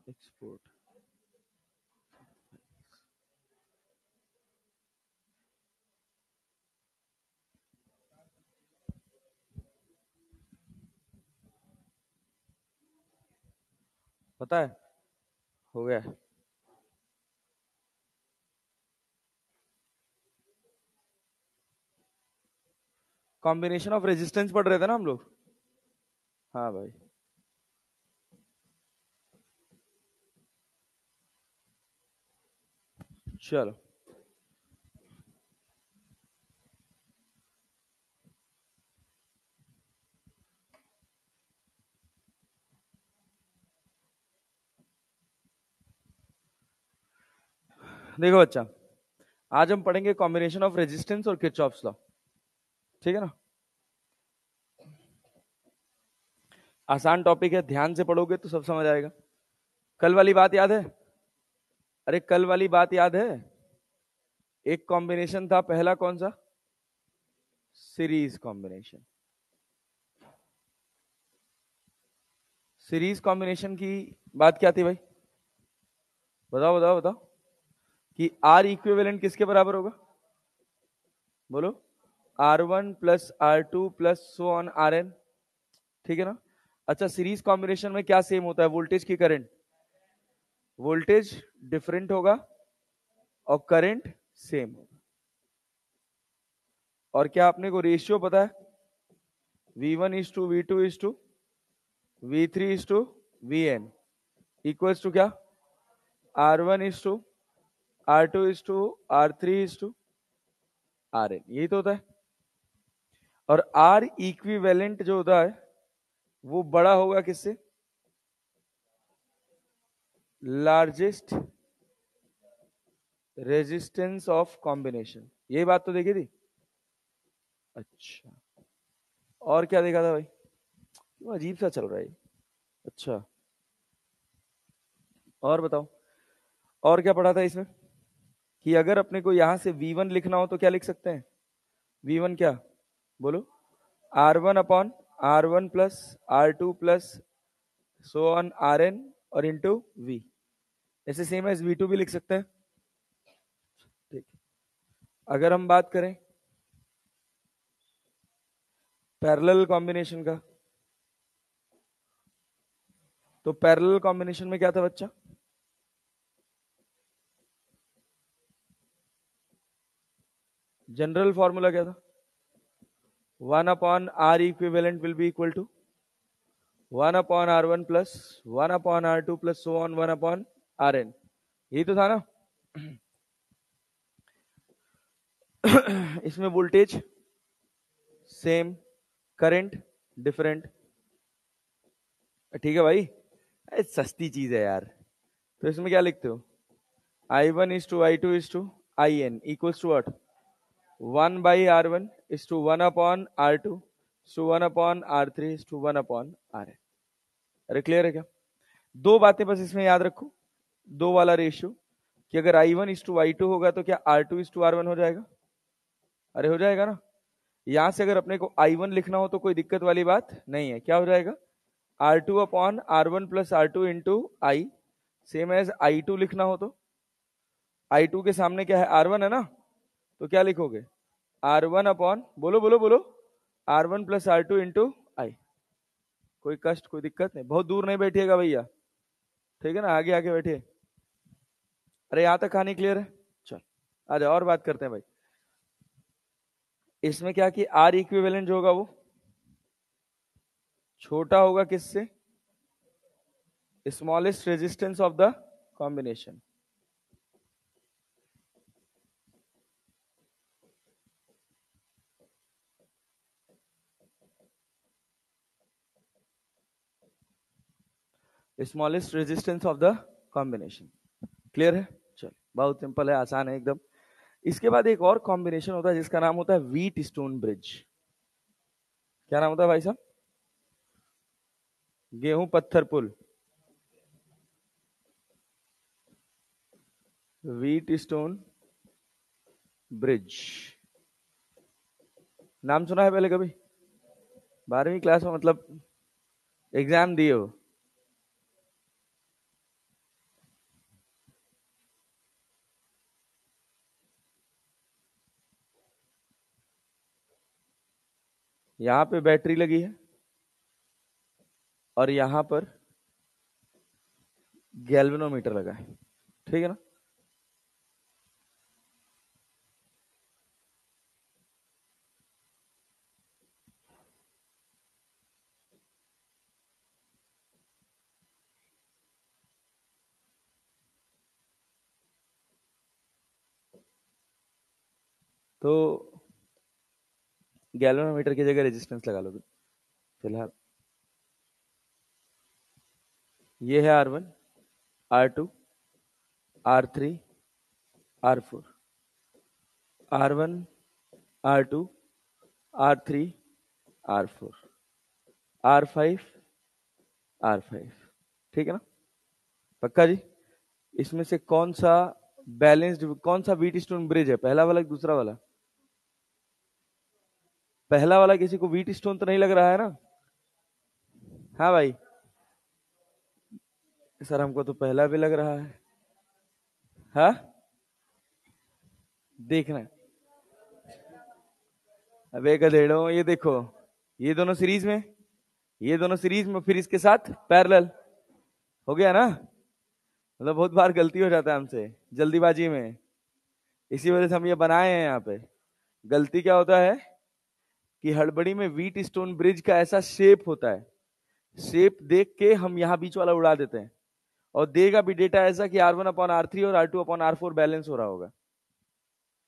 Export. पता है हो गया। कॉम्बिनेशन ऑफ रेजिस्टेंस पढ़ रहे थे ना हम लोग। हाँ भाई, चलो देखो बच्चा, आज हम पढ़ेंगे कॉम्बिनेशन ऑफ रेजिस्टेंस और किरचॉफ्स लॉ। ठीक है ना, आसान टॉपिक है, ध्यान से पढ़ोगे तो सब समझ आएगा। कल वाली बात याद है? अरे कल वाली बात याद है? एक कॉम्बिनेशन था, पहला कौन सा? Series combination. सीरीज कॉम्बिनेशन की बात क्या थी भाई? बताओ बताओ बताओ कि आर इक्विवेलेंट किसके बराबर होगा? बोलो। R1 plus R2 plus so on Rn। ठीक है ना? अच्छा, सीरीज कॉम्बिनेशन में क्या सेम होता है? वोल्टेज की करंट। वोल्टेज डिफरेंट होगा और करंट सेम होगा। और क्या आपने को रेशियो पता है? V1:V2:VN इक्वल्स टू क्या? R1:R2:R3:Rn। यही तो होता है। और R इक्विवेलेंट जो होता है वो बड़ा होगा किससे? Largest resistance of combination. यही बात तो देखी थी। अच्छा, और क्या देखा था भाई? क्यों अजीब सा चल रहा है? अच्छा, और बताओ, और क्या पढ़ा था इसमें? कि अगर अपने को यहां से V1 लिखना हो तो क्या लिख सकते हैं? V1 क्या? बोलो। R1/R1 plus R2 plus so on Rn और इंटू V। ऐसे सेम एज V2 भी लिख सकते हैं। ठीक। अगर हम बात करें पैरेलल कॉम्बिनेशन का, तो पैरेलल कॉम्बिनेशन में क्या था बच्चा? जनरल फॉर्मूला क्या था? 1/R equivalent will be equal to 1/R1 plus 1/R2 plus so on 1/Rn। यही तो था ना? इसमें वोल्टेज सेम, करंट डिफरेंट। ठीक है भाई, सस्ती चीज है यार। तो इसमें क्या लिखते हो? I1:I2:In equals to what? 1/R1 1/R2 1/R3 1/Rn। अरे क्लियर है क्या? दो बातें बस इसमें याद रखो, दो वाला रेशियो, कि अगर I1:I2 होगा तो क्या R2:R1 हो जाएगा? अरे हो जाएगा ना? यहां से अगर अपने को I1 लिखना हो तो कोई दिक्कत वाली बात नहीं है। क्या हो जाएगा? R2/R1 प्लस R2 इंटू आई। सेम एज I2 लिखना हो तो I2 के सामने क्या है? R1 है ना? तो क्या लिखोगे? R1 अपॉन, बोलो बोलो बोलो, R1 प्लस R2 इंटू आई। कोई कष्ट, कोई दिक्कत नहीं, बहुत दूर नहीं बैठिएगा भैया। ठीक है ना, आगे आगे बैठिए। अरे यहां तक कहानी क्लियर है? चल आ जाओ और बात करते हैं भाई। इसमें क्या कि आर इक्विवेलेंट जो होगा वो छोटा होगा किससे? Smallest resistance of the combination. Smallest resistance of the combination. Clear है? चल बहुत सिंपल है, आसान है एकदम। इसके बाद एक और कॉम्बिनेशन होता है जिसका नाम होता है व्हीट स्टोन ब्रिज। क्या नाम होता है भाई साहब? गेहूं पत्थर पुल। Wheat stone bridge. नाम सुना है पहले कभी? 12वीं क्लास में, मतलब एग्जाम दिए हो? यहां पे बैटरी लगी है और यहां पर गैल्वेनोमीटर लगा है, ठीक है ना। तो गैल्वेनोमीटर की जगह रेजिस्टेंस लगा लो फिलहाल। ये है R1, R2, R3, R4, R1, R2, R3, R4, R5, R5, ठीक है ना। पक्का जी। इसमें से कौन सा बैलेंस्ड, कौन सा व्हीट स्टोन ब्रिज है, पहला वाला कि दूसरा वाला? पहला वाला। किसी को व्हीट स्टोन तो नहीं लग रहा है ना? हाँ भाई, सर हमको तो पहला भी लग रहा है। हाँ, देखना। अबे गधेड़ो, ये देखो, ये दोनों सीरीज में, ये दोनों सीरीज में, फिर इसके साथ पैरेलल हो गया ना। मतलब बहुत बार गलती हो जाता है हमसे जल्दीबाजी में, इसी वजह से हम ये बनाए हैं यहाँ पे। गलती क्या होता है कि हड़बड़ी में व्हीट स्टोन ब्रिज का ऐसा शेप होता है, शेप देख के हम यहाँ बीच वाला उड़ा देते हैं, और देगा भी डेटा ऐसा कि R1/R3 और R2/R4 बैलेंस हो रहा होगा।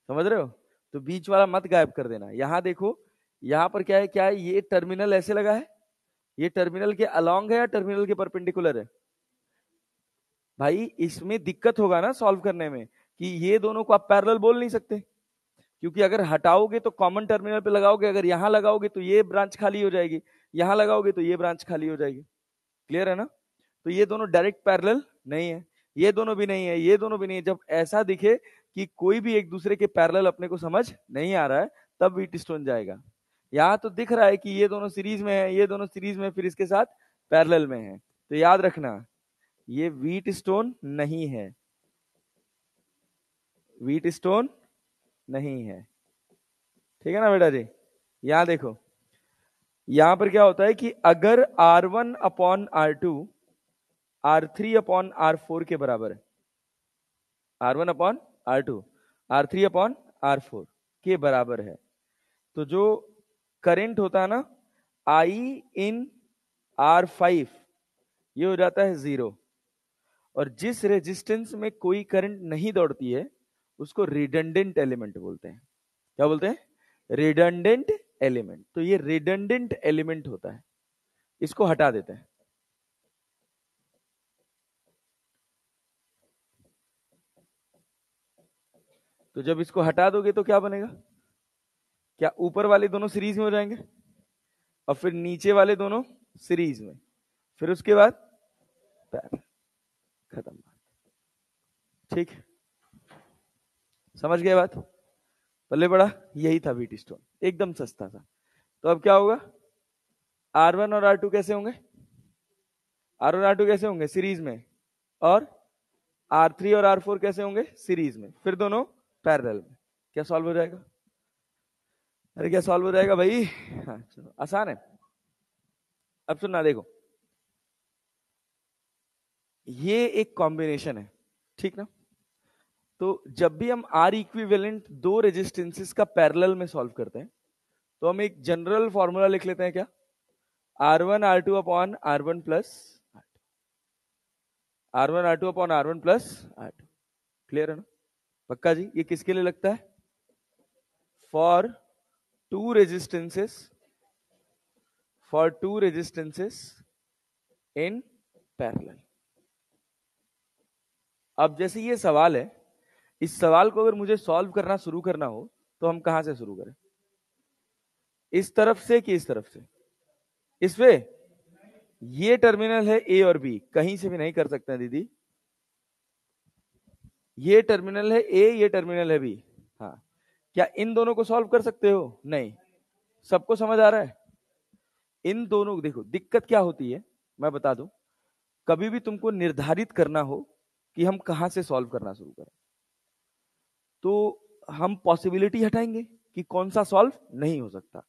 समझ रहे हो? तो बीच वाला मत गायब कर देना। यहां देखो, यहां पर क्या है, क्या है, ये टर्मिनल ऐसे लगा है, ये टर्मिनल के अलोंग है या टर्मिनल के परपेंडिकुलर है? भाई इसमें दिक्कत होगा ना सॉल्व करने में, कि ये दोनों को आप पैरेलल बोल नहीं सकते, क्योंकि अगर हटाओगे तो कॉमन टर्मिनल पे लगाओगे, अगर यहां लगाओगे तो ये ब्रांच खाली हो जाएगी, यहां लगाओगे तो ये ब्रांच खाली हो जाएगी। क्लियर है ना? तो ये दोनों डायरेक्ट पैरेलल नहीं है, ये दोनों भी नहीं है, ये दोनों भी नहीं है। जब ऐसा दिखे कि कोई भी एक दूसरे के पैरेलल अपने को समझ नहीं आ रहा है, तब व्हीट स्टोन जाएगा। यहां तो दिख रहा है कि ये दोनों सीरीज में है, ये दोनों सीरीज में, फिर इसके साथ पैरेलल में है, तो याद रखना ये व्हीट स्टोन नहीं है, व्हीट स्टोन नहीं है, ठीक है ना बेटा जी। यहां देखो, यहां पर क्या होता है कि अगर R1/R2 R3/R4 के बराबर है, R1/R2 R3/R4 के बराबर है, तो जो करंट होता है ना I इन R5, ये हो जाता है 0। और जिस रेजिस्टेंस में कोई करंट नहीं दौड़ती है उसको रिडंडेंट एलिमेंट बोलते हैं। क्या बोलते हैं? Redundant element. तो ये रिडंडेंट एलिमेंट होता है, इसको हटा देते हैं। तो जब इसको हटा दोगे तो क्या बनेगा? क्या ऊपर वाले दोनों सीरीज में हो जाएंगे, और फिर नीचे वाले दोनों सीरीज में, फिर उसके बाद पैरेलल, खत्म बात। ठीक, समझ गए बात? पल्ले पड़ा, यही था व्हीट स्टोन, एकदम सस्ता था। तो अब क्या होगा, R1 और R2 कैसे होंगे? R1 R2 कैसे होंगे? सीरीज में। और R3 और R4 कैसे होंगे? सीरीज में, फिर दोनों पैरेलल में। क्या सॉल्व हो जाएगा? अरे क्या सॉल्व हो जाएगा भाई? हाँ चलो, आसान है। अब सुनना, देखो ये एक कॉम्बिनेशन है, ठीक ना। तो जब भी हम R इक्विवेलेंट दो रेजिस्टेंसेस का पैरेलल में सॉल्व करते हैं, तो हम एक जनरल फॉर्मूला लिख लेते हैं। क्या? R1/R2 प्लस R1/R2 क्लियर है ना? पक्का जी। ये किसके लिए लगता है? For two resistances, in parallel. अब जैसे ये सवाल है, इस सवाल को अगर मुझे सॉल्व करना शुरू करना हो तो हम कहां से शुरू करें? इस तरफ से कि इस तरफ से? इस पे। ये टर्मिनल है ए और बी, कहीं से भी नहीं कर सकते हैं दीदी। ये टर्मिनल है ए, ये टर्मिनल है बी। हाँ, क्या इन दोनों को सॉल्व कर सकते हो? नहीं। सबको समझ आ रहा है? इन दोनों को देखो, दिक्कत क्या होती है मैं बता दूं। कभी भी तुमको निर्धारित करना हो कि हम कहां से सॉल्व करना शुरू करें, तो हम पॉसिबिलिटी हटाएंगे कि कौन सा सॉल्व नहीं हो सकता।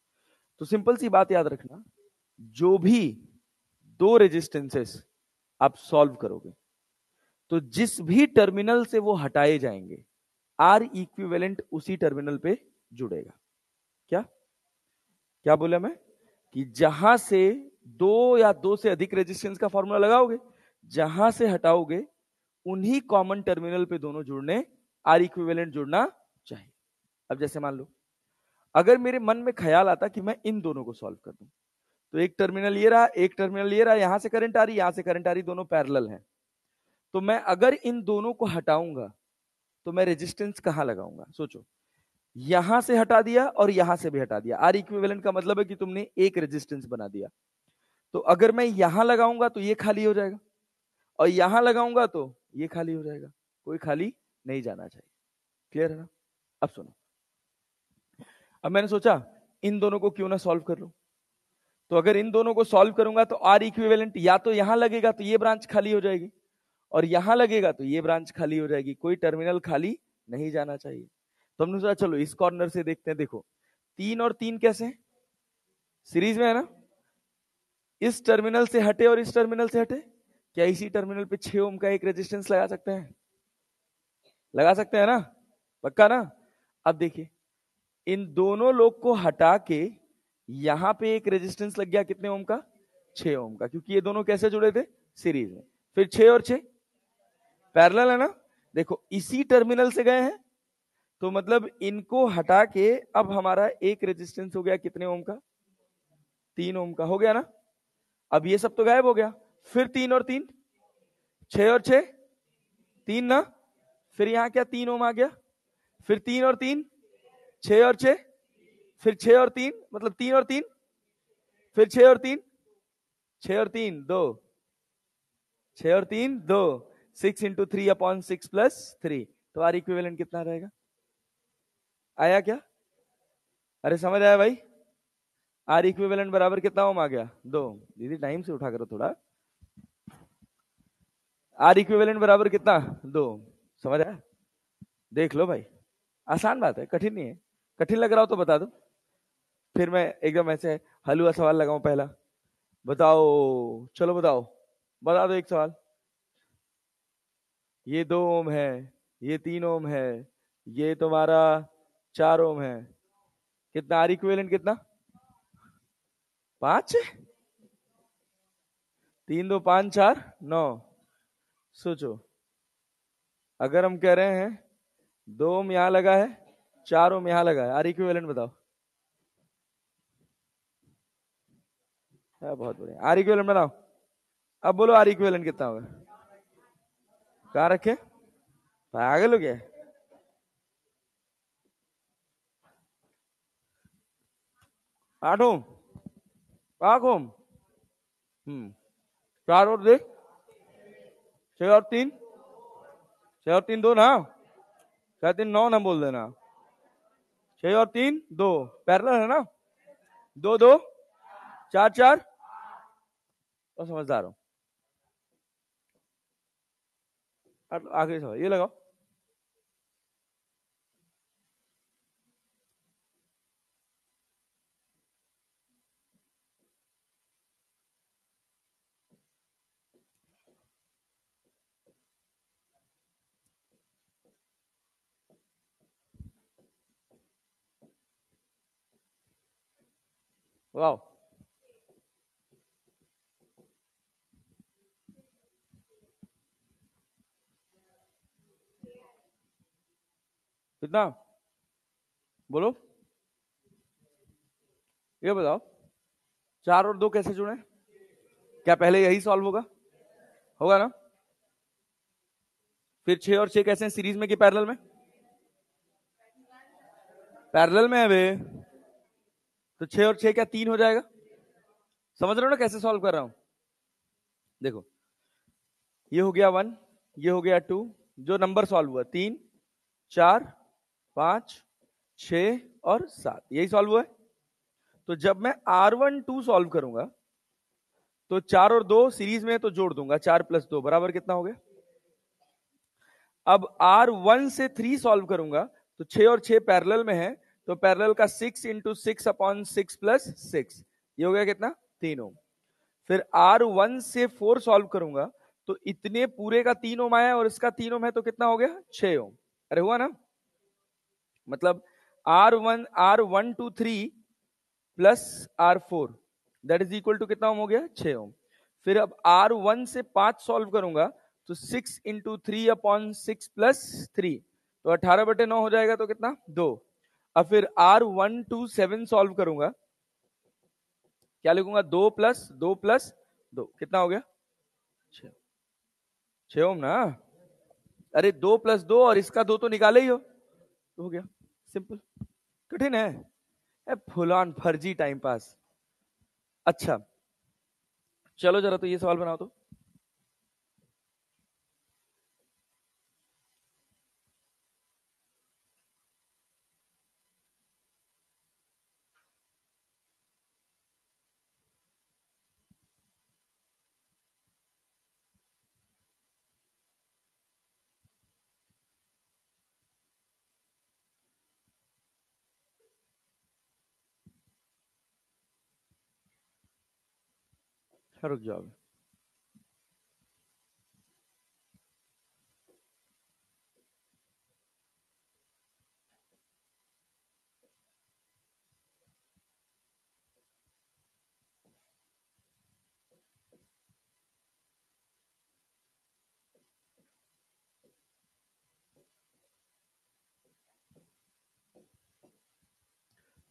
तो सिंपल सी बात याद रखना, जो भी दो रेजिस्टेंसेस आप सॉल्व करोगे तो जिस भी टर्मिनल से वो हटाए जाएंगे आर इक्विवेलेंट उसी टर्मिनल पे जुड़ेगा। क्या क्या बोला मैं कि जहां से दो या दो से अधिक रेजिस्टेंस का फॉर्मूला लगाओगे, जहां से हटाओगे उन्हीं कॉमन टर्मिनल पे दोनों जुड़ने, आर इक्विवेलेंट जुड़ना चाहिए। अब जैसे मान लो अगर मेरे मन में ख्याल आता कि मैं इन दोनों को सॉल्व कर दूं, तो एक टर्मिनल ये रहा, एक टर्मिनल ये रहा, यहां से करंट आ रही, यहां से करंट आ रही, दोनों पैरेलल हैं। तो मैं अगर इन दोनों को हटाऊंगा तो मैं रेजिस्टेंस कहां लगाऊंगा? सोचो, यहां से हटा दिया और यहां से भी हटा दिया, आर इक्विवेलेंट का मतलब है कि तुमने एक रेजिस्टेंस बना दिया। तो अगर मैं यहां लगाऊंगा तो ये खाली हो जाएगा, और यहां लगाऊंगा तो ये खाली हो जाएगा, कोई खाली नहीं जाना चाहिए। क्लियर है ना? अब सुनो, अब मैंने सोचा इन दोनों को क्यों ना सॉल्व कर लूं। तो अगर इन दोनों को सॉल्व करूंगा तो आर इक्विवेलेंट या तो यहां लगेगा तो ये ब्रांच खाली हो जाएगी, और यहां लगेगा तो ये ब्रांच खाली हो जाएगी, कोई टर्मिनल खाली नहीं जाना चाहिए। तो हमने सोचा चलो इस कॉर्नर से देखते हैं। देखो 3 और 3 कैसे हैं? सीरीज में है ना। इस टर्मिनल से हटे और इस टर्मिनल से हटे, क्या इसी टर्मिनल पे 6 ओम का एक रेजिस्टेंस लगा सकते हैं? लगा सकते हैं ना? पक्का ना? अब देखिए इन दोनों लोग को हटा के यहां पे एक रेजिस्टेंस लग गया, कितने ओम का? 6 ओम का, क्योंकि ये दोनों कैसे जुड़े थे? सीरीज में। फिर 6 और 6 पैरेलल है ना। देखो इसी टर्मिनल से गए हैं, तो मतलब इनको हटा के अब हमारा एक रेजिस्टेंस हो गया कितने ओम का? 3 ओम का हो गया ना। अब ये सब तो गायब हो गया, फिर 3 और 3, 6 और 6 3 ना। फिर यहां क्या 3 ओम आ गया, फिर 3 और 3 6 और 6, फिर 6 और 3 मतलब 3 और 3, फिर 6 और 3 6 और 3 2, 6 और 3 2, 6 इंटू 3/6 प्लस 3। तो आर इक्विवेलेंट कितना रहेगा? आया क्या? अरे समझ आया भाई? आर इक्विवेलेंट बराबर कितना ओम आ गया? 2। दीदी टाइम से उठा करो थोड़ा। आर इक्विवेलेंट बराबर कितना? 2। समझ आया? देख लो भाई, आसान बात है, कठिन नहीं है। कठिन लग रहा हो तो बता दो, फिर मैं एकदम ऐसे हलवा सवाल लगाऊं पहला। बताओ, चलो बताओ, बता दो एक सवाल। ये 2 ओम है, ये 3 ओम है, ये तुम्हारा 4 ओम है, कितना आर इक्विवेलेंट कितना? 5। 3 2 5 4 9। सोचो अगर हम कह रहे हैं 2 ओम यहां लगा है, 4 ओम यहां लगा है, आर इक्विवेलेंट बताओ। बहुत बढ़िया, आर इक्विवेलेंट बनाओ। अब बोलो आर इक्विवेलेंट कितना होगा? कहां रखे? पागल हो गया? 8 ओम, 8 ओम। 4 और देख, 6 और 3, 6 और 3 2 ना, 6 3 9 ना बोल देना। 6 और 3 2 पैरेलल है ना, 2 2 4 4। और समझदार हो। आखिरी सवाल ये लगाओ। वाह, कितना? बोलो, ये बताओ 4 और 2 कैसे जुड़े? क्या पहले यही सॉल्व होगा? होगा ना। फिर 6 और 6 कैसे हैं, सीरीज में कि पैरेलल में? पैरेलल में है वे। तो 6 और 6 क्या 3 हो जाएगा? समझ रहे हो ना कैसे सॉल्व कर रहा हूं? देखो ये हो गया 1, ये हो गया 2, जो नंबर सॉल्व हुआ 3 4 5 6 और 7, यही सॉल्व हुआ है। तो जब मैं R12 सॉल्व करूंगा तो 4 और 2 सीरीज में तो जोड़ दूंगा, 4 + 2 बराबर कितना हो गया? अब R1 से 3 सॉल्व करूंगा तो 6 और 6 पैरेलल में है, तो पैरेलल का 6 इंटू 6/6 प्लस 6, ये हो गया कितना 3 ओम। फिर R1 से 4 सॉल्व करूंगा तो इतने पूरे का 3 ओम आया और इसका 3 ओम है तो कितना हो गया 6 ओम। अरे हुआ ना, मतलब R1 2 3 plus R4 that is equal to कितना ओम हो गया 6 ओम। फिर अब R1 से 5 सॉल्व करूंगा तो 6 इंटू 3/6 प्लस 3, तो 18/9 हो जाएगा तो कितना 2। अब फिर R1 2 7 सॉल्व करूंगा, क्या लिखूंगा 2 प्लस 2 प्लस 2, कितना हो गया 6 ओम ना। अरे 2 प्लस 2 और इसका 2 तो निकाले ही हो गया, सिंपल। कठिन है फुल ऑन फर्जी टाइम पास। अच्छा चलो जरा तो ये सवाल बनाओ तो। रुक जाओ,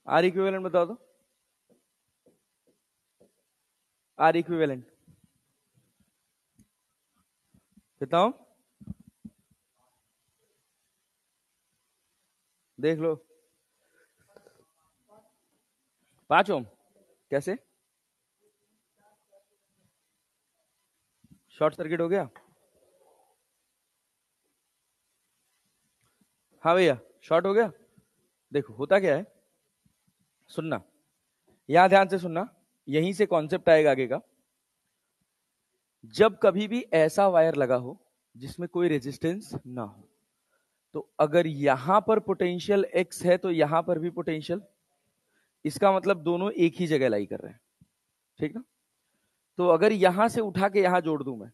आर इक्विवेलेंट बता दो। आर इक्विवेलेंट बताओ, देख लो 5 ओम। कैसे शॉर्ट सर्किट हो गया? हाँ भैया शॉर्ट हो गया। देखो होता क्या है, सुनना यहां ध्यान से सुनना, यहीं से कॉन्सेप्ट आएगा आगे का। जब कभी भी ऐसा वायर लगा हो जिसमें कोई रेजिस्टेंस ना हो, तो अगर यहां पर पोटेंशियल एक्स है तो यहां पर भी पोटेंशियल, इसका मतलब दोनों एक ही जगह लाई कर रहे हैं, ठीक ना। तो अगर यहां से उठा के यहां जोड़ दूं मैं,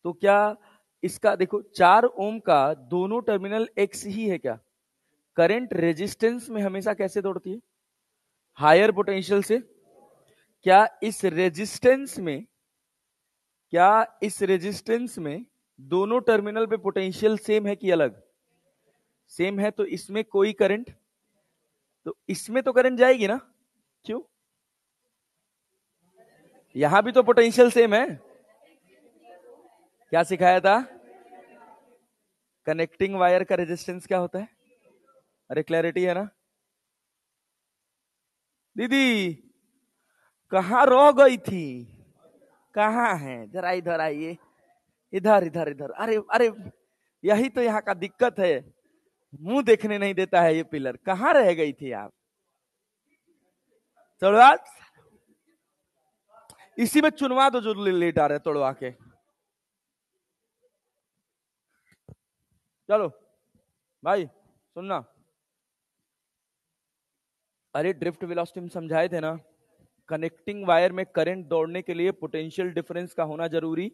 तो क्या इसका देखो 4 ओम का दोनों टर्मिनल एक्स ही है क्या? करंट रेजिस्टेंस में हमेशा कैसे दौड़ती है? हायर पोटेंशियल से। क्या इस रेजिस्टेंस में, क्या इस रेजिस्टेंस में दोनों टर्मिनल पे पोटेंशियल सेम है कि अलग? सेम है, तो इसमें कोई करंट, तो इसमें तो करंट जाएगी ना, क्यों? यहां भी तो पोटेंशियल सेम है। क्या सिखाया था? कनेक्टिंग वायर का रेजिस्टेंस क्या होता है? अरे क्लैरिटी है ना दीदी? कहां रह गई थी? कहां है? जरा इधर आइए, इधर इधर इधर। अरे अरे यही तो यहाँ का दिक्कत है, मुंह देखने नहीं देता है ये पिलर। कहां रह गई थी आप? तोड़वा, इसी में चुनवा दो जो लेट आ रहे तोड़वा के। चलो भाई सुनना, अरे ड्रिफ्ट वेलोसिटी में समझाए थे ना, कनेक्टिंग वायर में करंट दौड़ने के लिए पोटेंशियल डिफरेंस का होना जरूरी,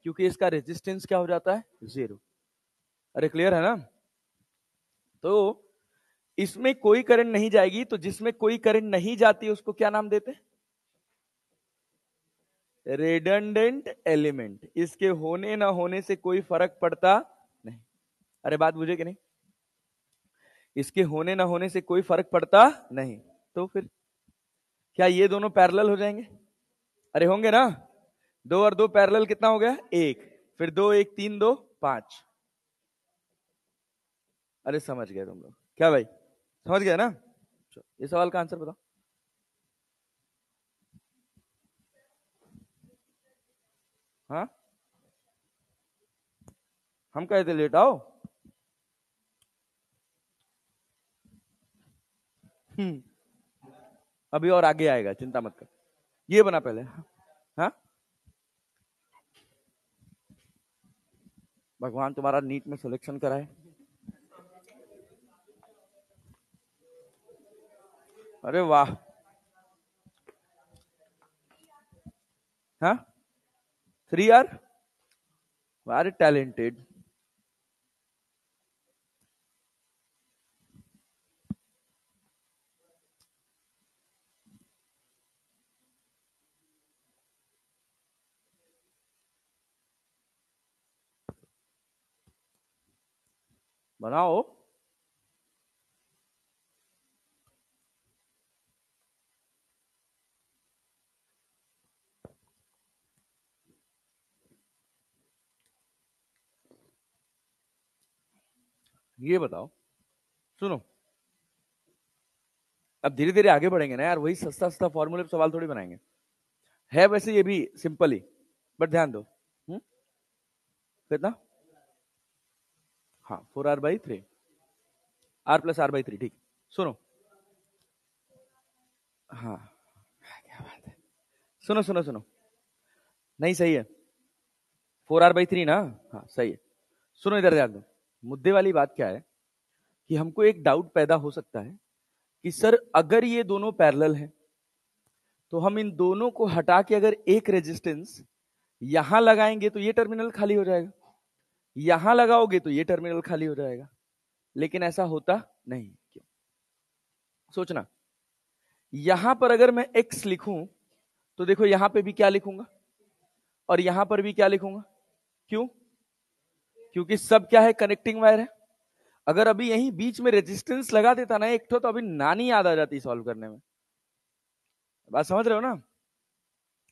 क्योंकि इसका रेजिस्टेंस क्या हो जाता है 0। अरे क्लियर है ना? तो इसमें कोई करंट नहीं जाएगी, तो जिसमें कोई करंट नहीं जाती उसको क्या नाम देते हैं? Redundant element. इसके होने ना होने से कोई फर्क पड़ता नहीं। अरे बात बुझे कि नहीं? इसके होने ना होने से कोई फर्क पड़ता नहीं। तो फिर क्या ये दोनों पैरेलल हो जाएंगे? अरे होंगे ना, 2 और 2 पैरेलल कितना हो गया 1, फिर 2 1 3 2 5। अरे समझ गए तुम लोग क्या भाई? समझ गए ना? ये सवाल का आंसर बताओ। हाँ हम कहे थे लेट आओ। अभी और आगे आएगा, चिंता मत कर। ये बना पहले। हाँ भगवान तुम्हारा नीट में सिलेक्शन कराए। अरे वाह, हाँ 3R, वेरी टैलेंटेड। बनाओ। ये बताओ, सुनो, अब धीरे धीरे आगे बढ़ेंगे ना यार, वही सस्ता सस्ता फॉर्मूले पे सवाल थोड़ी बनाएंगे। है वैसे ये भी सिंपल ही, बट ध्यान दो। कितना? हाँ 4R/3, R+R/3, ठीक। सुनो, हाँ क्या बात है, सुनो सुनो सुनो, नहीं सही है, 4R/3 ना, हाँ सही है। सुनो इधर ध्यान दो, मुद्दे वाली बात क्या है कि हमको एक डाउट पैदा हो सकता है कि सर अगर ये दोनों पैरेलल हैं तो हम इन दोनों को हटा के अगर एक रेजिस्टेंस यहां लगाएंगे तो ये टर्मिनल खाली हो जाएगा, यहां लगाओगे तो ये टर्मिनल खाली हो जाएगा, लेकिन ऐसा होता नहीं। क्यों? सोचना, यहां पर अगर मैं x लिखूं तो देखो यहां पे भी क्या लिखूंगा और यहां पर भी क्या लिखूंगा। क्यों? क्योंकि सब क्या है, कनेक्टिंग वायर है। अगर अभी यहीं बीच में रेजिस्टेंस लगा देता ना एक तो अभी नानी याद आ जाती सॉल्व करने में। बात समझ रहे हो ना?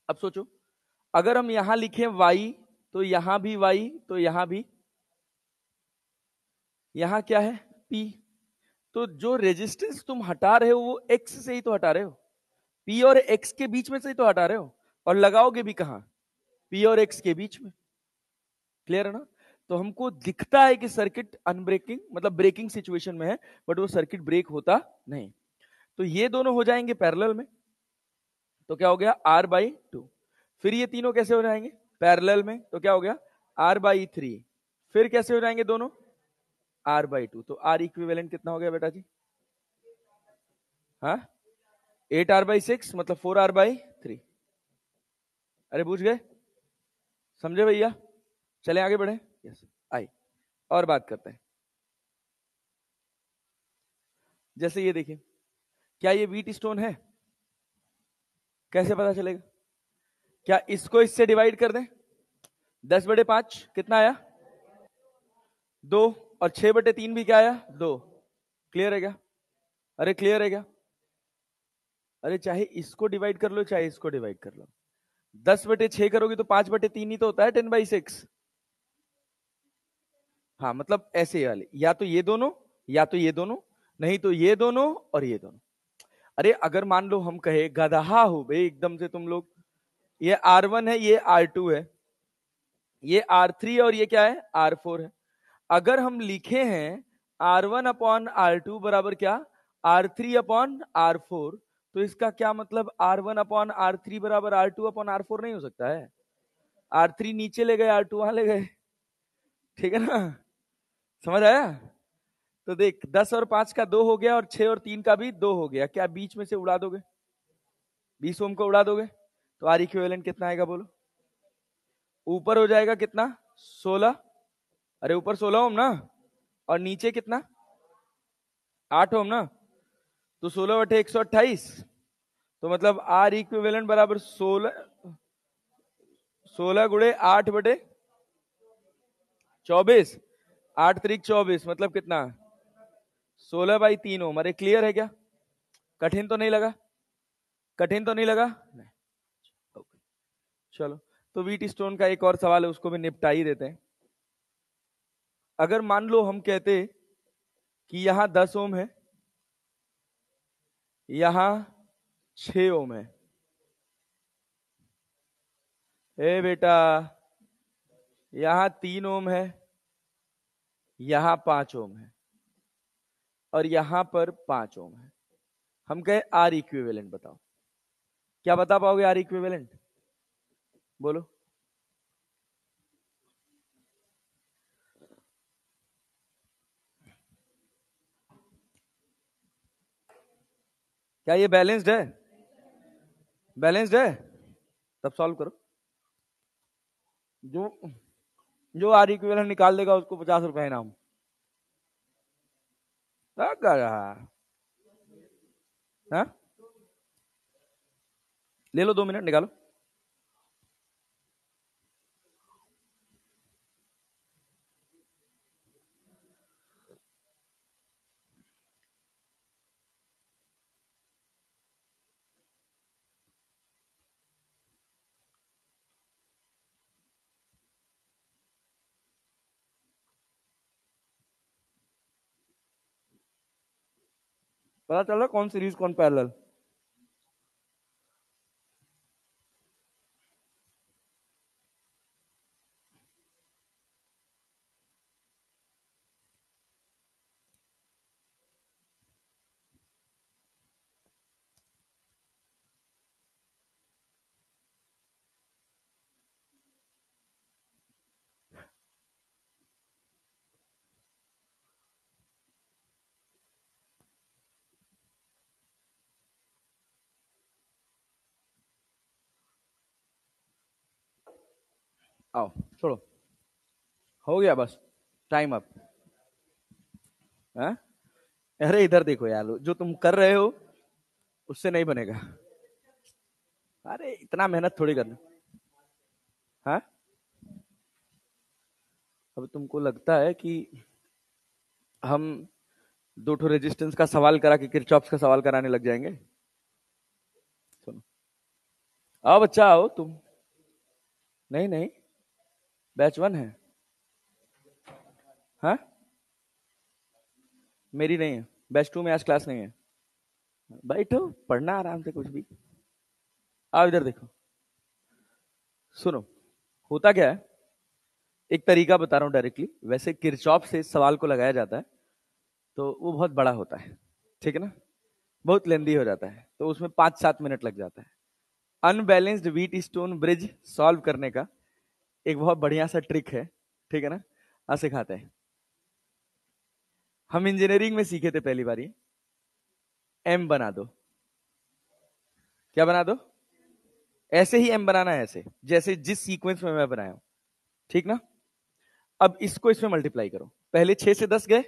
अब सोचो, अगर हम यहां लिखें y तो यहां भी y, तो यहां भी, यहां क्या है p, तो जो रेजिस्टेंस तुम हटा रहे हो वो x से ही तो हटा रहे हो, p और x के बीच में से ही तो हटा रहे हो, और लगाओगे भी कहां, p और x के बीच में। क्लियर है ना? तो हमको दिखता है कि सर्किट अनब्रेकिंग मतलब ब्रेकिंग सिचुएशन में है, बट वो सर्किट ब्रेक होता नहीं। तो ये दोनों हो जाएंगे पैरेलल में, तो क्या हो गया R/2। फिर ये तीनों कैसे हो जाएंगे पैरेलल में, तो क्या हो गया R/3। फिर कैसे हो जाएंगे दोनों R/2, तो R इक्विवेलेंट कितना हो गया बेटा जी? हाँ 8R/6 मतलब 4R/3। अरे पूछ गए, समझे भैया? चले आगे बढ़े। यस आई, और बात करते हैं। जैसे ये देखिए, क्या ये व्हीट स्टोन है? कैसे पता चलेगा? क्या इसको इससे डिवाइड कर दें, 10/5 कितना आया 2, और 6/3 भी क्या आया 2। क्लियर है क्या? अरे क्लियर है क्या? अरे चाहे इसको डिवाइड कर लो चाहे इसको डिवाइड कर लो, 10/6 करोगे तो 5/3 ही तो होता है 10/6। हाँ मतलब ऐसे वाले, या तो ये दोनों या तो ये दोनों, नहीं तो ये दोनों और ये दोनों। अरे अगर मान लो हम कहे गधा हो भाई एकदम से तुम लोग, ये R1 है ये R2 है, ये R3 और ये क्या है R4 है। अगर हम लिखे हैं R1/R2 बराबर क्या R3/R4, तो इसका क्या मतलब R1/R3 बराबर R2/R4 नहीं हो सकता है? R3 नीचे ले गए R2 वहां ले गए, ठीक है ना? समझ आया? तो देख 10 और 5 का 2 हो गया और 6 और 3 का भी 2 हो गया, क्या बीच में से उड़ा दोगे, 20 ओम को उड़ा दोगे, तो आर इक्विवेलेंट कितना आएगा बोलो? ऊपर हो जाएगा कितना 16, अरे ऊपर 16 ओम ना, और नीचे कितना 8 ओम ना, तो 16/128, तो मतलब आर इक्विवेलेंट बराबर 16 गुणे 8/24, 8×3 = 24 मतलब कितना 16/3 ओम। अरे क्लियर है क्या? कठिन तो नहीं लगा? कठिन तो नहीं लगा? नहीं। ओके चलो, तो व्हीट स्टोन का एक और सवाल है उसको भी निपटा ही देते हैं। अगर मान लो हम कहते कि यहां 10 ओम है, यहां 6 ओम है, ए बेटा यहां 3 ओम है, यहां 5 ओम है, और यहां पर 5 ओम है। हम कहे आर इक्विवेलेंट बताओ, क्या बता पाओगे आर इक्विवेलेंट? बोलो। क्या ये बैलेंस्ड है? बैलेंस्ड है, तब सॉल्व करो। जो जो आर इक्विवेलेंट निकाल देगा उसको 50 रुपए इनाम। हाँ, ले लो, 2 मिनट निकालो। पता चल रहा कौन सीरीज कौन पैरेलल। आओ छोड़ो, हो गया बस, टाइम अप। हाँ? अरे इधर देखो यार, जो तुम कर रहे हो उससे नहीं बनेगा। अरे इतना मेहनत थोड़ी करना। हाँ, अब तुमको लगता है कि हम दो ठो रेजिस्टेंस का सवाल करा के किरचॉफ्स का सवाल कराने लग जाएंगे? सुनो, आओ बच्चा आओ तुम। नहीं नहीं, बैच 1 है। हाँ, मेरी नहीं है, बैच 2 में आज क्लास नहीं है। बैठो, पढ़ना आराम से कुछ भी। आओ इधर देखो, सुनो, होता क्या है, एक तरीका बता रहा हूं डायरेक्टली। वैसे किरचॉफ से इस सवाल को लगाया जाता है तो वो बहुत बड़ा होता है, ठीक है ना, बहुत लेंदी हो जाता है, तो उसमें 5-7 मिनट लग जाता है। Unbalanced wheat stone bridge solve करने का एक बहुत बढ़िया सा ट्रिक है, ठीक है ना, आज सिखाते हैं। हम इंजीनियरिंग में सीखे थे पहली बार, एम बना दो। क्या बना दो? ऐसे ही एम बनाना है, ऐसे जैसे जिस सीक्वेंस में मैं बनाया हूं, ठीक ना। अब इसको इसमें मल्टीप्लाई करो, पहले 6 से 10 गए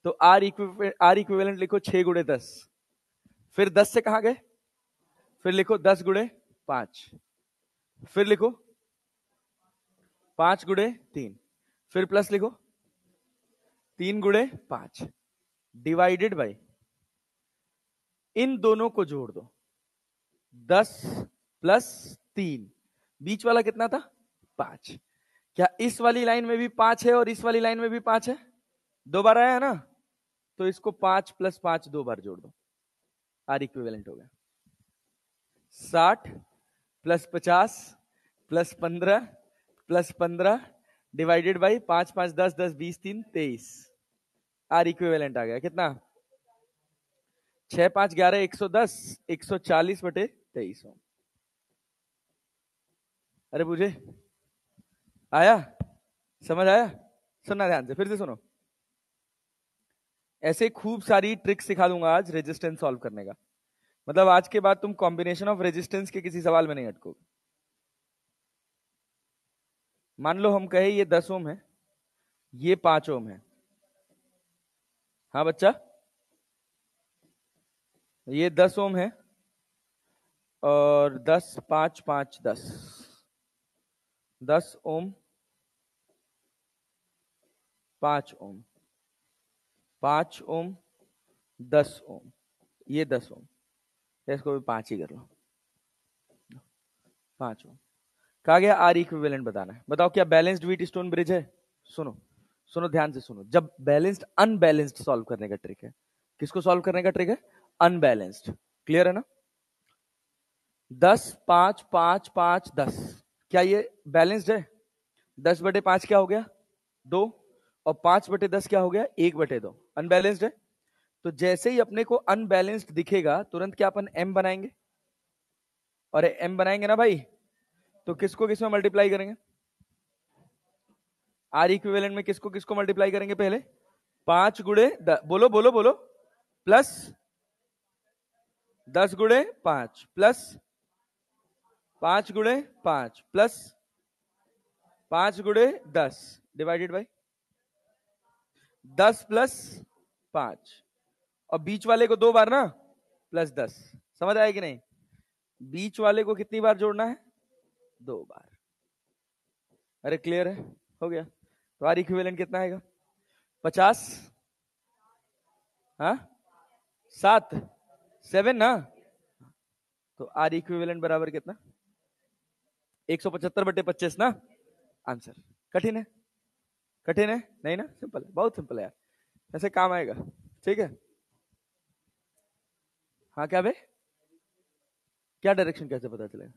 तो आर इक्विवेलेंट लिखो 6 गुणे 10। फिर 10 से कहां गए? फिर लिखो 10 गुणे 5। फिर लिखो 5 गुणे 3। फिर प्लस लिखो 3 गुणे 5 डिवाइडेड बाई, इन दोनों को जोड़ दो, 10 प्लस 3, बीच वाला कितना था? 5। क्या इस वाली लाइन में भी 5 है और इस वाली लाइन में भी 5 है? 2 बार आया है ना, तो इसको 5 प्लस 5 2 बार जोड़ दो, आर इक्विवेलेंट हो गया 60 plus 50 plus 15 plus 15 divided by 5 5 10 10 20 3 23। R equivalent आ गया कितना? 6 5 11 110, 140/23। अरे पूछे, आया? समझ आया? सुनना ध्यान से, फिर से सुनो। ऐसे खूब सारी ट्रिक सिखा दूंगा आज रेजिस्टेंस सॉल्व करने का। मतलब आज के बाद तुम कॉम्बिनेशन ऑफ रेजिस्टेंस के किसी सवाल में नहीं अटकोगे। मान लो हम कहे ये 10 ओम है, ये 5 ओम है। हाँ बच्चा, ये 10 ओम है और 10 5 5 10, 10 ओम 5 ओम, 5 ओम 10 ओम, ये 10 ओम, इसको भी 5 ही कर लो, 5 ओम। कहा गया आर इक्विवेलेंट बताना है। बताओ क्या बैलेंस्ड व्हीट स्टोन ब्रिज है? सुनो सुनो ध्यान से सुनो, जब बैलेंस्ड अनबैलेंस्ड सॉल्व करने का ट्रिक है। किसको सॉल्व करने का ट्रिक है? अनबैलेंस्ड। क्लियर है ना? 10 5 5 5 10, क्या ये बैलेंस्ड है? 10/5 क्या हो गया? 2। और 5/10 क्या हो गया? 1/2। अनबैलेंस्ड है। तो जैसे ही अपने को अनबैलेंस्ड दिखेगा तुरंत क्या अपन एम बनाएंगे, और एम बनाएंगे ना भाई, तो किसको किसमें मल्टीप्लाई करेंगे? आर इक्विवेलेंट में किसको किसको मल्टीप्लाई करेंगे? पहले 5 गुणे बोलो बोलो बोलो, प्लस 10 गुणे 5 प्लस 5 गुणे 5 प्लस 5 गुणे 10 डिवाइडेड बाई 10 प्लस 5 और बीच वाले को 2 बार ना प्लस 10। समझ आया कि नहीं? बीच वाले को कितनी बार जोड़ना है? 2 बार। अरे क्लियर है? हो गया। तो आर इक्विवेलेंट कितना आएगा? 50 हाँ 7 7 ना। तो आर इक्विवेलेंट बराबर कितना? 175/25 ना। आंसर। कठिन है? कठिन है नहीं ना? सिंपल है, बहुत सिंपल है यार, ऐसे काम आएगा। ठीक है। हाँ क्या बे? क्या डायरेक्शन कैसे पता चलेगा?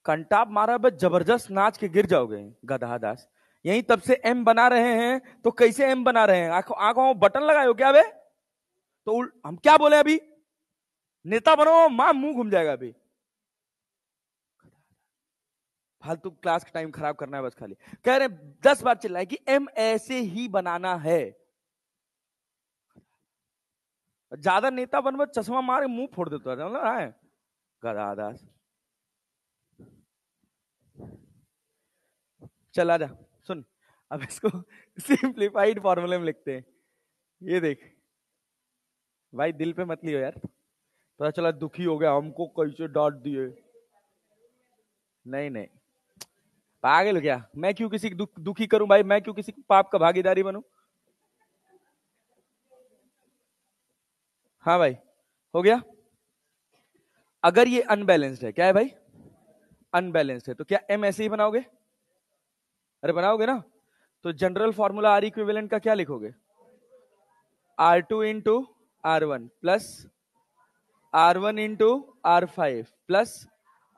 कंटाप मारा बस, जबरदस्त नाच के गिर जाओगे गधा दास। यही तब से एम बना रहे हैं। तो कैसे एम बना रहे हैं? आंखों आंखों बटन लगाए हो क्या बे? तो हम क्या बोले अभी? नेता बनो, मां मुंह घूम जाएगा अभी। फालतू क्लास का टाइम खराब करना है बस खाली। कह रहे 10 बार चिल्लाए कि एम ऐसे ही बनाना है। ज्यादा नेता बनवा, चश्मा मारे मुंह फोड़ देता है गदादास। चला जा सुन। अब इसको सिंप्लीफाइड फॉर्मूले में लिखते हैं। ये देख भाई, दिल पे मत लियो यार। पता चला दुखी हो गया, हमको कैसे डांट दिए। नहीं नहीं, पागल हो क्या? मैं क्यों किसी को दुखी करूं भाई? मैं क्यों किसी पाप का भागीदारी बनूं? हाँ भाई, हो गया। अगर ये अनबैलेंस्ड है, क्या है भाई? अनबैलेंस्ड है, तो क्या एम ऐसे ही बनाओगे? अरे बनाओगे ना। तो जनरल फॉर्मूला आर इक्विवेलेंट का क्या लिखोगे? R2 into R1 plus R1 into R5 plus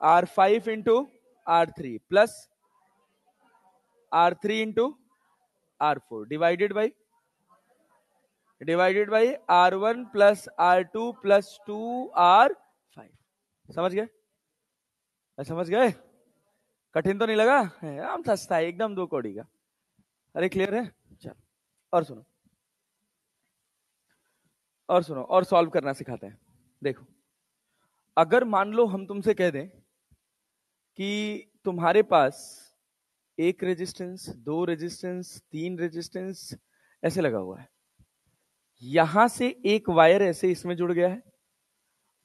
R5 into R3 plus R3 into R4 divided by R1 plus R2 plus 2R5। समझ गए? समझ गए? कठिन तो नहीं लगा? हम सस्ता है एकदम, 2 कौड़ी का। अरे क्लियर है? चल और सुनो, और सुनो, और सॉल्व करना सिखाते हैं। देखो, अगर मान लो हम तुमसे कह दें कि तुम्हारे पास एक रेजिस्टेंस, 2 रेजिस्टेंस, 3 रेजिस्टेंस ऐसे लगा हुआ है। यहां से एक वायर ऐसे इसमें जुड़ गया है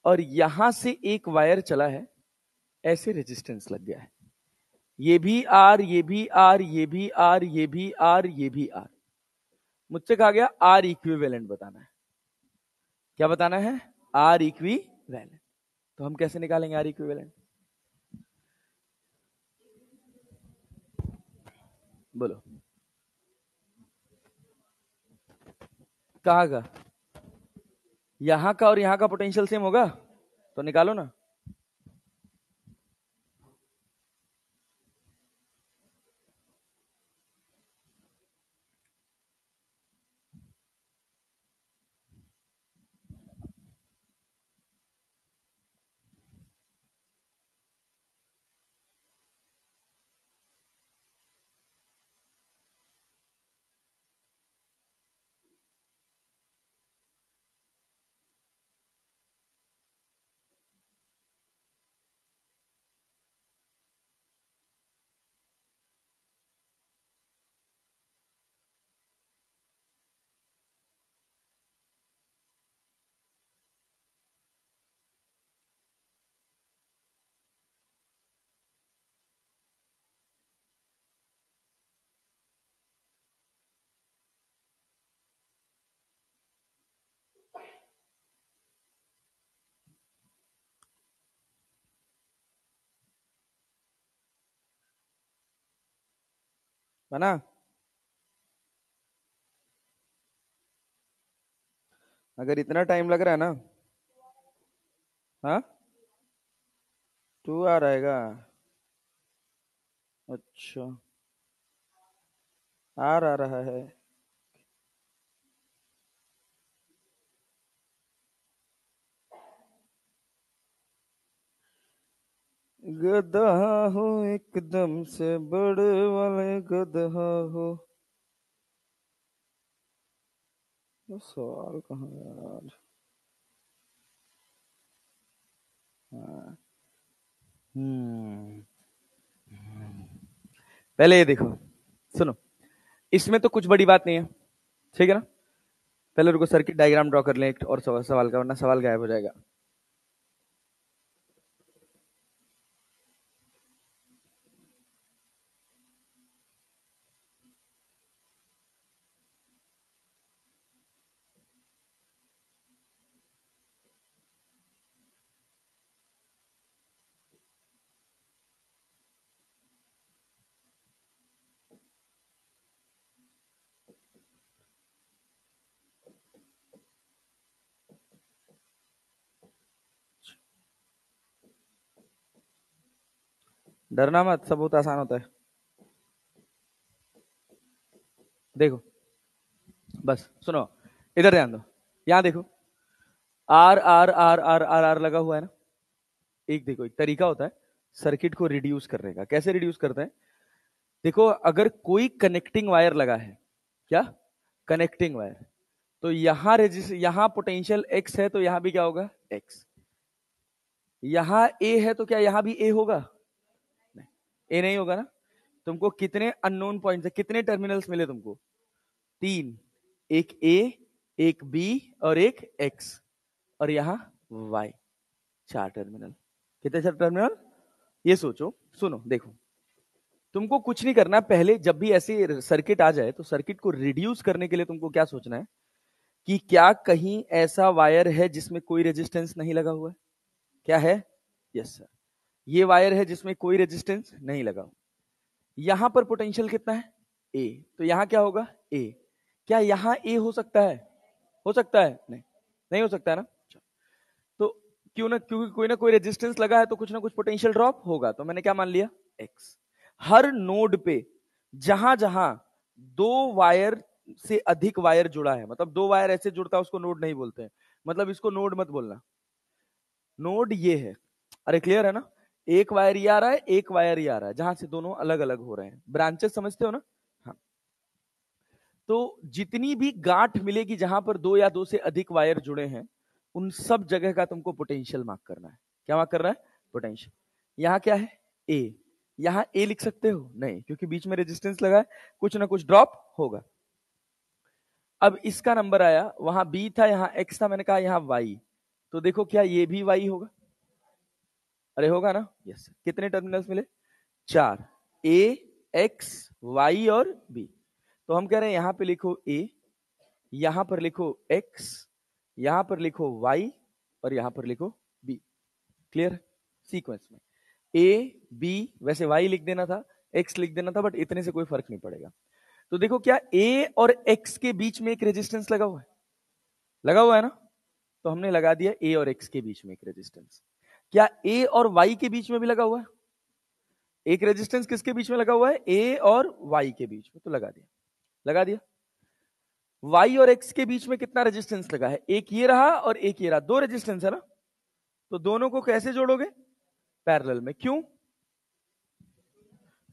और यहां से एक वायर चला है, ऐसे रेजिस्टेंस लग गया है। ये भी आर, ये भी आर, ये भी आर, ये भी आर, ये भी आर। मुझसे कहा गया आर इक्विवेलेंट बताना है। क्या बताना है? R equivalent. तो हम कैसे निकालेंगे आर इक्विवेलेंट? बोलो। कहाँ का? यहां का और यहां का पोटेंशियल सेम होगा, तो निकालो ना। बना? अगर इतना टाइम लग रहा है ना, हाँ 2 आ रहेगा। अच्छा, आर आ रहा है। गधा हो एकदम से बड़े वाले गधा हो। सवाल कहाँ है यार? हाँ। पहले ये देखो, सुनो, इसमें तो कुछ बड़ी बात नहीं है, ठीक है ना। पहले रुको, सर्किट डायग्राम ड्रॉ कर लें एक और सवाल का, वरना सवाल गायब हो जाएगा। डरना मत, सब बहुत आसान होता है। देखो, बस सुनो, इधर ध्यान दो, यहां देखो, R R R R R R लगा हुआ है ना। एक देखो, एक तरीका होता है सर्किट को रिड्यूस करने का। कैसे रिड्यूस करते हैं? देखो, अगर कोई कनेक्टिंग वायर लगा है, क्या कनेक्टिंग वायर, तो यहां पोटेंशियल एक्स है, तो यहां भी क्या होगा, एक्स। यहां ए है, तो क्या यहां भी ए होगा? नहीं, ए नहीं होगा ना। तुमको कितने अननोन पॉइंट्स है, कितने टर्मिनल्स मिले तुमको? 3, एक ए, एक बी और एक एक्स, और यहां वाई। 4 टर्मिनल। कितने 4 टर्मिनल? ये सोचो, सुनो, देखो, तुमको कुछ नहीं करना। पहले जब भी ऐसी सर्किट आ जाए, तो सर्किट को रिड्यूस करने के लिए तुमको क्या सोचना है कि क्या कहीं ऐसा वायर है जिसमें कोई रेजिस्टेंस नहीं लगा हुआ है? क्या है? यस सर, ये वायर है जिसमें कोई रेजिस्टेंस नहीं लगा हुआ। यहां पर पोटेंशियल कितना है? ए। तो यहां क्या होगा? ए। क्या यहां ए हो सकता है? हो सकता है? नहीं, नहीं हो सकता है ना। तो क्यों ना, क्योंकि कोई ना कोई रेजिस्टेंस लगा है, तो कुछ ना कुछ पोटेंशियल ड्रॉप होगा। तो मैंने क्या मान लिया? एक्स। हर नोड पे जहां जहां 2 वायर से अधिक वायर जुड़ा है, मतलब 2 वायर ऐसे जुड़ता है, उसको नोड नहीं बोलते हैं। मतलब इसको नोड मत बोलना, नोड ये है। अरे क्लियर है ना? एक वायर ये आ रहा है, एक वायर ये आ रहा है, जहां से दोनों अलग अलग हो रहे हैं। ब्रांचेस समझते हो ना? हाँ। तो जितनी भी गांठ मिलेगी जहां पर 2 या 2 से अधिक वायर जुड़े हैं, उन सब जगह का तुमको पोटेंशियल मार्क करना है। क्या मार्क करना है? पोटेंशियल। यहां क्या है? ए। यहां ए लिख सकते हो? नहीं, क्योंकि बीच में रेजिस्टेंस लगा है, कुछ ना कुछ ड्रॉप होगा। अब इसका नंबर आया, वहां बी था, यहां एक्स था, मैंने कहा यहां वाई। तो देखो, क्या ये भी वाई होगा? अरे होगा ना। यस। कितने टर्मिनल्स मिले? 4। ए, एक्स, वाई और बी। तो हम कह रहे हैं यहां पे लिखो ए, यहां पर लिखो एक्स, यहां पर लिखो वाई, और यहां पर लिखो बी। क्लियर? सीक्वेंस में ए बी, वैसे वाई लिख देना था, एक्स लिख देना था, बट इतने से कोई फर्क नहीं पड़ेगा। तो देखो, क्या ए और एक्स के बीच में एक रेजिस्टेंस लगा हुआ है? लगा हुआ है ना। तो हमने लगा दिया ए और एक्स के बीच में एक रेजिस्टेंस। क्या ए और वाई के बीच में भी लगा हुआ है? एक रेजिस्टेंस किसके बीच में लगा हुआ है? ए और वाई के बीच में। तो लगा दिया, लगा दिया। वाई और एक्स के बीच में कितना रेजिस्टेंस लगा है? एक ये रहा और एक ये रहा, 2 रेजिस्टेंस है ना। तो दोनों को कैसे जोड़ोगे? पैरेलल में। क्यों?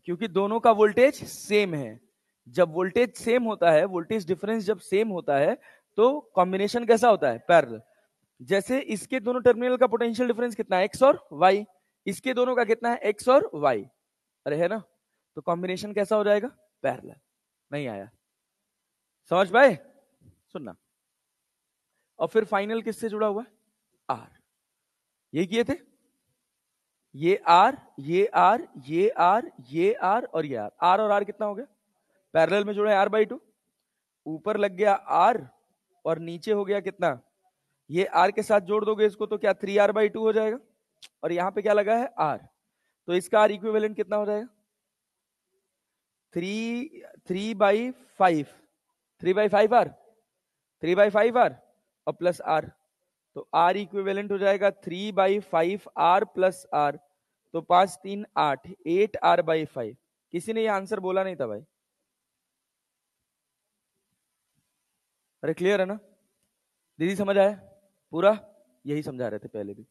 क्योंकि दोनों का वोल्टेज सेम है। जब वोल्टेज सेम होता है, वोल्टेज डिफरेंस जब सेम होता है, तो कॉम्बिनेशन कैसा होता है? पैरेलल। जैसे इसके दोनों टर्मिनल का पोटेंशियल डिफरेंस कितना है? एक्स और वाई। इसके दोनों का कितना है? एक्स और वाई। अरे है ना। तो कॉम्बिनेशन कैसा हो जाएगा? पैरेलल। नहीं आया? समझ पाए? सुनना। और फिर फाइनल किससे जुड़ा हुआ है? आर। ये किए थे, ये आर, ये आर, ये आर, ये आर और ये आर। आर और आर कितना हो गया? पैरेलल में जुड़े R/2। ऊपर लग गया आर, और नीचे हो गया कितना? ये आर के साथ जोड़ दोगे इसको, तो क्या 3R/2 हो जाएगा। और यहां पे क्या लगा है? आर। तो इसका आर इक्विवेलेंट कितना हो जाएगा? 3/5। 3/5 आर, 3/5 आर और प्लस आर। तो आर इक्विवेलेंट हो जाएगा 3/5 आर प्लस आर। तो 5 3 8, 8R/5। किसी ने ये आंसर बोला नहीं था भाई? अरे क्लियर है ना? दीदी समझ आया पूरा? यही समझा रहे थे पहले भी,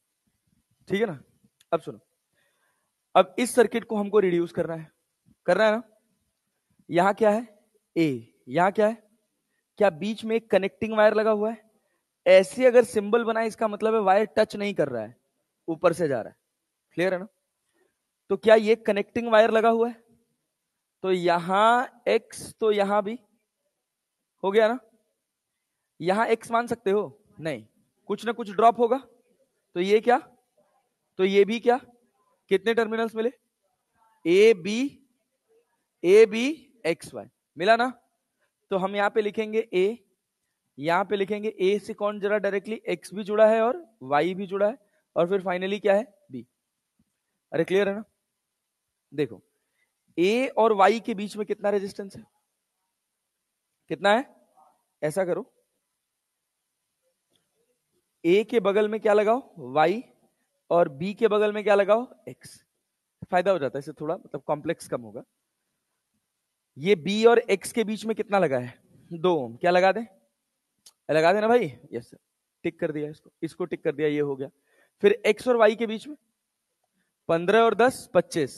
ठीक है ना। अब सुनो, अब इस सर्किट को हमको रिड्यूस करना है ना। यहां क्या है? ए। यहां क्या है? क्या बीच में एक कनेक्टिंग वायर लगा हुआ है? ऐसे अगर सिंबल बना, इसका मतलब है वायर टच नहीं कर रहा है। ऊपर से जा रहा है, क्लियर है ना? तो क्या ये कनेक्टिंग वायर लगा हुआ है, तो यहां x तो यहां भी हो गया ना, यहां x मान सकते हो नहीं, कुछ ना कुछ ड्रॉप होगा, तो ये क्या, तो ये भी क्या, कितने टर्मिनल्स मिले, ए बी एक्स वाई मिला ना, तो हम यहां पे लिखेंगे ए, यहां पे लिखेंगे ए से कौन जुड़ा डायरेक्टली, एक्स भी जुड़ा है और वाई भी जुड़ा है, और फिर फाइनली क्या है, बी। अरे क्लियर है ना? देखो ए और वाई के बीच में कितना रेजिस्टेंस है, कितना है, ऐसा करो, ए के बगल में क्या लगाओ वाई, और बी के बगल में क्या लगाओ एक्स, फायदा हो जाता है इससे, थोड़ा मतलब कॉम्प्लेक्स कम होगा। ये बी और एक्स के बीच में कितना लगा है, 2 ओम, क्या लगा दें, लगा देना भाई, यस सर, टिक कर दिया, इसको इसको टिक कर दिया, ये हो गया। फिर एक्स और वाई के बीच में 15 और 10 25,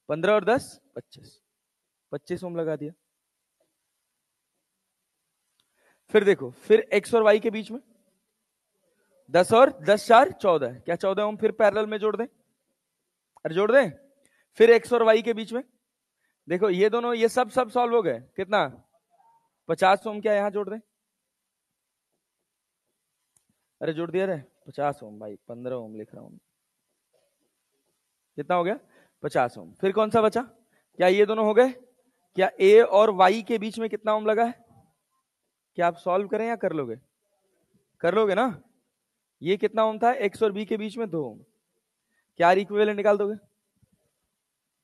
15 और 10 25, 25 ओम लगा दिया। फिर देखो, फिर एक्स और वाई के बीच में 10 और 10 4 14, क्या 14 ओम फिर पैरेलल में जोड़ दें, अरे जोड़ दें। फिर एक्स और वाई के बीच में देखो, ये दोनों ये सब सॉल्व हो गए, कितना 50 ओम, क्या यहां जोड़ दें, अरे जोड़ दिया रे 50 ओम भाई, 15 ओम लिख रहा हूं, कितना हो गया 50 ओम। फिर कौन सा बचा, क्या ये दोनों हो गए, क्या ए और वाई के बीच में कितना ओम लगा है, क्या आप सॉल्व करें या कर लोगे, कर लोगे ना, ये कितना ओम था, एक्स और बी के बीच में 2 ओम, क्या इक्विवेलेंट निकाल दोगे,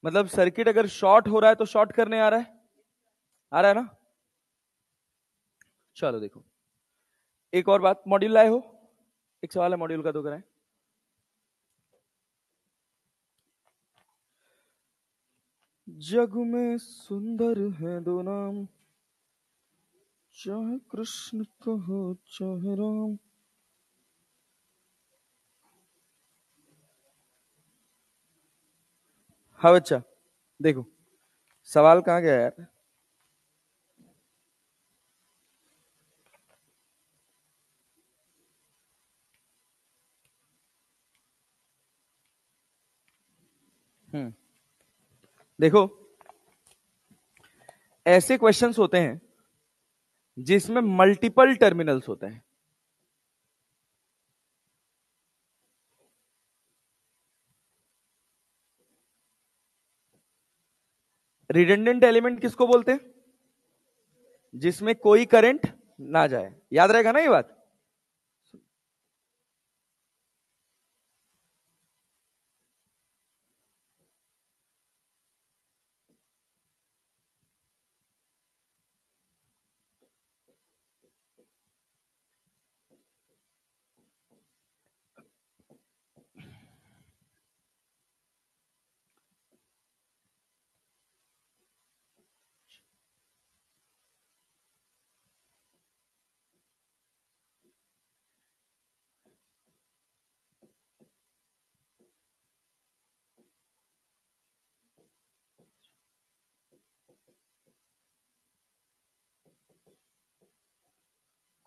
मतलब सर्किट अगर शॉर्ट हो रहा है तो शॉर्ट करने आ रहा है, आ रहा है ना। चलो देखो एक और बात, मॉड्यूल लाए हो, एक सवाल है मॉड्यूल का, दो कराएं। जग में सुंदर है दो नाम, चाहे कृष्ण कहो चाहे राम। हाँ बच्चा, देखो सवाल कहां गया यार, देखो ऐसे क्वेश्चंस होते हैं जिसमें मल्टीपल टर्मिनल्स होते हैं, रिडंडेंट एलिमेंट किसको बोलते हैं, जिसमें कोई करंट ना जाए, याद रहेगा ना ये बात।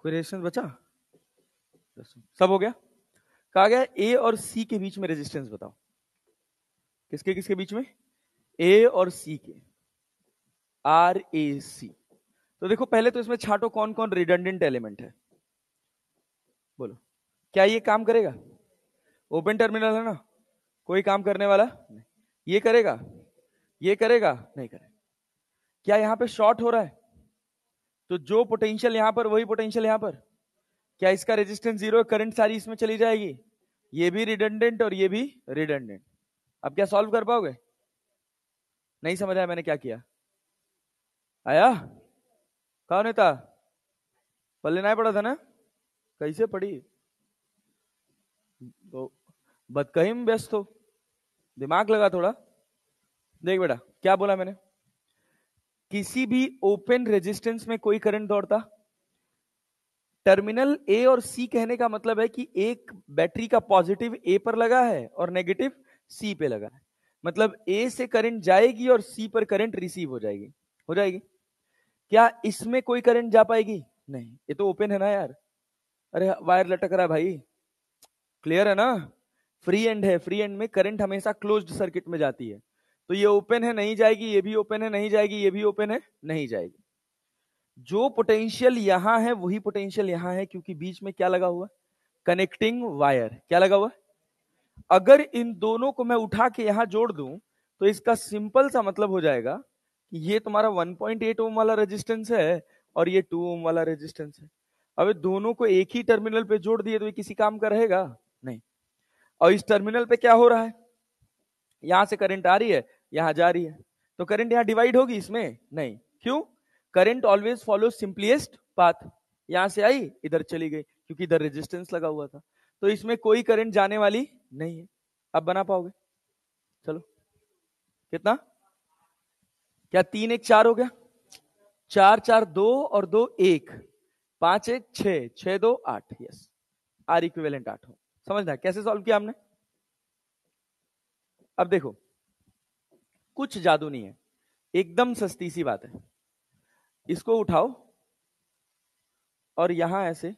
कोई रेजिस्टेंस बचा, सब हो गया। कहा गया ए और सी के बीच में रेजिस्टेंस बताओ, किसके किसके बीच में, ए और सी के, आर ए सी। तो देखो पहले तो इसमें छाटो कौन कौन रिडंडेंट एलिमेंट है, बोलो क्या ये काम करेगा, ओपन टर्मिनल है ना, कोई काम करने वाला नहीं, ये करेगा, ये करेगा नहीं करेगा, क्या यहां पे शॉर्ट हो रहा है, तो जो पोटेंशियल यहां पर वही पोटेंशियल यहां पर, क्या इसका रेजिस्टेंस 0 है, करंट सारी इसमें चली जाएगी, ये भी रिडंडेंट और ये भी रिडंडेंट। अब क्या सॉल्व कर पाओगे, नहीं समझ आया मैंने क्या किया, आया कौन है था, पल्ले नहीं पड़ा था ना, कैसे पड़ी, तो बदकही में व्यस्त हो, दिमाग लगा थोड़ा। देख बेटा क्या बोला मैंने, किसी भी ओपन रेजिस्टेंस में कोई करंट दौड़ता, टर्मिनल ए और सी कहने का मतलब है कि एक बैटरी का पॉजिटिव ए पर लगा है और नेगेटिव सी पे लगा है, मतलब ए से करंट जाएगी और सी पर करंट रिसीव हो जाएगी, हो जाएगी। क्या इसमें कोई करंट जा पाएगी, नहीं, ये तो ओपन है ना यार, अरे वायर लटक रहा है भाई, क्लियर है ना, फ्री एंड है, फ्री एंड में करंट हमेशा क्लोज्ड सर्किट में जाती है, तो ये ओपन है नहीं जाएगी, ये भी ओपन है नहीं जाएगी, ये भी ओपन है नहीं जाएगी। जो पोटेंशियल यहां है वही पोटेंशियल यहां है, क्योंकि बीच में क्या लगा हुआ, कनेक्टिंग वायर। क्या लगा हुआ? अगर इन दोनों को मैं उठा के यहां जोड़ दूं तो इसका सिंपल सा मतलब हो जाएगा कि ये तुम्हारा 1.8 ओम वाला रेजिस्टेंस है और ये 2 ओम वाला रेजिस्टेंस है। अब दोनों को एक ही टर्मिनल पे जोड़ दिए तो ये किसी काम का रहेगा नहीं। और इस टर्मिनल पे क्या हो रहा है, यहां से करंट आ रही है, यहां जा रही है, तो करंट यहां डिवाइड होगी इसमें नहीं। क्यों? Current always follow simplest path. यहां से आई इधर चली गई, क्योंकि इधर रेजिस्टेंस लगा हुआ था, तो इसमें कोई करंट जाने वाली नहीं है। अब बना पाओगे? चलो, कितना? क्या 3 1 4 हो गया? 4 4 2 और 2 1, 5 1 6, 6 2 8। यस, आर इक्विवेलेंट 8 हो। समझना कैसे सॉल्व किया हमने? अब देखो, कुछ जादू नहीं है, एकदम सस्ती सी बात है। इसको उठाओ और यहां ऐसे,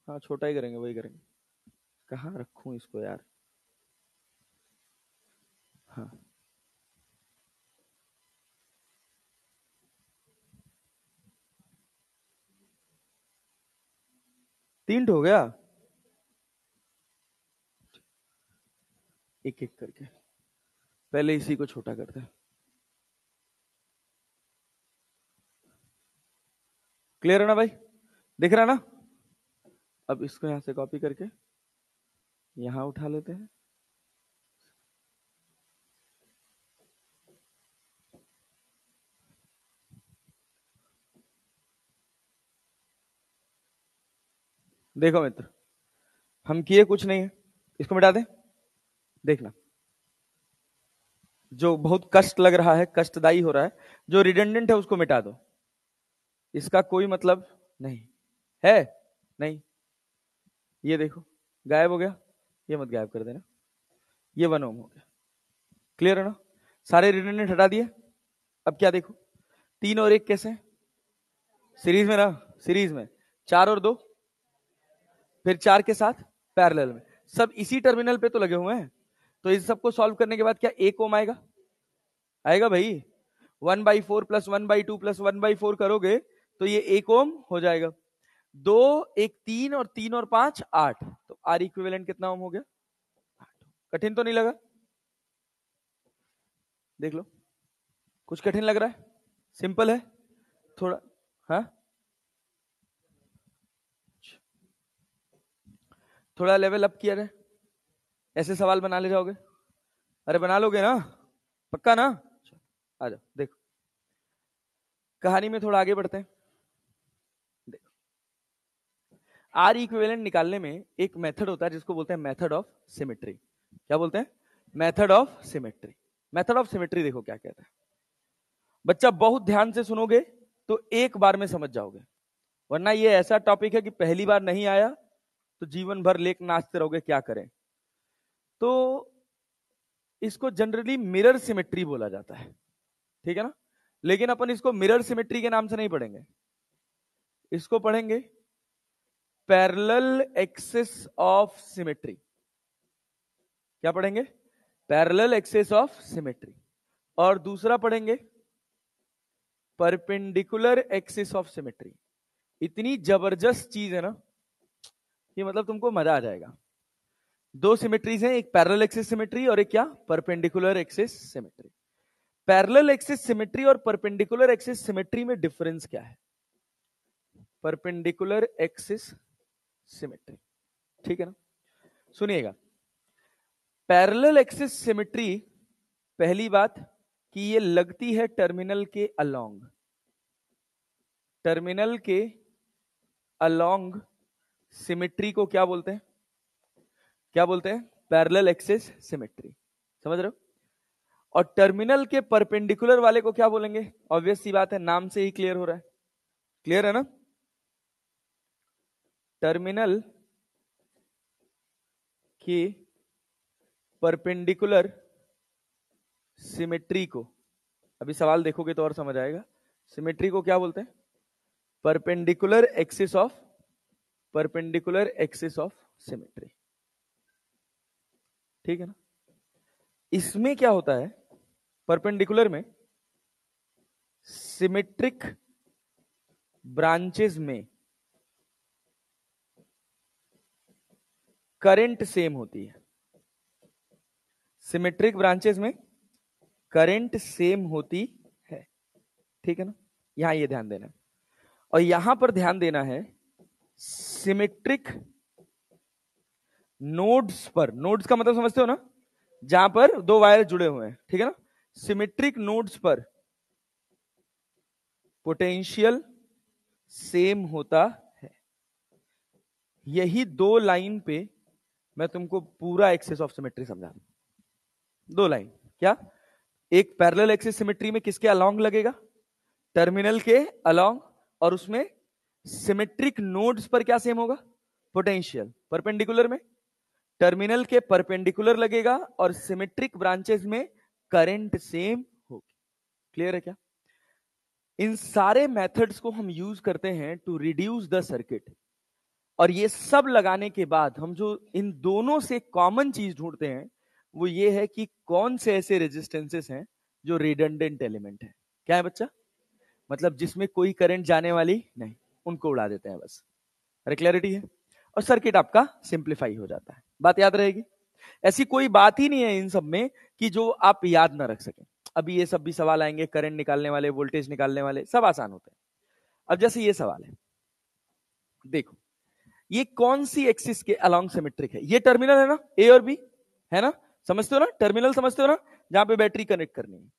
हाँ छोटा ही करेंगे, वही करेंगे। कहां रखूं इसको यार? हाँ, 3 हो गया, एक एक करके पहले इसी को छोटा करते हैं। क्लियर है ना भाई? दिख रहा ना? अब इसको यहां से कॉपी करके यहां उठा लेते हैं। देखो मित्र, हम किए कुछ नहीं है, इसको मिटा दें। देखना, जो बहुत कष्ट लग रहा है, कष्टदायी हो रहा है, जो रिडंडेंट है उसको मिटा दो, इसका कोई मतलब नहीं है। नहीं, ये देखो गायब हो गया, ये मत गायब कर देना, ये 1 ओम हो गया। क्लियर है ना? सारे रिडंडेंट हटा दिए। अब क्या देखो, 3 और 1 कैसे सीरीज में ना, सीरीज में 4 और 2, फिर 4 के साथ पैरेलल में, सब इसी टर्मिनल पे तो लगे हुए हैं। तो इस सबको सॉल्व करने के बाद क्या 1 ओम आएगा? आएगा भाई। 1/4 प्लस 1/2 प्लस 1/4 करोगे तो ये 1 ओम हो जाएगा। 2 1 3 और 3 और 5 8, तो आर इक्विवेलेंट कितना ओम हो गया? 8। कठिन तो नहीं लगा? देख लो, कुछ कठिन लग रहा है? सिंपल है थोड़ा। हाँ, थोड़ा लेवल अप किया जाए, ऐसे सवाल बना ले जाओगे? अरे बना लोगे ना? पक्का ना? आ जाओ, देखो कहानी में थोड़ा आगे बढ़ते हैं। देखो, आर इक्विवेलेंट निकालने में एक मेथड होता है जिसको बोलते हैं मेथड ऑफ सिमेट्री। क्या बोलते हैं? Method of symmetry. Method of symmetry देखो क्या कहता है। बच्चा बहुत ध्यान से सुनोगे तो एक बार में समझ जाओगे, वरना ये ऐसा टॉपिक है कि पहली बार नहीं आया तो जीवन भर लेक नाचते रहोगे, क्या करें। तो इसको जनरली मिरर सिमेट्री बोला जाता है, ठीक है ना? लेकिन अपन इसको मिरर सिमेट्री के नाम से नहीं पढ़ेंगे, इसको पढ़ेंगे पैरेलल एक्सिस ऑफ सिमेट्री। क्या पढ़ेंगे? Parallel axis of symmetry. और दूसरा पढ़ेंगे परपेंडिकुलर एक्सिस ऑफ सिमेट्री। इतनी जबरदस्त चीज है ना कि मतलब तुमको मजा आ जाएगा। 2 सिमेट्रीज हैं, एक पैरेलल एक्सिस सिमेट्री और एक क्या, perpendicular axis symmetry. Parallel axis symmetry और परपेंडिकुलर एक्सिस सिमेट्री में डिफरेंस क्या है? परपेंडिकुलर एक्सिस सिमेट्री, ठीक है ना? सुनिएगा, पैरेलल एक्सिस सिमेट्री, पहली बात कि ये लगती है टर्मिनल के अलोंग। टर्मिनल के अलोंग सिमेट्री को क्या बोलते हैं? क्या बोलते हैं? Parallel axis symmetry. समझ रहे हो? और टर्मिनल के परपेंडिकुलर वाले को क्या बोलेंगे? ऑब्वियस सी बात है, नाम से ही क्लियर हो रहा है। क्लियर है ना? टर्मिनल की परपेंडिकुलर सिमेट्री को, अभी सवाल देखोगे तो और समझ आएगा, सिमेट्री को क्या बोलते हैं? Perpendicular axis of perpendicular axis of symmetry. ठीक है ना? इसमें क्या होता है, परपेंडिकुलर में सिमेट्रिक ब्रांचेस में करंट सेम होती है। सिमेट्रिक ब्रांचेस में करंट सेम होती है। ठीक है ना? यहां ये ध्यान देना है। और यहां पर ध्यान देना है सिमेट्रिक नोड्स पर। नोड्स का मतलब समझते हो ना, जहां पर दो वायर जुड़े हुए हैं। ठीक है ना? सिमेट्रिक नोड्स पर पोटेंशियल सेम होता है। यही दो लाइन पे मैं तुमको पूरा एक्सिस ऑफ सिमेट्री समझा रहा हूं। दो लाइन क्या? एक पैरेलल एक्सिस सिमेट्री में किसके अलोंग लगेगा? टर्मिनल के अलोंग। और उसमें सिमेट्रिक नोड्स पर क्या सेम होगा? पोटेंशियल। परपेंडिकुलर में टर्मिनल के परपेंडिकुलर लगेगा और सिमेट्रिक ब्रांचेस में करंट सेम होगी। क्लियर है क्या? इन सारे मेथड्स को हम यूज करते हैं टू रिड्यूस द सर्किट। और ये सब लगाने के बाद हम जो इन दोनों से कॉमन चीज ढूंढते हैं वो ये है कि कौन से ऐसे रेजिस्टेंसेस हैं जो रिडंडेंट एलिमेंट है। क्या है बच्चा? मतलब जिसमें कोई करंट जाने वाली नहीं, उनको उड़ा देते हैं बस। अरे क्लैरिटी है? और सर्किट आपका सिंप्लीफाई हो जाता है। बात याद रहेगी? ऐसी कोई बात ही नहीं है इन सब में कि जो आप याद ना रख सकें। अभी ये सब भी सवाल आएंगे, करंट निकालने वाले, वोल्टेज निकालने वाले, सब आसान होते हैं। अब जैसे ये सवाल है, देखो ये कौन सी एक्सिस के अलोंग सिमेट्रिक है? ये टर्मिनल है ना, ए और बी, है ना? समझते हो ना? टर्मिनल समझते हो ना, जहां पे बैटरी कनेक्ट करनी है।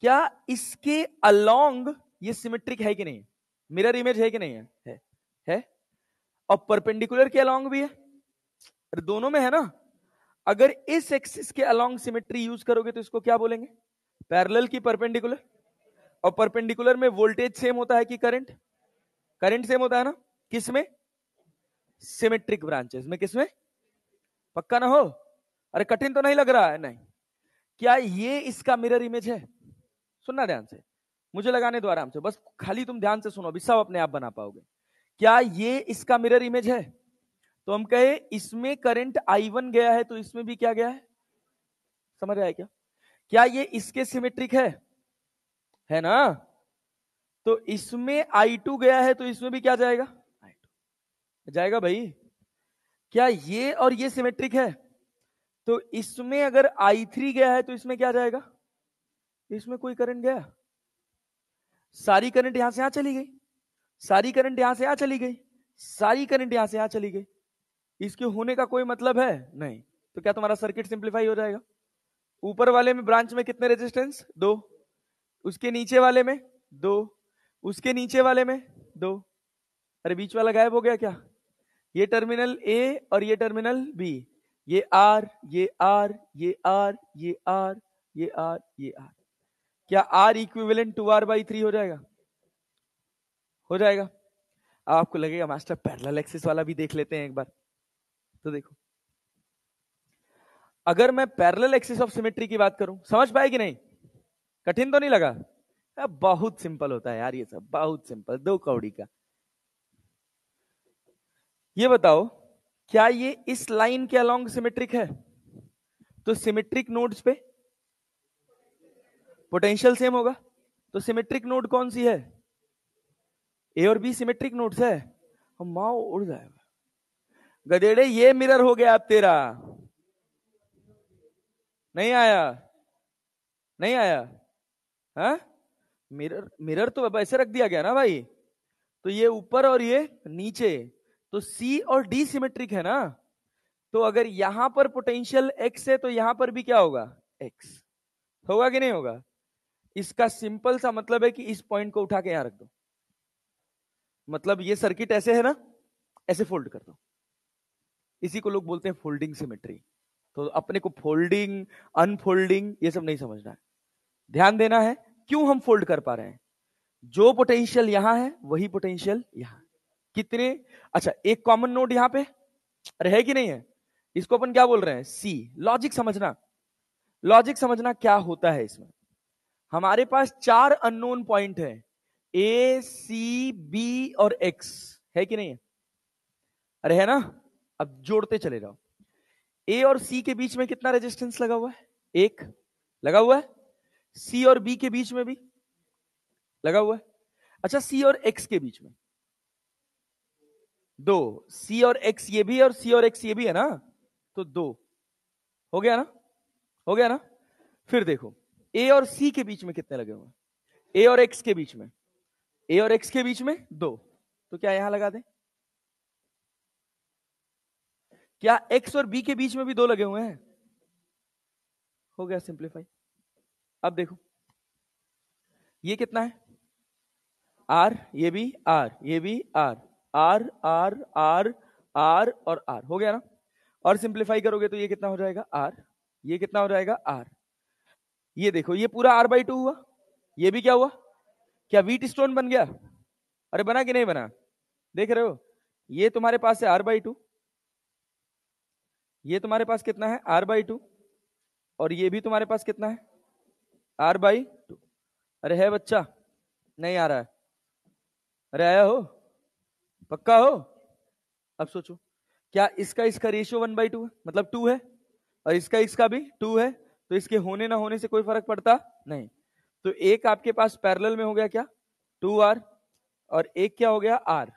क्या इसके अलोंग ये सिमेट्रिक है कि नहीं? मिरर इमेज है कि नहीं है? है। और परपेंडिकुलर के अलोंग भी है। अरे दोनों में है ना। अगर इस एक्सिस के अलोंग सिमेट्री यूज करोगे तो इसको क्या बोलेंगे? पैरेलल की परपेंडिकुलर। और परपेंडिकुलर में वोल्टेज सेम होता है कि करंट? करंट सेम होता है ना। किसमें? सिमेट्रिक ब्रांचेस में। किसमें? पक्का ना हो? अरे कठिन तो नहीं लग रहा है? नहीं। क्या ये इसका मिरर इमेज है? सुनना ध्यान से, मुझे लगाने दो आराम से, बस खाली तुम ध्यान से सुनो, अभी सब अपने आप बना पाओगे। क्या ये इसका मिरर इमेज है? तो हम कहे इसमें करंट I1 गया है तो इसमें भी क्या गया है? समझ रहा है क्या? क्या ये इसके सिमेट्रिक है ना? तो इसमें I2 गया है तो इसमें भी क्या जाएगा? I2 जाएगा भाई। क्या ये और ये सिमेट्रिक है? तो इसमें अगर I3 गया है तो इसमें क्या जाएगा? इसमें कोई करंट गया? सारी करंट यहां से यहां चली गई, सारी करंट यहां से यहां चली गई, सारी करंट यहां से यहां चली गई। इसके होने का कोई मतलब है नहीं। तो क्या तुम्हारा सर्किट सिंप्लीफाई हो जाएगा? ऊपर वाले में ब्रांच में कितने रेजिस्टेंस? 2। उसके नीचे वाले में 2। उसके नीचे वाले में 2। अरे बीच वाला गायब हो गया क्या? ये टर्मिनल ए और ये टर्मिनल बी, ये आर, ये आर, ये आर, ये आर, ये आर, ये आर। क्या R equivalent to R by 3 हो जाएगा? हो जाएगा। आपको लगेगा मास्टर पैरेलल एक्सिस वाला भी देख लेते हैं एक बार। तो देखो, अगर मैं पैरेलल एक्सिस ऑफ सिमेट्री की बात करूं, समझ पाए कि नहीं? कठिन तो नहीं लगा? बहुत सिंपल होता है यार, ये सब बहुत सिंपल, 2 कौड़ी का। ये बताओ, क्या ये इस लाइन के अलोंग सिमेट्रिक है? तो सिमेट्रिक नोड्स पे पोटेंशियल सेम होगा। तो सिमेट्रिक नोड कौन सी है? ए और बी सिमेट्रिक नोड्स है। हम माओ उड़ जाएगा गधेड़े, ये मिरर हो गया अब तेरा। नहीं आया? नहीं आया? हाँ, मिरर मिरर तो अब ऐसे रख दिया गया ना भाई। तो ये ऊपर और ये नीचे, तो सी और डी सिमेट्रिक है ना। तो अगर यहां पर पोटेंशियल एक्स है तो यहां पर भी क्या होगा? एक्स होगा कि नहीं होगा? इसका सिंपल सा मतलब है कि इस पॉइंट को उठा के यहां रख दो। मतलब ये सर्किट ऐसे है ना, ऐसे फोल्ड कर दो। इसी को लोग बोलते हैं फोल्डिंग सिमेट्री। तो अपने को फोल्डिंग, अनफोल्डिंग ये सब नहीं समझना है। ध्यान देना है क्यों हम फोल्ड कर पा रहे हैं। जो पोटेंशियल यहां है वही पोटेंशियल यहां। कितने? अच्छा, एक कॉमन नोड यहां पे, अरे है कि नहीं है? इसको अपन क्या बोल रहे हैं? सी। लॉजिक समझना, लॉजिक समझना क्या होता है इसमें। हमारे पास 4 अननोन पॉइंट है, ए सी बी और एक्स, है कि नहीं है? अरे है ना, अब जोड़ते चले जाओ। ए और सी के बीच में कितना रेजिस्टेंस लगा हुआ है? एक लगा हुआ है। सी और बी के बीच में भी लगा हुआ है। अच्छा, सी और एक्स के बीच में दो। सी और एक्स ये भी है और सी और एक्स ये भी है ना, तो दो। हो गया ना, हो गया ना। फिर देखो ए और सी के बीच में कितने लगे हुए हैं? ए और एक्स के बीच में, ए और एक्स के बीच में दो, तो क्या यहां लगा दें? क्या एक्स और बी के बीच में भी दो लगे हुए हैं? हो गया सिंप्लीफाई। अब देखो ये कितना है? आर, ये भी आर, ये भी R, R R R R और आर। हो गया ना। और सिंप्लीफाई करोगे तो ये कितना हो जाएगा? आर। ये कितना हो जाएगा? आर। ये देखो ये पूरा आर बाई टू हुआ। ये भी क्या हुआ? क्या व्हीट स्टोन बन गया? अरे बना कि नहीं बना? देख रहे हो, ये तुम्हारे पास है आर बाई टू, ये तुम्हारे पास कितना है? R by two. और ये भी तुम्हारे पास कितना है? R by two. अरे है बच्चा? नहीं आ रहा है? अरे आया हो? पक्का हो? अब सोचो, क्या इसका इसका रेशियो 1/2 है, मतलब 2 है, और इसका इसका भी 2 है, तो इसके होने ना होने से कोई फर्क पड़ता नहीं। तो एक आपके पास पैरेलल में हो गया क्या? 2r, और एक क्या हो गया? r।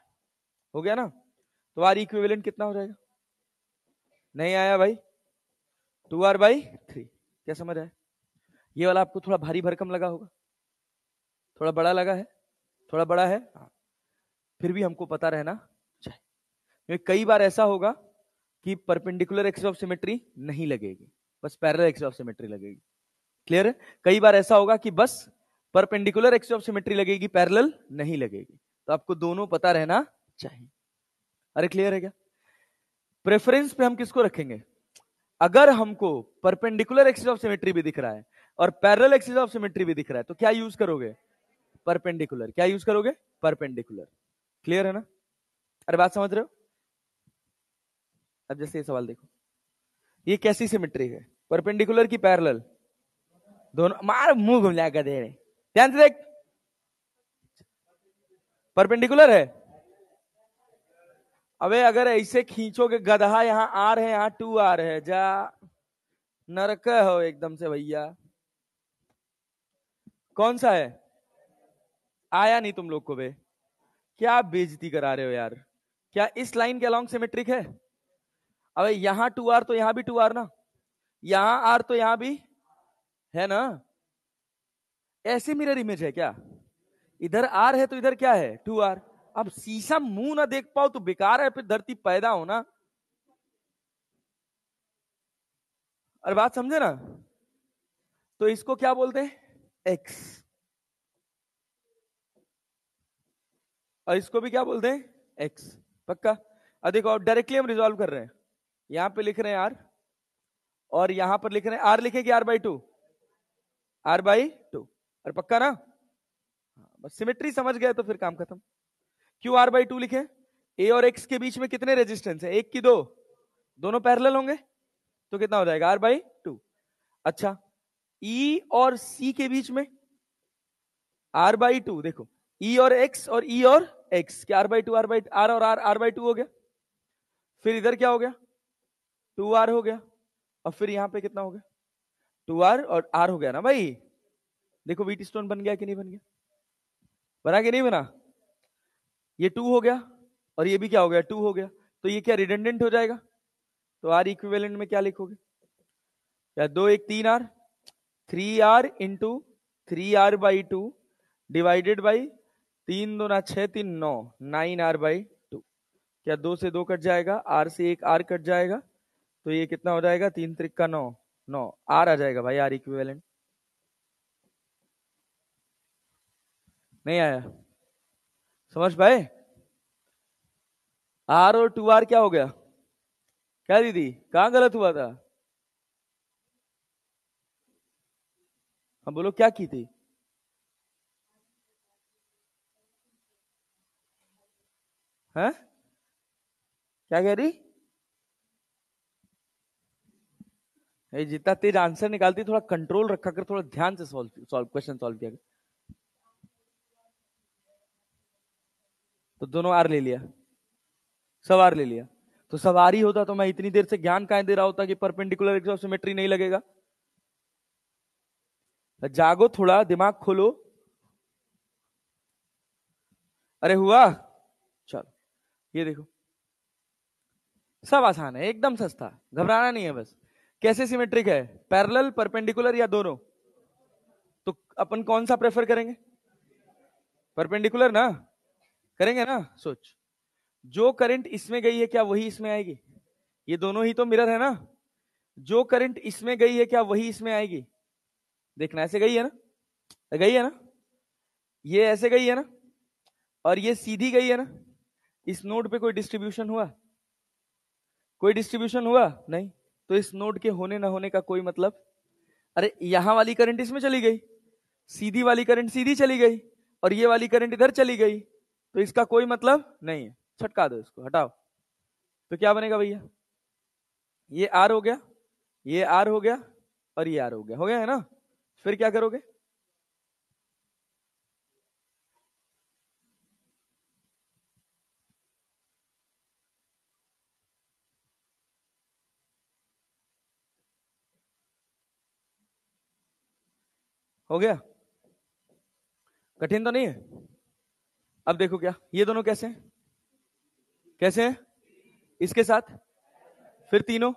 हो गया ना। तो r इक्विवेलेंट कितना हो जाएगा? नहीं आया भाई? 2r/3। क्या समझ आया? ये वाला आपको थोड़ा भारी भरकम लगा होगा, थोड़ा बड़ा लगा है, थोड़ा बड़ा है, हाँ। फिर भी हमको पता रहना चाहिए। कई बार ऐसा होगा कि परपेंडिकुलर एक्सिस ऑफ सिमेट्री नहीं लगेगी, बस पैरेलल एक्सिस ऑफ सिमेट्री लगेगी। क्लियर है? कई बार ऐसा होगा कि बस परपेंडिकुलर एक्सिस ऑफ सिमेट्री लगेगी, पैरेलल नहीं लगेगी। तो आपको दोनों पता रहना चाहिए। अरे क्लियर है क्या? प्रेफरेंस पे हम किसको रखेंगे? अगर हमको परपेंडिकुलर एक्सिस ऑफ सिमेट्री भी दिख रहा है और पैरेलल एक्सिस ऑफ सिमेट्री भी दिख रहा है, तो क्या यूज करोगे? परपेंडिकुलर। क्या यूज करोगे? परपेंडिकुलर। क्लियर है ना? अरे बात समझ रहे हो? अब जैसे ये सवाल देखो, ये कैसी सिमेट्री है? परपेंडिकुलर की पैरेलल? दोनों। मार मुंह घुमा कर दे रहे, ध्यान से देख। परपेंडिकुलर है। अबे अगर ऐसे खींचोगे गधा, यहां आर है, यहां 2r है, जा नरक हो एकदम से भैया। कौन सा है? आया नहीं तुम लोग को बे? क्या बेइज्जती करा रहे हो यार? क्या इस लाइन के अलोंग सिमेट्रिक है? अबे यहां 2r तो यहां भी 2r ना, यहां r तो यहां भी है ना। ऐसे मिरर इमेज है क्या? इधर r है तो इधर क्या है? 2r। अब शीशा मुंह ना देख पाओ तो बेकार है, फिर धरती पैदा होना। और बात समझे ना? तो इसको क्या बोलते हैं? x। और इसको भी क्या बोलते हैं? x। पक्का? अब देखो, डायरेक्टली हम रिजॉल्व कर रहे हैं। यहां पे लिख रहे हैं r, और यहां पर लिख रहे हैं r, लिखेंगे r/2, r/2। और पक्का ना? बस सिमेट्री समझ गए तो फिर काम खत्म। क्यों r/2 लिखे? a और x के बीच में कितने रेजिस्टेंस है? एक की दो? दोनों पैरेलल होंगे, तो कितना हो जाएगा? r/2। अच्छा, e और c के बीच में r/2। देखो e और x और e और x, क्या r/2 r और r/2 हो गया। फिर इधर क्या हो गया? 2r हो गया। और फिर यहां पे कितना हो गया? 2r और r हो गया ना भाई। देखो व्हीट स्टोन बन गया कि नहीं बन गया? बना कि नहीं बना? ये 2 हो गया और ये भी क्या हो गया? 2 हो गया। तो ये क्या रिडंडेंट हो जाएगा? तो r इक्विवेलेंट में क्या लिखोगे? क्या 2 1 3r, 3r into 3r/2 divided by 3 2 6 3 9, 9r/2। क्या 2 से 2 कट जाएगा, r से एक r कट जाएगा, तो ये कितना हो जाएगा? 3 त्रिक 9, 9 r आ जाएगा भाई, r इक्विवेलेंट। नहीं आया? समझ पाए? r और 2r क्या हो गया? क्या दीदी, कहां गलत हुआ था? हम बोलो क्या की थी? हैं? क्या कह रही? जितना तेज आंसर निकालती, थोड़ा कंट्रोल रखा कर, थोड़ा ध्यान से सॉल्व क्वेश्चन सॉल्व किया कर। तो दोनों आर ले लिया। सवार ले लिया। तो सवारी होता तो मैं इतनी देर से ज्ञान काहे दे रहा होता कि परपेंडिकुलर एक्सिस ऑफ सिमेट्री नहीं लगेगा। जागो, थोड़ा दिमाग खोलो। अरे हुआ। चलो ये देखो, सब आसान है, एकदम सस्ता, घबराना नहीं है बस। कैसे सिमेट्रिक है, पैरेलल, परपेंडिकुलर या दोनों? तो अपन कौन सा प्रेफर करेंगे? परपेंडिकुलर ना, करेंगे ना। सोच, जो करंट इसमें गई है क्या वही इसमें आएगी? ये दोनों ही तो मिरर है ना। जो करंट इसमें गई है क्या वही इसमें आएगी? देखना, ऐसे गई है ना, गई है ना, ये ऐसे गई है ना, और ये सीधी गई है ना। इस नोड पे कोई डिस्ट्रीब्यूशन हुआ? कोई डिस्ट्रीब्यूशन हुआ नहीं। तो इस नोड के होने ना होने का कोई मतलब। अरे यहां वाली करंट इसमें चली गई, सीधी वाली करंट सीधी चली गई, और ये वाली करंट इधर चली गई, तो इसका कोई मतलब नहीं है। छटका दो इसको, हटाओ। तो क्या बनेगा भैया, ये आर हो गया, ये आर हो गया, और ये आर हो गया है ना। फिर क्या करोगे? हो गया, कठिन तो नहीं है। अब देखो क्या, ये दोनों कैसे हैं? कैसे हैं? इसके साथ, फिर तीनों,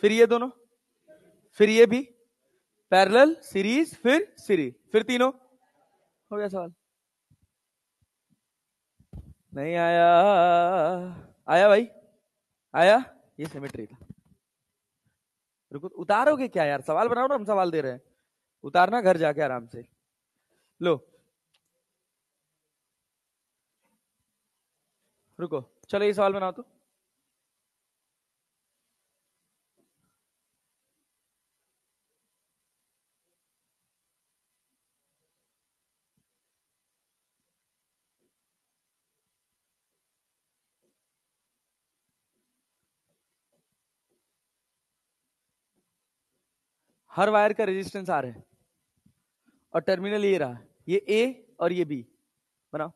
फिर ये दोनों, फिर ये भी पैरेलल, सीरीज, फिर सीरीज, फिर तीनों। हो गया सवाल। नहीं आया? आया भाई, आया। ये सिमेट्री था। रुको, उतारोगे क्या यार, सवाल बनाओ ना, हम सवाल दे रहे हैं। उतारना घर जाके आराम से। लो, रुको, चलो ये सवाल बनाओ तो। हर वायर का रेजिस्टेंस आर है, और टर्मिनल ये रहा, ये ए और ये बी। बनाओ।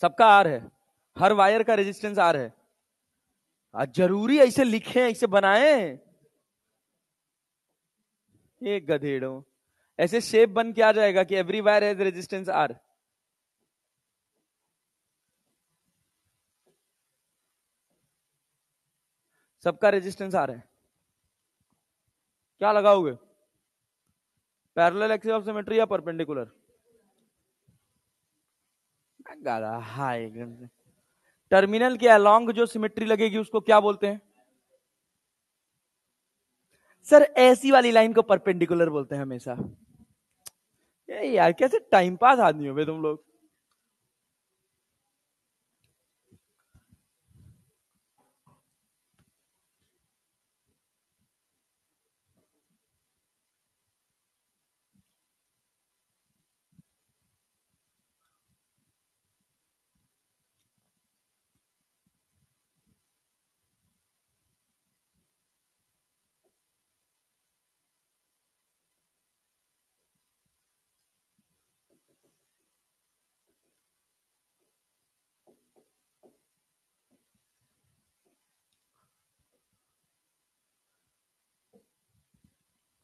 सबका आर है, हर वायर का रेजिस्टेंस आर है। आज जरूरी ऐसे लिखे, ऐसे बनाए? एक गधेड़ो, ऐसे शेप बन के आ जाएगा कि every wire has resistance R. सबका रेजिस्टेंस आर है। क्या लगाओगे, पैरेलल एक्सिस ऑफ सिमेट्री या परपेंडिकुलर? हाय, टर्मिनल के अलोंग जो सिमेट्री लगेगी उसको क्या बोलते हैं? सर ऐसी वाली लाइन को परपेंडिकुलर बोलते हैं हमेशा। ये यार कैसे टाइम पास आदमी हो बे तुम लोग।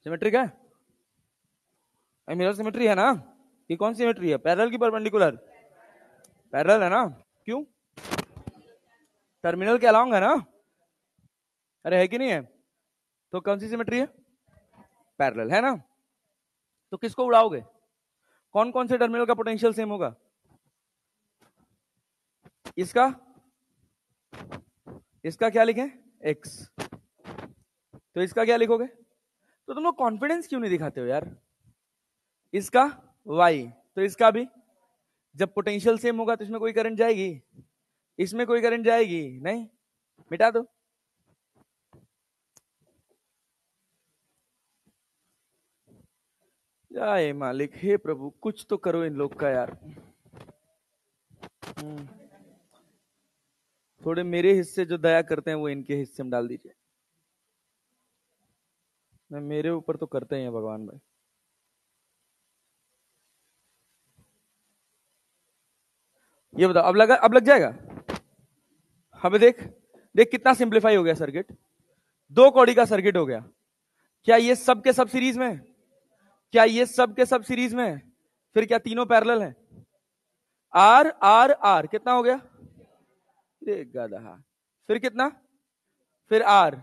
सिमेट्रिक है, मिरर सिमेट्री है ना। ये कौन सिमेट्री है, पैरेलल की परपेंडिकुलर? पैरेलल है ना। क्यों? टर्मिनल के अलोंग है ना। अरे है कि नहीं है? तो कौन सी सिमेट्री है? पैरेलल है ना। तो किसको उड़ाओगे? कौन कौन से टर्मिनल का पोटेंशियल सेम होगा? इसका, इसका क्या लिखें, एक्स। तो इसका क्या लिखोगे? तो तुम लोग कॉन्फिडेंस क्यों नहीं दिखाते हो यार? इसका वाई, तो इसका भी। जब पोटेंशियल सेम होगा तो इसमें कोई करंट जाएगी? इसमें कोई करंट जाएगी नहीं, मिटा दो। जय मालिक, हे प्रभु कुछ तो करो इन लोग का यार। थोड़े मेरे हिस्से जो दया करते हैं वो इनके हिस्से में डाल दीजिए। मैं, मेरे ऊपर तो करते ही हैं भगवान भाई। ये बताओ, अब लग जाएगा। हमें देख देख कितना सिंप्लीफाई हो गया सर्किट, 2 कौड़ी का सर्किट हो गया। क्या ये सब के सब सीरीज में? क्या ये सब के सब सीरीज में? फिर क्या तीनों पैरेलल हैं? आर आर आर कितना हो गया? गधा। फिर कितना? फिर आर,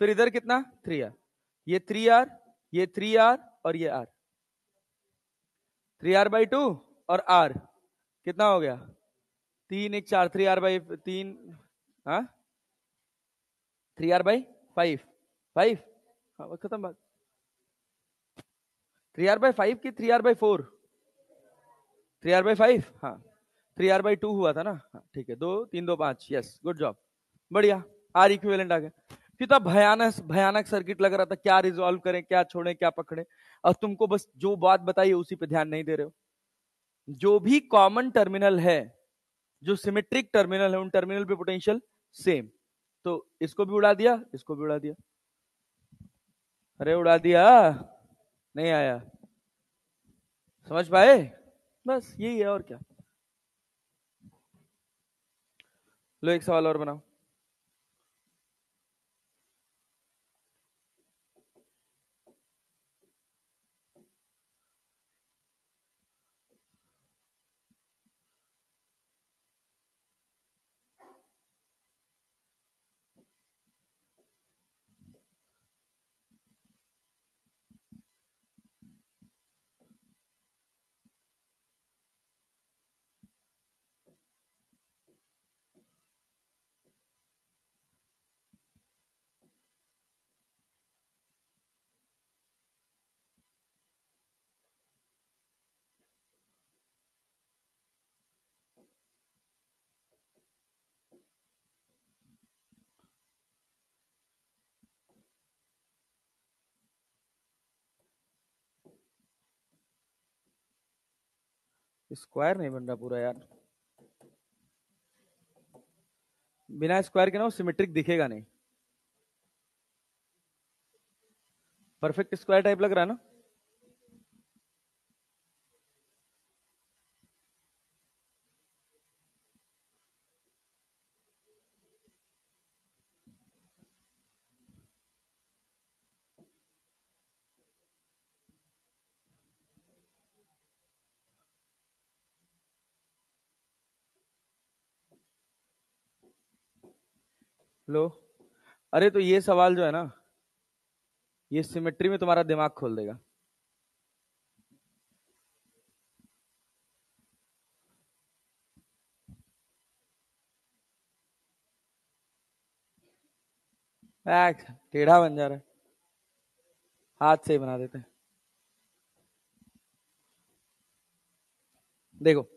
फिर इधर कितना? 3R, ये 3R, ये 3R और ये R, 3R/2 और R कितना हो गया? 3 1 4, 3R/3, हाँ 3R/5, 5, हाँ खत्म बात। 3R/5 की 3R/4? 3R/5, हाँ 3R/2 हुआ था ना, हाँ ठीक है, 2 3 2 5, यस गुड जॉब, बढ़िया। आर इक्विवेलेंट आ गया। कितना भयानक भयानक सर्किट लग रहा था, क्या रिजॉल्व करें, क्या छोड़ें, क्या पकड़े, और तुमको बस जो बात बताई उसी पे ध्यान नहीं दे रहे हो। जो भी कॉमन टर्मिनल है, जो सिमेट्रिक टर्मिनल है, उन टर्मिनल पे पोटेंशियल सेम। तो इसको भी उड़ा दिया, इसको भी उड़ा दिया। अरे उड़ा दिया, नहीं आया, समझ पाए? बस यही है, और क्या। लो एक सवाल और बनाओ। स्क्वायर नहीं बन रहा पूरा यार, बिना स्क्वायर के ना वो सिमेट्रिक दिखेगा नहीं। परफेक्ट स्क्वायर टाइप लग रहा है ना? लो, अरे तो ये सवाल जो है ना, ये सिमेट्री में तुम्हारा दिमाग खोल देगा। टेढ़ा बन जा रहा है, हाथ से ही बना देते हैं। देखो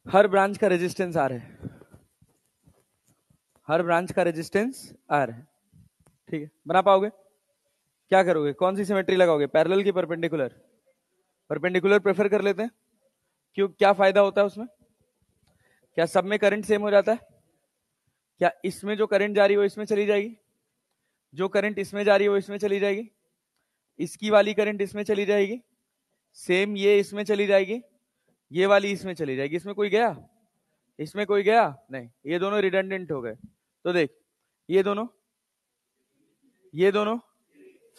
हर ब्रांच का रेजिस्टेंस आर है, हर ब्रांच का रेजिस्टेंस आर है, ठीक है, बना पाओगे? क्या करोगे, कौन सी सिमेट्री लगाओगे, पैरेलल की परपेंडिकुलर? परपेंडिकुलर प्रेफर कर लेते हैं। क्यों, क्या फायदा होता है उसमें? क्या सब में करंट सेम हो जाता है? क्या इसमें जो करंट जा रही है वो इसमें चली जाएगी, जो करंट इसमें जा रही है वो इसमें चली जाएगी, इसकी वाली करंट इसमें चली जाएगी, सेम ये इसमें चली जाएगी, ये वाली इसमें चली जाएगी। इसमें कोई गया? इसमें कोई गया नहीं, ये दोनों रिडंडेंट हो गए। तो देख, ये दोनों, ये दोनों,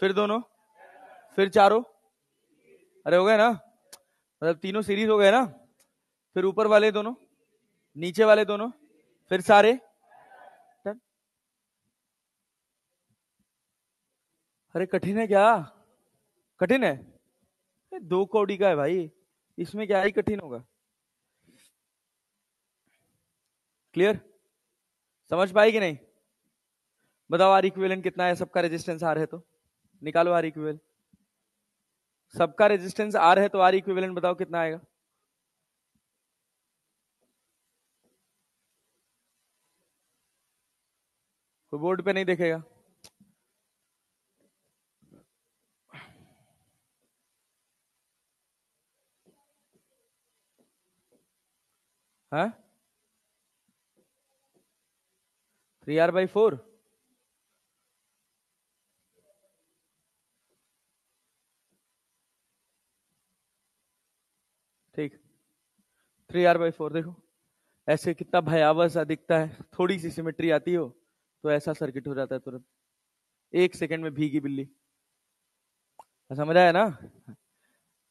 फिर दोनों, फिर चारों, अरे हो गए ना, मतलब तीनों सीरीज हो गए ना। फिर ऊपर वाले दोनों, नीचे वाले दोनों, फिर सारे। अरे कठिन है क्या? कठिन है? 2 कौड़ी का है भाई, इसमें क्या ही कठिन होगा। क्लियर? समझ पाई कि नहीं? बताओ आर इक्विवेलेंट कितना है, सबका रेजिस्टेंस आर है तो निकालो आर इक्विवेलेंट। सबका रेजिस्टेंस आर है तो आर इक्विवेलेंट बताओ कितना आएगा? कोई बोर्ड पे नहीं देखेगा? हाँ 3r/4 ठीक 3r/4 देखो ऐसे कितना भयावह सा दिखता है, थोड़ी सी सिमेट्री आती हो तो ऐसा सर्किट हो जाता है तुरंत, 1 सेकंड में भीगी बिल्ली। समझ आया ना?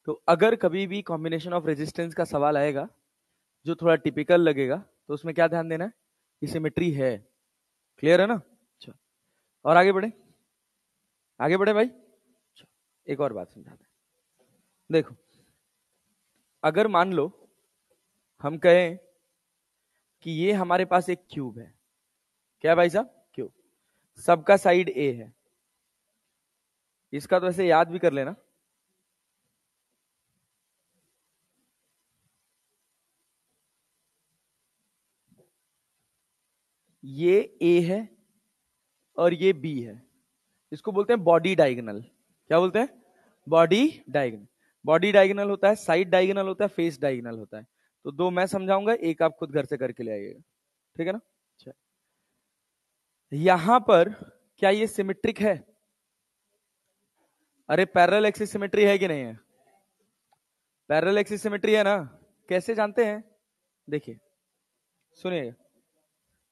तो अगर कभी भी कॉम्बिनेशन ऑफ रेजिस्टेंस का सवाल आएगा जो थोड़ा टिपिकल लगेगा तो उसमें क्या ध्यान देना है कि सिमेट्री है। क्लियर है ना? अच्छा और आगे बढ़े, आगे बढ़े भाई। एक और बात समझाते हैं। देखो अगर मान लो हम कहें कि ये हमारे पास एक क्यूब है, क्या भाई साहब? क्यूब, सबका साइड ए है। इसका तो ऐसे याद भी कर लेना, ये ए है और ये बी है। इसको बोलते हैं बॉडी डायगोनल। क्या बोलते हैं? Body diagonal. बॉडी डायगोनल होता है, साइड डायगोनल होता है, फेस डायगोनल होता है। तो दो मैं समझाऊंगा, एक आप खुद घर से करके ले आइएगा, ठीक है ना? अच्छा यहां पर क्या ये सिमेट्रिक है? अरे पैरेलल एक्सिस सिमेट्री है कि नहीं है? पैरेलल एक्सिस सिमेट्री है ना? कैसे जानते हैं? देखिए सुनिएगा,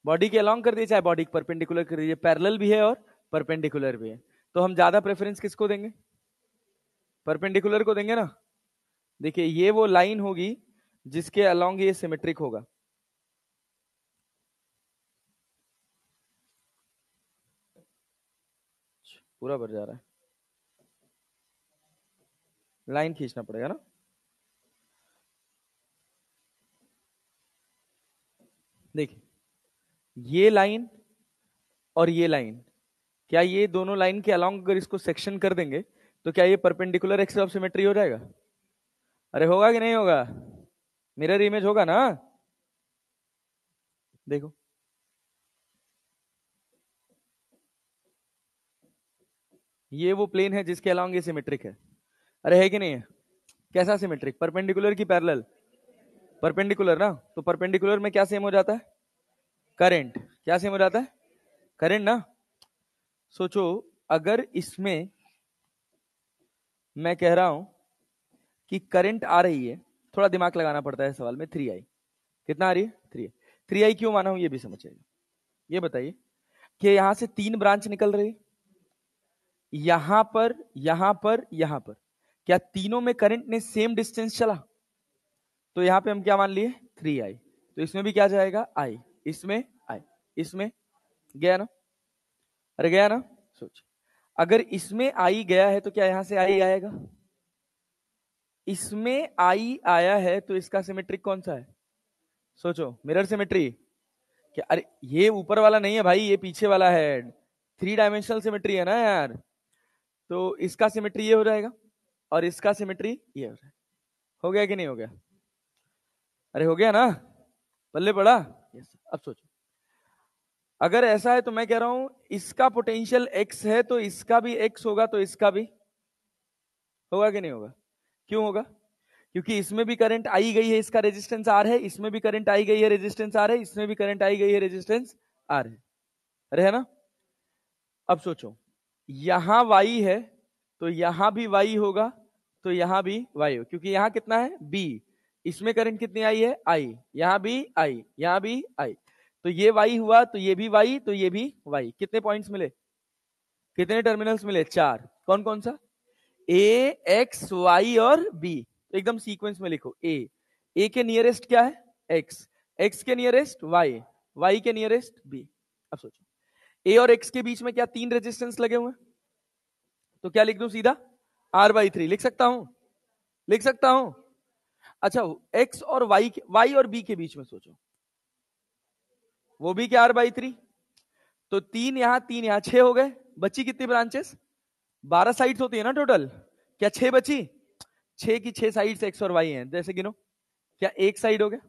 बॉडी के अलोंग कर दिए चाहे बॉडी परपेंडिकुलर कर दीजिए, पैरेलल भी है और परपेंडिकुलर भी है। तो हम ज्यादा प्रेफरेंस किसको देंगे? परपेंडिकुलर को देंगे ना। देखिए ये वो लाइन होगी जिसके अलोंग ये सिमेट्रिक होगा। पूरा भर जा रहा है, लाइन खींचना पड़ेगा ना। देखिए ये लाइन और ये लाइन, क्या ये दोनों लाइन के अलोंग अगर इसको सेक्शन कर देंगे तो क्या ये परपेंडिकुलर एक्सिस ऑफ सिमेट्री हो जाएगा? अरे होगा कि नहीं होगा? मिरर इमेज होगा ना। देखो ये वो प्लेन है जिसके अलोंग ये सिमेट्रिक है। अरे है कि नहीं है? कैसा सिमेट्रिक? परपेंडिकुलर की पैरेलल? परपेंडिकुलर ना। तो परपेंडिकुलर में क्या सेम हो जाता है? करंट। क्या सेम हो जाता है? करंट ना। सोचो अगर इसमें मैं कह रहा हूं कि करंट आ रही है, थोड़ा दिमाग लगाना पड़ता है सवाल में, 3i। कितना आ रही है? 3i। 3i क्यों माना हूं ये भी समझ जाइए। ये बताइए कि यहां से 3 ब्रांच निकल रही, यहां पर यहां पर यहां पर, क्या तीनों में करंट ने सेम डिस्टेंस चला? तो यहां पे हम क्या मान लिए? 3i। तो इसमें भी क्या जाएगा? i। इसमें i, इसमें गया ना? अरे गया ना? सोच अगर इसमें आई गया है तो क्या यहां से आई आएगा? इसमें आई आया है तो इसका सिमेट्रिक कौन सा है? सोचो, मिरर सिमेट्री। क्या? अरे ये ऊपर वाला नहीं है भाई, ये पीछे वाला है। 3 डायमेंशनल सिमेट्री है ना यार। तो इसका सिमेट्री ये हो जाएगा और इसका सिमेट्री ये हो जाएगा। हो गया कि नहीं हो गया? अरे हो गया ना? पल्ले पड़ा? यस। अब सोचो अगर ऐसा है तो मैं कह रहा हूं इसका पोटेंशियल एक्स है तो इसका भी एक्स होगा, तो इसका भी होगा कि नहीं होगा? क्यों होगा? क्योंकि इसमें भी करंट आई गई है, इसका रेजिस्टेंस आर है, इसमें भी करंट आई गई है, रेजिस्टेंस आर है, इसमें भी करंट आई गई है, रेजिस्टेंस आर है। अरे है ना? अब सोचो यहां वाई है तो यहां भी वाई होगा, तो यहां भी वाई हो, क्योंकि यहां कितना है? बी। इसमें करंट कितनी आई है? आई। यहां भी आई, यहां भी आई। तो ये वाई हुआ तो ये भी वाई, तो ये भी वाई। कितने पॉइंट्स मिले? कितने टर्मिनल्स मिले? 4। कौन कौन सा? ए, एक्स, वाई और बी। तो एकदम सीक्वेंस में लिखो। ए के नियरेस्ट क्या है? एक्स। एक्स के नियरेस्ट वाई। वाई के नियरेस्ट बी। अब सोचो ए और एक्स के बीच में क्या 3 रेजिस्टेंस लगे हुए हैं? तो क्या लिख दूं सीधा? r/3 लिख सकता हूं, लिख सकता हूं। अच्छा एक्स और वाई और बी के बीच में सोचो, वो भी क्या r/3। तो 3 यहां 6 हो गए। बची कितनी ब्रांचेस? 12 साइड्स होती है ना टोटल। क्या 6 बची? 6 की 6 साइड्स एक्स और वाई हैं, जैसे गिनो। क्या एक साइड हो गया?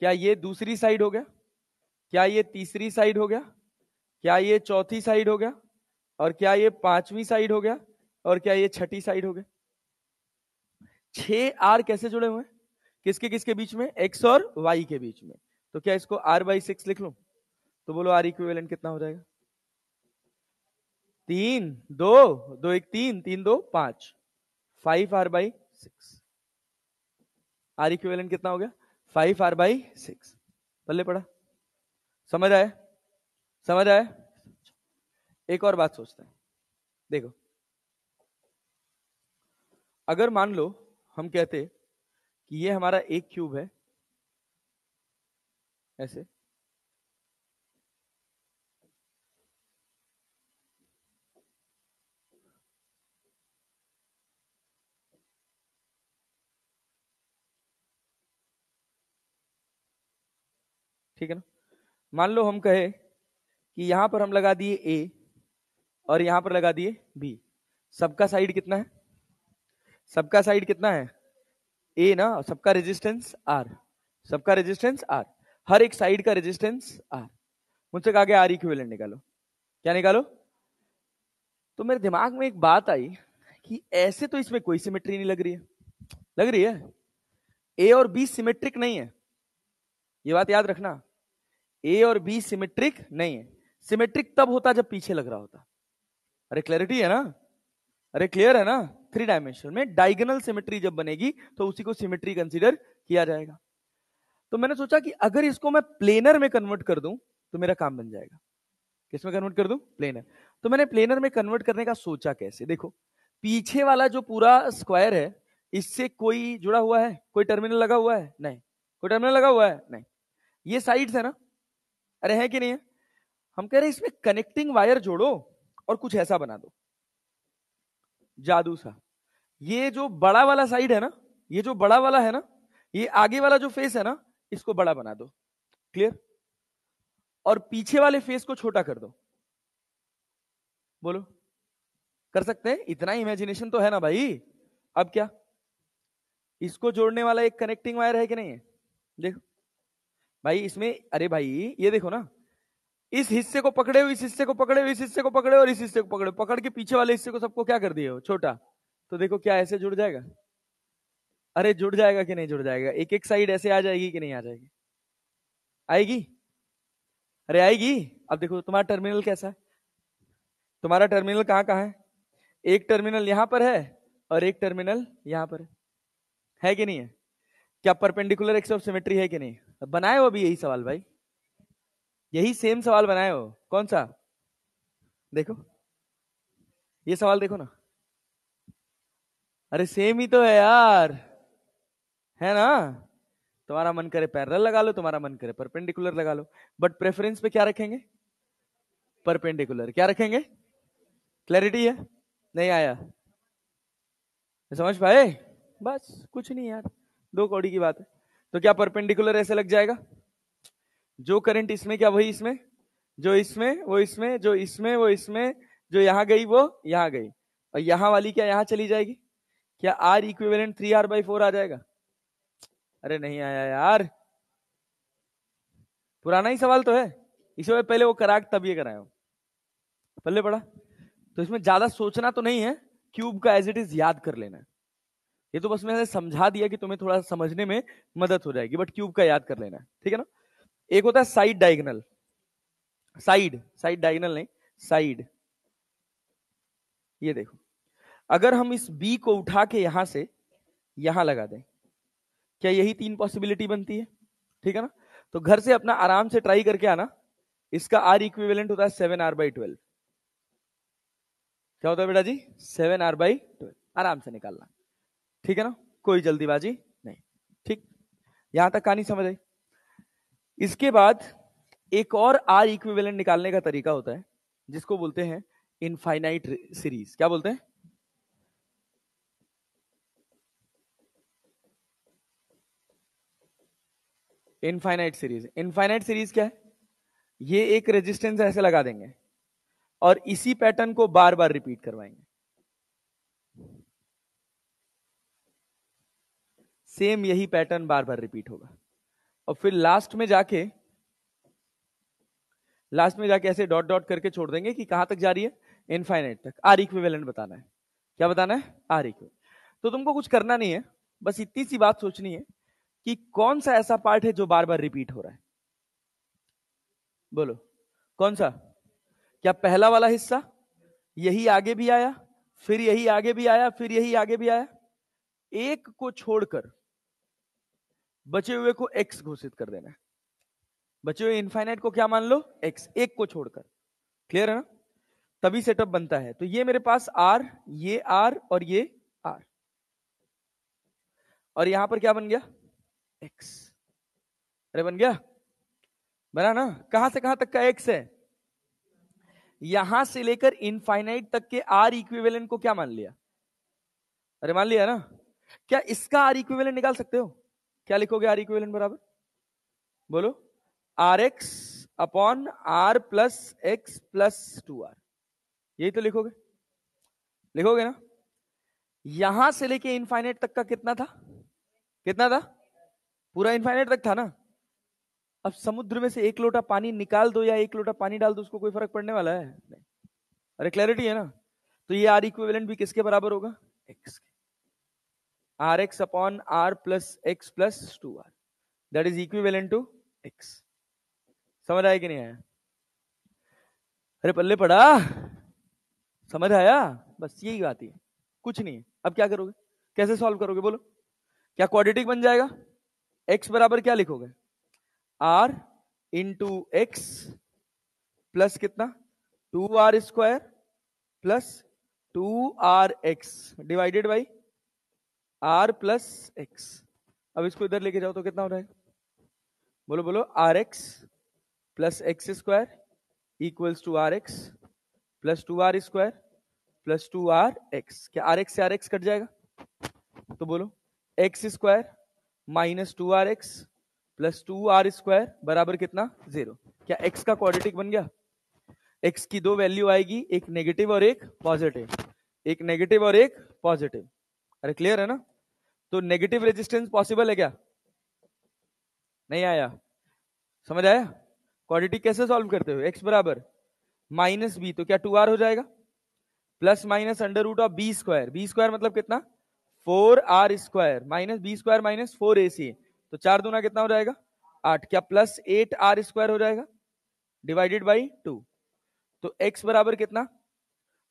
क्या ये दूसरी साइड हो गया? क्या ये तीसरी साइड हो गया? क्या ये चौथी साइड हो गया? और क्या ये पांचवी साइड हो गया? और क्या ये छठी साइड हो गया? 6 आर कैसे जुड़े हुए हैं? किसके किसके बीच में, x और y के बीच में। तो क्या इसको r/6 लिख लूं? तो बोलो r इक्विवेलेंट कितना हो जाएगा? 3 2 2 1 3 3 2 5 5r/6। r इक्विवेलेंट कितना हो गया? 5r/6। पल्ले पड़ा? समझ आया? समझ आया? एक और बात सोचते हैं। देखो, अगर मान लो हम कहते कि ये हमारा एक क्यूब है ऐसे, ठीक है ना? मान लो हम कहे कि यहां पर हम लगा दिए ए और यहां पर लगा दिए बी। सबका साइड कितना है? सबका साइड कितना है? ए ना। सबका रेजिस्टेंस आर। सबका रेजिस्टेंस आर। हर एक साइड का रेजिस्टेंस आर। मुझसे कहा गया आर इक्विवेलेंट निकालो। क्या निकालो? तो मेरे दिमाग में एक बात आई कि ऐसे तो इसमें कोई सिमेट्री नहीं लग रही है। लग रही है? ए और बी सिमेट्रिक नहीं है, ये बात याद रखना। ए और बी सिमेट्रिक नहीं है। सिमेट्रिक तब होता जब पीछे लग रहा होता। अरे क्लैरिटी है ना? अरे क्लियर है ना? 3 डायमेंशन में डायगोनल सिमेट्री जब बनेगी तो उसी को सिमेट्री कंसीडर किया जाएगा। तो मैंने सोचा कि अगर इसको मैं प्लेनर में कन्वर्ट कर दूं तो मेरा काम बन जाएगा। किसमें कन्वर्ट कर दूं? प्लेनर। तो मैंने प्लेनर में कन्वर्ट करने का सोचा कैसे। देखो, पीछे वाला जो पूरा स्क्वायर है इससे कोई जुड़ा हुआ है? कोई टर्मिनल लगा हुआ है? नहीं। कोई टर्मिनल लगा हुआ है? नहीं। ये साइड्स है ना? अरे है कि नहीं है? हम कह रहे हैं इसमें कनेक्टिंग वायर जोड़ो और कुछ ऐसा बना दो, जादू सा। ये जो बड़ा वाला साइड है ना, ये जो बड़ा वाला है ना, ये आगे वाला जो फेस है ना, इसको बड़ा बना दो। क्लियर? और पीछे वाले फेस को छोटा कर दो। बोलो, कर सकते हैं? इतना इमेजिनेशन तो है ना भाई। अब क्या, इसको जोड़ने वाला एक कनेक्टिंग वायर है कि नहीं है? देखो भाई इसमें, अरे भाई ये देखो ना, इस हिस्से को पकड़े हो, इस हिस्से को पकड़े हो, इस हिस्से को पकड़े हो और इस हिस्से को पकड़े हो, पकड़ के पीछे वाले हिस्से को सबको क्या कर दिए हो? छोटा। तो देखो क्या ऐसे जुड़ जाएगा? अरे जुड़ जाएगा कि नहीं जुड़ जाएगा? एक एक साइड ऐसे आ जाएगी कि नहीं आ जाएगी? आएगी? अरे आएगी। अब देखो तुम्हारा टर्मिनल कैसा है? तुम्हारा टर्मिनल कहाँ कहाँ है? एक टर्मिनल यहां पर है और एक टर्मिनल यहां पर है कि नहीं है? क्या परपेंडिकुलर एक्स ऑफ सिमेट्री है कि नहीं? बनाए हो अभी यही सवाल भाई, यही सेम सवाल बनाए हो। कौन सा? देखो ये सवाल देखो ना। अरे सेम ही तो है यार, है ना? तुम्हारा मन करे पैरेलल लगा लो, तुम्हारा मन करे परपेंडिकुलर लगा लो, बट प्रेफरेंस पे क्या रखेंगे? परपेंडिकुलर। क्या रखेंगे? क्लैरिटी है? नहीं आया? समझ पाए? बस कुछ नहीं यार, 2 कौड़ी की बात है। तो क्या परपेंडिकुलर ऐसे लग जाएगा? जो करंट इसमें क्या वही इसमें, जो इसमें वो इसमें, जो इसमें वो इसमें, जो यहां गई वो यहां गई, और यहां वाली क्या यहां चली जाएगी? क्या आर इक्विवेलेंट 3r/4 आ जाएगा? अरे नहीं आया यार, पुराना ही सवाल तो है। इसमें पहले वो करा तब ये कराया, पल्ले पड़ा। तो इसमें ज्यादा सोचना तो नहीं है, क्यूब का एज इट इज याद कर लेना है। ये तो बस मैंने समझा दिया कि तुम्हें थोड़ा समझने में मदद हो जाएगी, बट क्यूब का याद कर लेना है, ठीक है ना? एक होता है side diagonal, side side diagonal नहीं, साइड। ये देखो, अगर हम इस बी को उठा के यहां से यहां लगा दें, क्या यही 3 पॉसिबिलिटी बनती है? ठीक है ना? तो घर से अपना आराम से ट्राई करके आना। इसका आर इक्विवेलेंट होता है 7r/12। क्या होता है बेटा जी? 7r/12। आराम से निकालना, ठीक है ना? कोई जल्दीबाजी नहीं। ठीक, यहां तक कहानी समझ आई? इसके बाद एक और आर इक्विवेलेंट निकालने का तरीका होता है जिसको बोलते हैं इनफाइनाइट सीरीज। क्या बोलते हैं? Infinite series. इनफाइनाइट सीरीज क्या है? ये एक रेजिस्टेंस ऐसे लगा देंगे और इसी पैटर्न को बार बार रिपीट करवाएंगे। सेम यही पैटर्न बार बार रिपीट होगा और फिर लास्ट में जाके ऐसे डॉट डॉट करके छोड़ देंगे कि कहां तक जा रही है? इनफाइनाइट तक। आर इक्विवेलेंट बताना है। क्या बताना है? R equivalent. तो तुमको कुछ करना नहीं है, बस इतनी सी बात सोचनी है कि कौन सा ऐसा पार्ट है जो बार बार रिपीट हो रहा है? बोलो कौन सा? क्या पहला वाला हिस्सा यही आगे भी आया, फिर यही आगे भी आया, फिर यही आगे भी आया? एक को छोड़कर बचे हुए को एक्स घोषित कर देना है। बचे हुए इनफाइनाइट को क्या मान लो? एक्स, एक को छोड़कर। क्लियर है ना? तभी सेटअप बनता है। तो ये मेरे पास आर, ये आर और ये आर, और यहां पर क्या बन गया? एक्स। अरे बन गया, बना ना? कहां से कहां तक का एक्स है? यहां से लेकर इनफाइनाइट तक के आर इक्विवेलेंट को क्या मान लिया? अरे मान लिया ना? क्या इसका आर इक्विवेलेंट निकाल सकते हो? क्या लिखोगे आर इक्विवेलेंट बराबर? बोलो, R x upon R plus x plus 2r। यही तो लिखोगे, लिखोगे ना? यहां से लेके इनफाइनाइट तक का कितना था? कितना था? पूरा इनफाइनाइट तक था ना? अब समुद्र में से एक लोटा पानी निकाल दो या एक लोटा पानी डाल दो, उसको कोई फर्क पड़ने वाला है? नहीं। अरे क्लैरिटी है ना? तो ये आर इक्विवेलेंट भी किसके बराबर होगा? एक्स के। R x upon R plus x plus 2r, that is equivalent to x. समझ आया कि नहीं आया? अरे पल्ले पड़ा, समझ आया? बस यही बात है, कुछ नहीं है। अब क्या करोगे? कैसे सॉल्व करोगे बोलो? क्या क्वाड्रेटिक बन जाएगा? एक्स बराबर क्या लिखोगे? आर इंटू एक्स प्लस कितना? 2r square plus 2rx divided by R plus x. अब इसको इधर लेके जाओ तो कितना हो जाएगा? बोलो बोलो, R x plus x square equals to R x plus 2r square plus 2rx। क्या आर एक्स से आर एक्स कट जाएगा? तो बोलो, x square minus 2rx plus 2r square बराबर कितना? 0। क्या x का क्वाड्रेटिक बन गया? x की दो वैल्यू आएगी, एक नेगेटिव और एक पॉजिटिव, एक नेगेटिव और एक पॉजिटिव। अरे क्लियर है ना? तो नेगेटिव रेजिस्टेंस पॉसिबल है क्या? नहीं आया? समझ आया? क्वाड्रेटिक कैसे सॉल्व करते हो? x बराबर माइनस बी, तो क्या 2r हो जाएगा, plus minus under root of b square. B square मतलब कितना? 4r square minus b square minus 4ac, तो 4 दूना कितना हो जाएगा? 8। क्या प्लस 8r स्क्वायर हो जाएगा डिवाइडेड बाई 2। तो x बराबर कितना?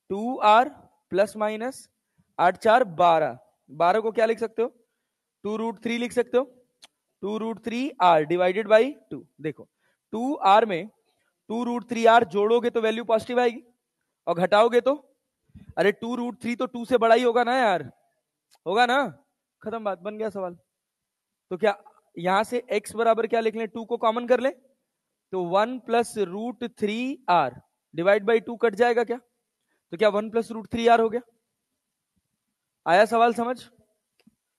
2r plus minus 8 4 12। 12 को क्या लिख सकते हो? 2√3 लिख सकते हो। 2√3r divided by 2। देखो 2r में 2√3r जोड़ोगे तो वैल्यू पॉजिटिव आएगी, और घटाओगे तो, अरे 2√3 तो 2 से बड़ा ही होगा ना यार, होगा ना? खत्म बात, बन गया सवाल। तो क्या यहां से x बराबर क्या लिख लें? 2 को कॉमन कर ले, तो 1 plus root 3r divide by 2 cut जाएगा क्या? तो क्या 1 प्लस रूट 3r हो गया? आया सवाल समझ?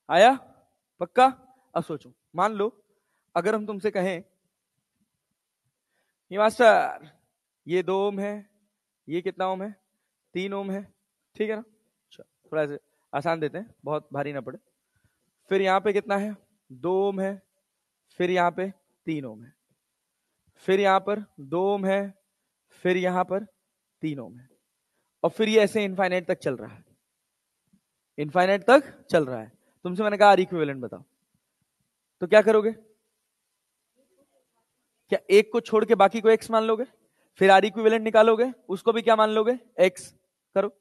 आया? पक्का? अब सोचो, मान लो अगर हम तुमसे कहें ये मास्टर ये 2 ओम है, ये कितना ओम है? 3 ओम है, ठीक है ना? थोड़ा सा आसान देते हैं, बहुत भारी ना पड़े। फिर यहां पे कितना है? 2 ओम है, फिर यहां पे 3 ओम है, फिर यहां पर 2 ओम है, फिर यहां पर 3 ओम है, और फिर ये ऐसे इनफाइनाइट तक चल रहा है, इनफाइनाइट तक चल रहा है। तुमसे मैंने कहा आर इक्विवेलेंट बताओ, तो क्या करोगे? क्या एक को छोड़ के बाकी को एक्स मान लोगे? फिर आर इक्विवेलेंट निकालोगे, उसको भी क्या मान लोगे? एक्स। करो।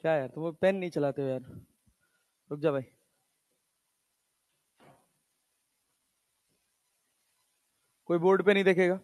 क्या यार तुम पेन नहीं चलाते हो यार? रुक जा भाई। कोई बोर्ड पे नहीं देखेगा?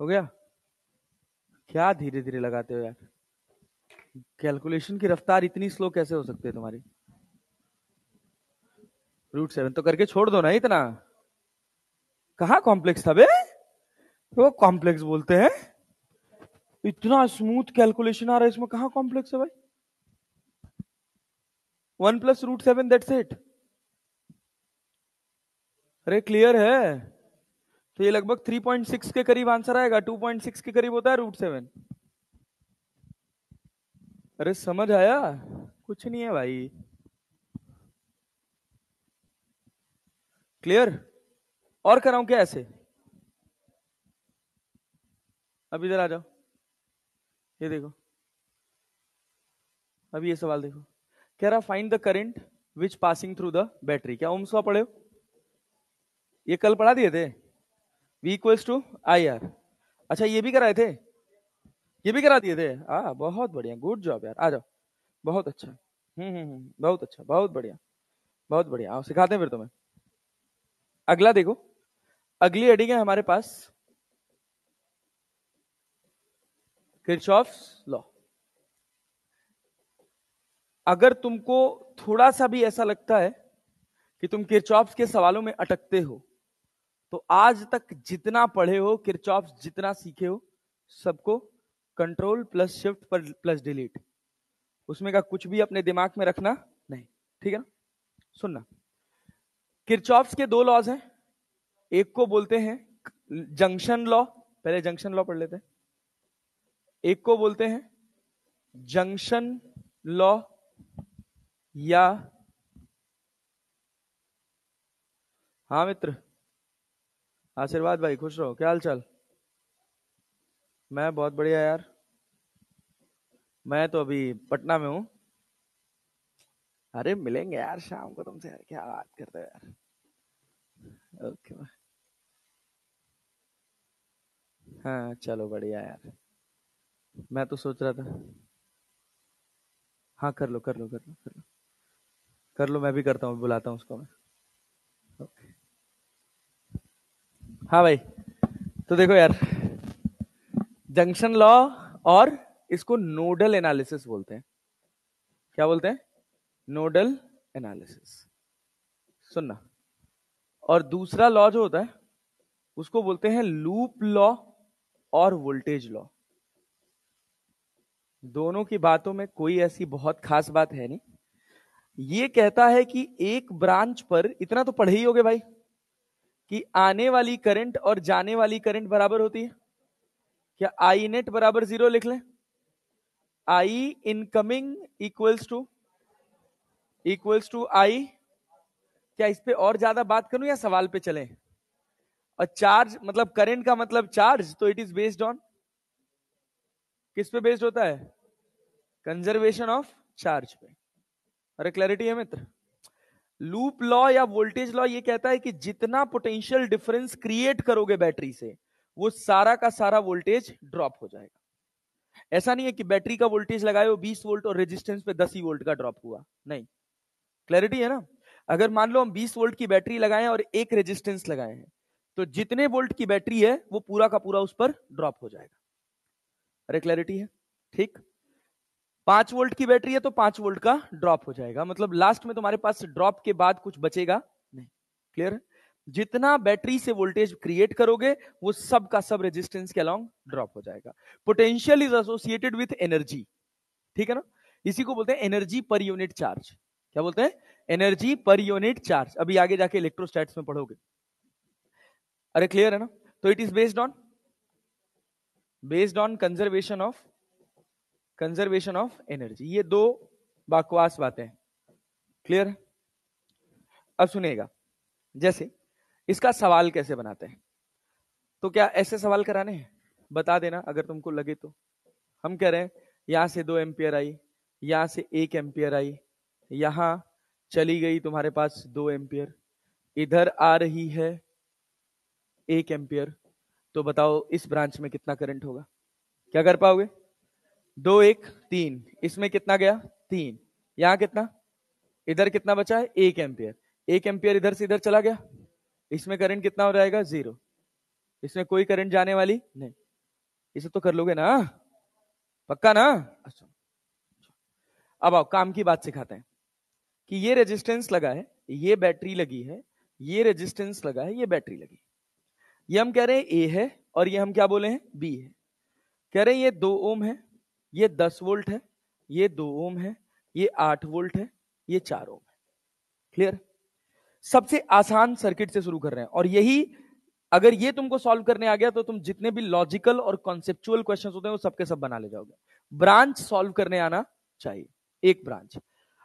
हो गया? क्या धीरे धीरे लगाते हो यार, कैलकुलेशन की रफ्तार इतनी स्लो कैसे हो सकती है तुम्हारी? √7 तो करके छोड़ दो ना इतना, कहाँ कॉम्प्लेक्स था बे? वो कॉम्प्लेक्स बोलते हैं, इतना स्मूथ कैलकुलेशन आ रहा है इसमें, कहाँ कॉम्प्लेक्स है भाई? 1 + √7 दैट्स इट। अरे क्लियर है? तो ये लगभग 3.6 के करीब आंसर आएगा, 2.6 के करीब होता है √7। अरे समझ आया? कुछ नहीं है भाई, क्लियर? और कराऊं क्या ऐसे? अब इधर आ जाओ, ये देखो, अब ये सवाल देखो, कह रहा find the current which passing through the battery. क्या ओम्स लॉ पढ़े हो? ये कल पढ़ा दिए थे, V = IR। अच्छा ये भी कराए थे? ये भी करा दिए थे? बहुत बढ़िया, गुड जॉब यार, आ जाओ, बहुत अच्छा। बहुत अच्छा, बहुत बढ़िया, बहुत बढ़िया, आओ सिखाते हैं फिर तुम्हें। अगला देखो, अगली हेडिंग है हमारे पास किरचॉफ्स लॉ। अगर तुमको थोड़ा सा भी ऐसा लगता है कि तुम किरचॉफ्स के सवालों में अटकते हो, तो आज तक जितना पढ़े हो, किरचॉफ्स जितना सीखे हो, सबको control plus shift plus delete, उसमें का कुछ भी अपने दिमाग में रखना नहीं, ठीक है ना? सुनना, किरचॉफ्स के दो लॉज हैं, एक को बोलते हैं जंक्शन लॉ, पहले जंक्शन लॉ पढ़ लेते हैं। एक को बोलते हैं जंक्शन लॉ या, हाँ मित्र, आशीर्वाद भाई, खुश रहो, क्या हाल चाल? मैं बहुत बढ़िया यार, मैं तो अभी पटना में हूं। अरे मिलेंगे यार शाम को तुमसे यार, क्या बात करते हो यार। ओके भाई, हाँ चलो बढ़िया यार, मैं तो सोच रहा था, हाँ कर लो कर लो कर लो कर लो कर लो, मैं भी करता हूँ, बुलाता हूँ उसको मैं। ओके, हाँ भाई, तो देखो यार, जंक्शन लॉ और इसको नोडल एनालिसिस बोलते हैं। क्या बोलते हैं? नोडल एनालिसिस, सुनना। और दूसरा लॉ जो होता है उसको बोलते हैं लूप लॉ और वोल्टेज लॉ। दोनों की बातों में कोई ऐसी बहुत खास बात है नहीं। ये कहता है कि एक ब्रांच पर, इतना तो पढ़े ही होगे भाई, कि आने वाली करंट और जाने वाली करंट बराबर होती है। क्या आई नेट बराबर 0 लिख लें? आई इनकमिंग इक्वल्स टू आई, क्या इस पे और ज्यादा बात करूं या सवाल पे चलें? और चार्ज मतलब करंट का मतलब चार्ज, तो इट इज बेस्ड ऑन, किस पे बेस्ड होता है? कंजर्वेशन ऑफ चार्ज पे। अरे क्लैरिटी है मित्र? लूप लॉ या वोल्टेज लॉ ये कहता है कि जितना पोटेंशियल डिफरेंस क्रिएट करोगे बैटरी से, वो सारा का सारा वोल्टेज ड्रॉप हो जाएगा। ऐसा नहीं है कि बैटरी का वोल्टेज लगाए हो 20 वोल्ट और रेजिस्टेंस पे 10 ही वोल्ट का ड्रॉप हुआ, नहीं। क्लैरिटी है ना? अगर मान लो हम 20 वोल्ट की बैटरी लगाएं और एक रेजिस्टेंस लगाए हैं, तो जितने वोल्ट की बैटरी है वो पूरा का पूरा उस पर ड्रॉप हो जाएगा। अरे क्लैरिटी है? ठीक, 5 वोल्ट की बैटरी है तो 5 वोल्ट का ड्रॉप हो जाएगा, मतलब लास्ट में तुम्हारे पास ड्रॉप के बाद कुछ बचेगा नहीं। क्लियर है? जितना बैटरी से वोल्टेज क्रिएट करोगे वो सब का सब रेजिस्टेंस के अलोंग ड्रॉप हो जाएगा। Potential is associated with energy, ठीक है ना? इसी को बोलते हैं एनर्जी पर यूनिट चार्ज। क्या बोलते हैं? Energy per unit charge. अभी आगे जाके इलेक्ट्रोस्टैट्स में पढ़ोगे। अरे क्लियर है ना? तो it is based on conservation of energy. ये दो बकवास बातें। क्लियर है? अब सुनिएगा, जैसे इसका सवाल कैसे बनाते हैं, तो क्या ऐसे सवाल कराने हैं? बता देना अगर तुमको लगे तो। हम कह रहे हैं यहां से 2 एम्पियर आई, यहां से 1 एम्पियर आई, यहां चली गई तुम्हारे पास 2 एम्पियर, इधर आ रही है 1 एम्पियर, तो बताओ इस ब्रांच में कितना करंट होगा? क्या कर पाओगे? 2 1 3, इसमें कितना गया? 3, यहां कितना, इधर कितना बचा है? 1 एम्पियर, 1 एम्पियर इधर से इधर चला गया, इसमें करंट कितना हो जाएगा? 0, इसमें कोई करंट जाने वाली नहीं। इसे तो कर लोगे ना, पक्का ना? अच्छा, अब आओ काम की बात सिखाते हैं कि ये रेजिस्टेंस लगा है, ये बैटरी लगी है, ये रेजिस्टेंस लगा है, ये बैटरी लगी, ये हम कह रहे हैं ए है और ये हम क्या बोले हैं बी है। कह रहे हैं ये 2 ओम है, ये 10 वोल्ट है, ये 2 ओम है, ये 8 वोल्ट है, ये 4 ओम है। क्लियर? सबसे आसान सर्किट से शुरू कर रहे हैं और यही अगर ये तुमको सॉल्व करने आ गया तो तुम जितने भी लॉजिकल और कॉन्सेप्चुअल क्वेश्चंस होते हैं वो सबके सब बना ले जाओगे। ब्रांच सॉल्व करने आना चाहिए, एक ब्रांच।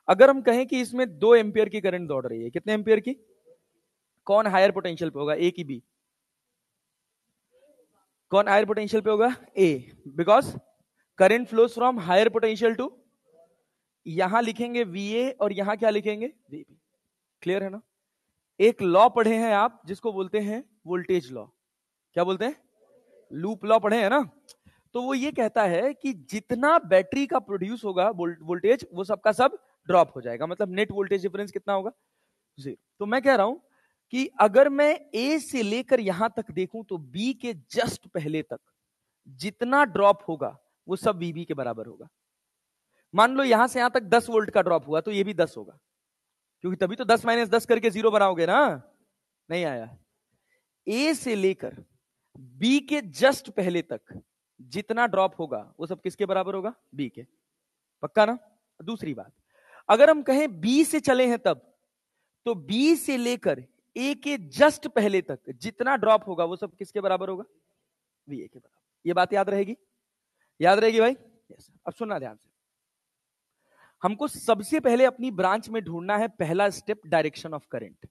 अगर हम कहें कि इसमें 2 एम्पियर की करंट दौड़ रही है, कितने एम्पियर की? कौन हायर पोटेंशियल पे होगा, ए की बी? कौन हायर पोटेंशियल पे होगा? A, because current flows from higher potential to, यहां लिखेंगे वीए और यहां क्या लिखेंगे वीबी। क्लियर है ना? एक लॉ पढ़े हैं आप जिसको बोलते हैं वोल्टेज लॉ। क्या बोलते हैं? लूप लॉ पढ़े हैं ना? तो वो ये कहता है कि जितना बैटरी का प्रोड्यूस होगा वोल्टेज वो सबका सब ड्रॉप हो जाएगा, मतलब नेट वोल्टेज डिफरेंस कितना होगा? 0। तो मैं कह रहा हूं कि अगर मैं ए से लेकर यहां तक देखूं तो बी के जस्ट पहले तक जितना ड्रॉप होगा वो सब वीबी के बराबर होगा। मान लो यहां से यहां तक 10 वोल्ट का ड्रॉप हुआ तो ये भी 10 होगा, क्योंकि तभी तो 10 - 10 करके 0 बनाओगे ना। नहीं आया? ए से लेकर बी के जस्ट पहले तक जितना ड्रॉप होगा वो सब किसके बराबर होगा? बी के। पक्का ना? दूसरी बात, अगर हम कहें बी से चले हैं तब, तो बी से लेकर ए के जस्ट पहले तक जितना ड्रॉप होगा वो सब किसके बराबर होगा? वी ए के बराबर। ये बात याद रहेगी? याद रहेगी भाई? यस। अब सुनना ध्यान से, हमको सबसे पहले अपनी ब्रांच में ढूंढना है पहला स्टेप, डायरेक्शन ऑफ करंट।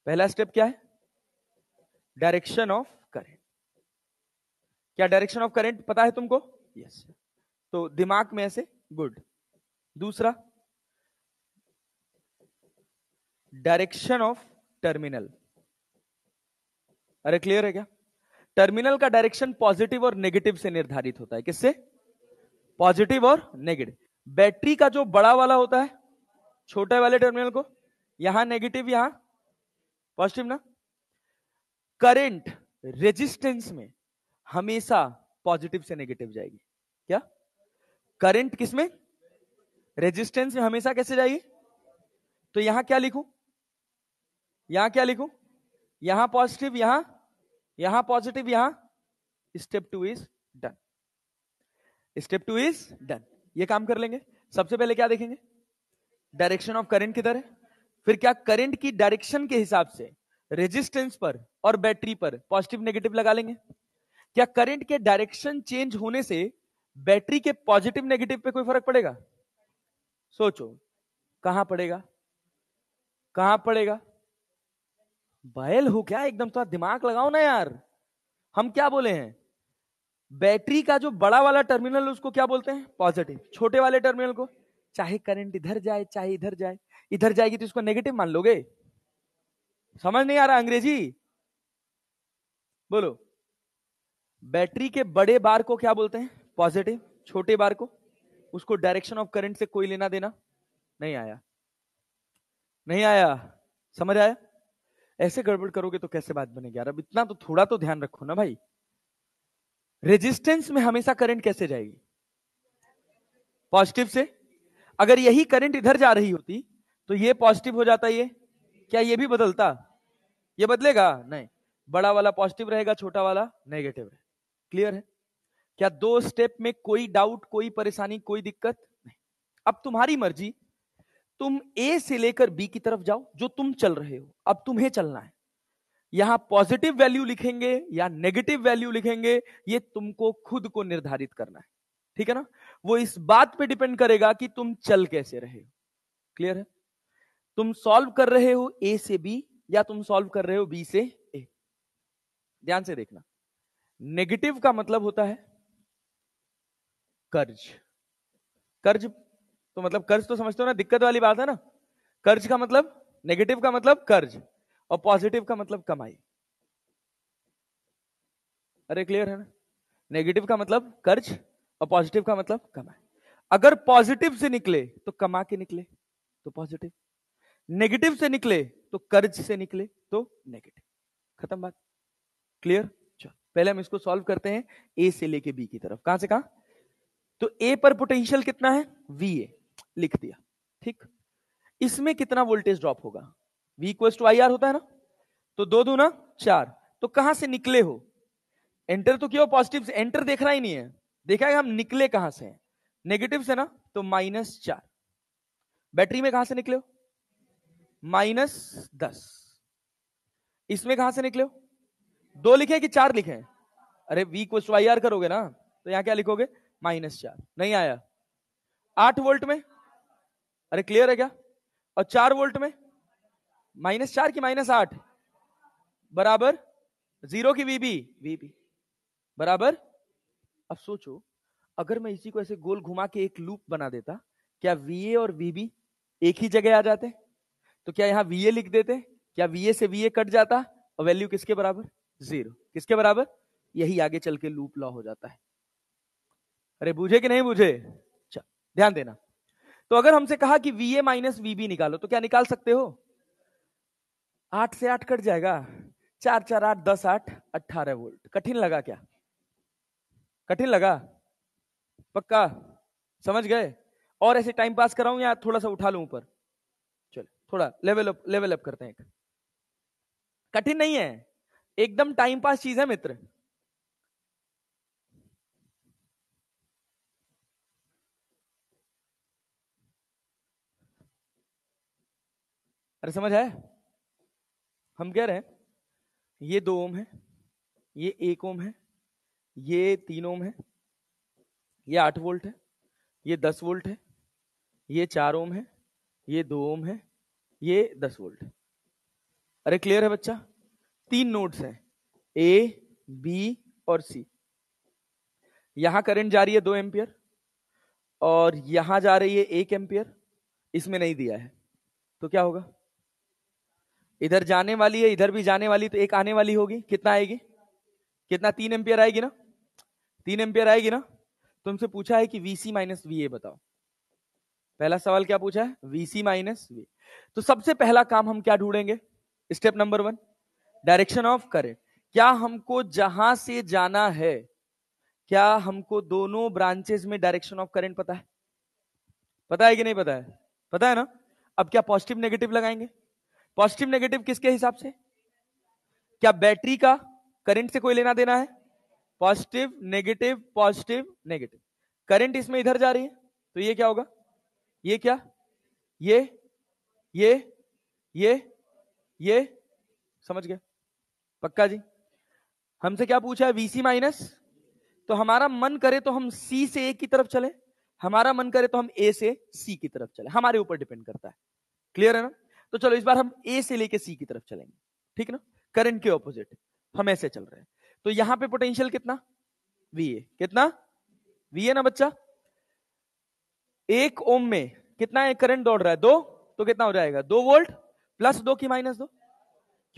पहला स्टेप क्या है? Direction of current. क्या डायरेक्शन ऑफ करंट पता है तुमको? यस। तो दिमाग में ऐसे, गुड। दूसरा, डायरेक्शन ऑफ टर्मिनल। अरे क्लियर है क्या? टर्मिनल का डायरेक्शन पॉजिटिव और नेगेटिव से निर्धारित होता है। किससे? पॉजिटिव और नेगेटिव। बैटरी का जो बड़ा वाला होता है, छोटे वाले टर्मिनल को यहां नेगेटिव यहां पॉजिटिव ना। करंट रेजिस्टेंस में हमेशा पॉजिटिव से नेगेटिव जाएगी। क्या? करंट किसमें? रेजिस्टेंस में हमेशा कैसे जाएगी? तो यहां क्या लिखूं? यहां क्या लिखूं? यहां पॉजिटिव, यहां पॉजिटिव, यहां। Step 2 is done. Step 2 is done. ये काम कर लेंगे। सबसे पहले क्या देखेंगे? डायरेक्शन ऑफ करंट किधर है। फिर क्या करंट की डायरेक्शन के हिसाब से रेजिस्टेंस पर और बैटरी पर पॉजिटिव नेगेटिव लगा लेंगे। क्या करंट के डायरेक्शन चेंज होने से बैटरी के पॉजिटिव नेगेटिव पे कोई फर्क पड़ेगा? सोचो, कहां पड़ेगा? कहां पड़ेगा? बैल हो क्या एकदम? तो दिमाग लगाओ ना यार। हम क्या बोले हैं? बैटरी का जो बड़ा वाला टर्मिनल उसको क्या बोलते हैं? पॉजिटिव। छोटे वाले टर्मिनल को, चाहे करंट इधर जाए चाहे इधर जाए, इधर जाएगी तो इसको नेगेटिव मान लोगे? समझ नहीं आ रहा अंग्रेजी? बोलो। बैटरी के बड़े बार को क्या बोलते हैं? पॉजिटिव। छोटे बार को, उसको डायरेक्शन ऑफ करंट से कोई लेना देना नहीं आया। नहीं आया? समझ आया? ऐसे गड़बड़ करोगे तो कैसे बात बनेगी यार? अब इतना तो थोड़ा तो ध्यान रखो ना भाई। रेजिस्टेंस में हमेशा करंट कैसे जाएगी? पॉजिटिव से। अगर यही करंट इधर जा रही होती तो ये पॉजिटिव हो जाता, ये क्या ये भी बदलता? ये बदलेगा नहीं। बड़ा वाला पॉजिटिव रहेगा, छोटा वाला नेगेटिव है। क्लियर है? क्या 2 स्टेप में कोई डाउट, कोई परेशानी, कोई दिक्कत नहीं? अब तुम्हारी मर्जी, तुम ए से लेकर बी की तरफ जाओ, जो तुम चल रहे हो अब तुम्हें चलना है। यहां पॉजिटिव वैल्यू लिखेंगे या नेगेटिव वैल्यू लिखेंगे ये तुमको खुद को निर्धारित करना है। ठीक है ना? वो इस बात पे डिपेंड करेगा कि तुम चल कैसे रहे हो। क्लियर है? तुम सॉल्व कर रहे हो ए से बी या तुम सॉल्व कर रहे हो बी से ए। ध्यान से देखना, नेगेटिव का मतलब होता है कर्ज। कर्ज तो मतलब कर्ज तो समझते हो ना, दिक्कत वाली बात है ना। कर्ज का मतलब, नेगेटिव का मतलब कर्ज, और पॉजिटिव का मतलब कमाई। अरे क्लियर है ना? नेगेटिव का मतलब कर्ज और पॉजिटिव का मतलब कमाई। अगर पॉजिटिव से निकले तो कमा के निकले तो पॉजिटिव, नेगेटिव से निकले तो कर्ज से निकले तो नेगेटिव। खत्म बात? क्लियर? चलो पहले हम इसको सॉल्व करते हैं ए से लेके बी की तरफ। कहां से कहां? तो ए पर पोटेंशियल कितना है? वीए लिख दिया, ठीक। इसमें कितना वोल्टेज ड्रॉप होगा? V equals to I R होता है ना, तो 2 दूना 4। तो कहां से निकले हो? एंटर तो किया हो पॉजिटिव से, एंटर देखना ही नहीं है, देखा है हम निकले कहां से हैं? नेगेटिव से ना, तो -4। बैटरी में कहां से निकले हो? -10। इसमें कहां से निकले हो? 2 लिखे कि 4 लिखे? अरे V equals to I R करोगे ना, तो यहां क्या लिखोगे? -4। नहीं आया। 8 वोल्ट में, अरे क्लियर है क्या? और 4 वोल्ट में -4 की -8 बराबर 0 की वीबी? वीबी बराबर। अब सोचो, अगर मैं इसी को ऐसे गोल घुमा के एक लूप बना देता, क्या वीए और वीबी एक ही जगह आ जाते? तो क्या यहां वीए लिख देते? क्या वीए से वीए कट जाता और वैल्यू किसके बराबर? 0। किसके बराबर? यही आगे चल के लूप लॉ हो जाता है। अरे बूझे कि नहीं बूझे? चल ध्यान देना। तो अगर हमसे कहा कि वीए माइनस वीबी निकालो, तो क्या निकाल सकते हो? 8 से 8 कट जाएगा, 4 4 8 10 8 18 वोल्ट। कठिन लगा क्या? कठिन लगा? पक्का समझ गए? और ऐसे टाइम पास कराऊं या थोड़ा सा उठा लूं ऊपर? चलो थोड़ा लेवल अप करते हैं। कठिन नहीं है, एकदम टाइम पास चीज है मित्र। अरे समझ है? हम कह रहे हैं ये 2 ओम है, ये 1 ओम है, ये 3 ओम है, ये 8 वोल्ट है, ये 10 वोल्ट है, ये 4 ओम है, ये 2 ओम है, ये 10 वोल्ट है। अरे क्लियर है बच्चा? 3 नोड्स हैं, ए बी और सी। यहां करंट जा रही है 2 एम्पियर और यहां जा रही है 1 एम्पियर। इसमें नहीं दिया है, तो क्या होगा? इधर जाने वाली है, इधर भी जाने वाली, तो एक आने वाली होगी। कितना आएगी? कितना? 3 एम्पियर आएगी ना? 3 एम्पियर आएगी ना? तुमसे पूछा है कि वीसी माइनस वीए बताओ। पहला सवाल क्या पूछा है? VC minus V. तो सबसे पहला काम हम क्या ढूंढेंगे? Step number 1, direction of current. क्या हमको जहां से जाना है, क्या हमको दोनों ब्रांचेस में डायरेक्शन ऑफ करंट पता है? पता है कि नहीं पता है? पता है ना? अब क्या पॉजिटिव नेगेटिव लगाएंगे? पॉजिटिव नेगेटिव किसके हिसाब से? क्या बैटरी का करंट से कोई लेना देना है? Positive negative positive negative. Current इसमें इधर जा रही है, तो ये क्या होगा? ये क्या? ये ये ये ये समझ गए? पक्का जी? हमसे क्या पूछा है? VC minus. तो हमारा मन करे तो हम सी से ए की तरफ चले, हमारा मन करे तो हम ए से सी की तरफ चले, हमारे ऊपर डिपेंड करता है। क्लियर है ना? तो चलो इस बार हम ए से लेके सी की तरफ चलेंगे, ठीक है ना? करंट के ऑपोजिट हम ऐसे चल रहे हैं। तो यहां पे पोटेंशियल कितना? वीए। कितना? वीए ना बच्चा? 1 ओम में कितना है करंट दौड़ रहा है? 2। तो कितना हो जाएगा? 2 वोल्ट प्लस 2 की -2।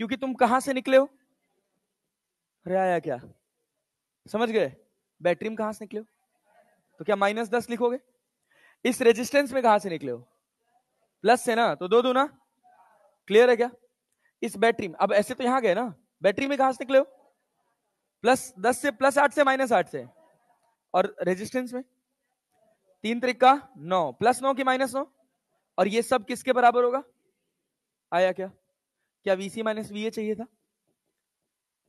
क्योंकि तुम कहां से निकले हो? अरे आया क्या? समझ गए? बैटरी में कहां से निकले हो? तो क्या -10 लिखोगे? इस रेजिस्टेंस में कहां से निकले हो? प्लस से ना, तो 2 दूना। क्लियर है क्या? इस बैटरी में, अब ऐसे तो यहां गए ना, बैटरी में कहां से निकले हो? +10 से, +8 से, -8 से। और रेजिस्टेंस में 3 त्रिका 9, +9 की -9। और ये सब किसके बराबर होगा? आया क्या? क्या वीसी माइनस वीए चाहिए था?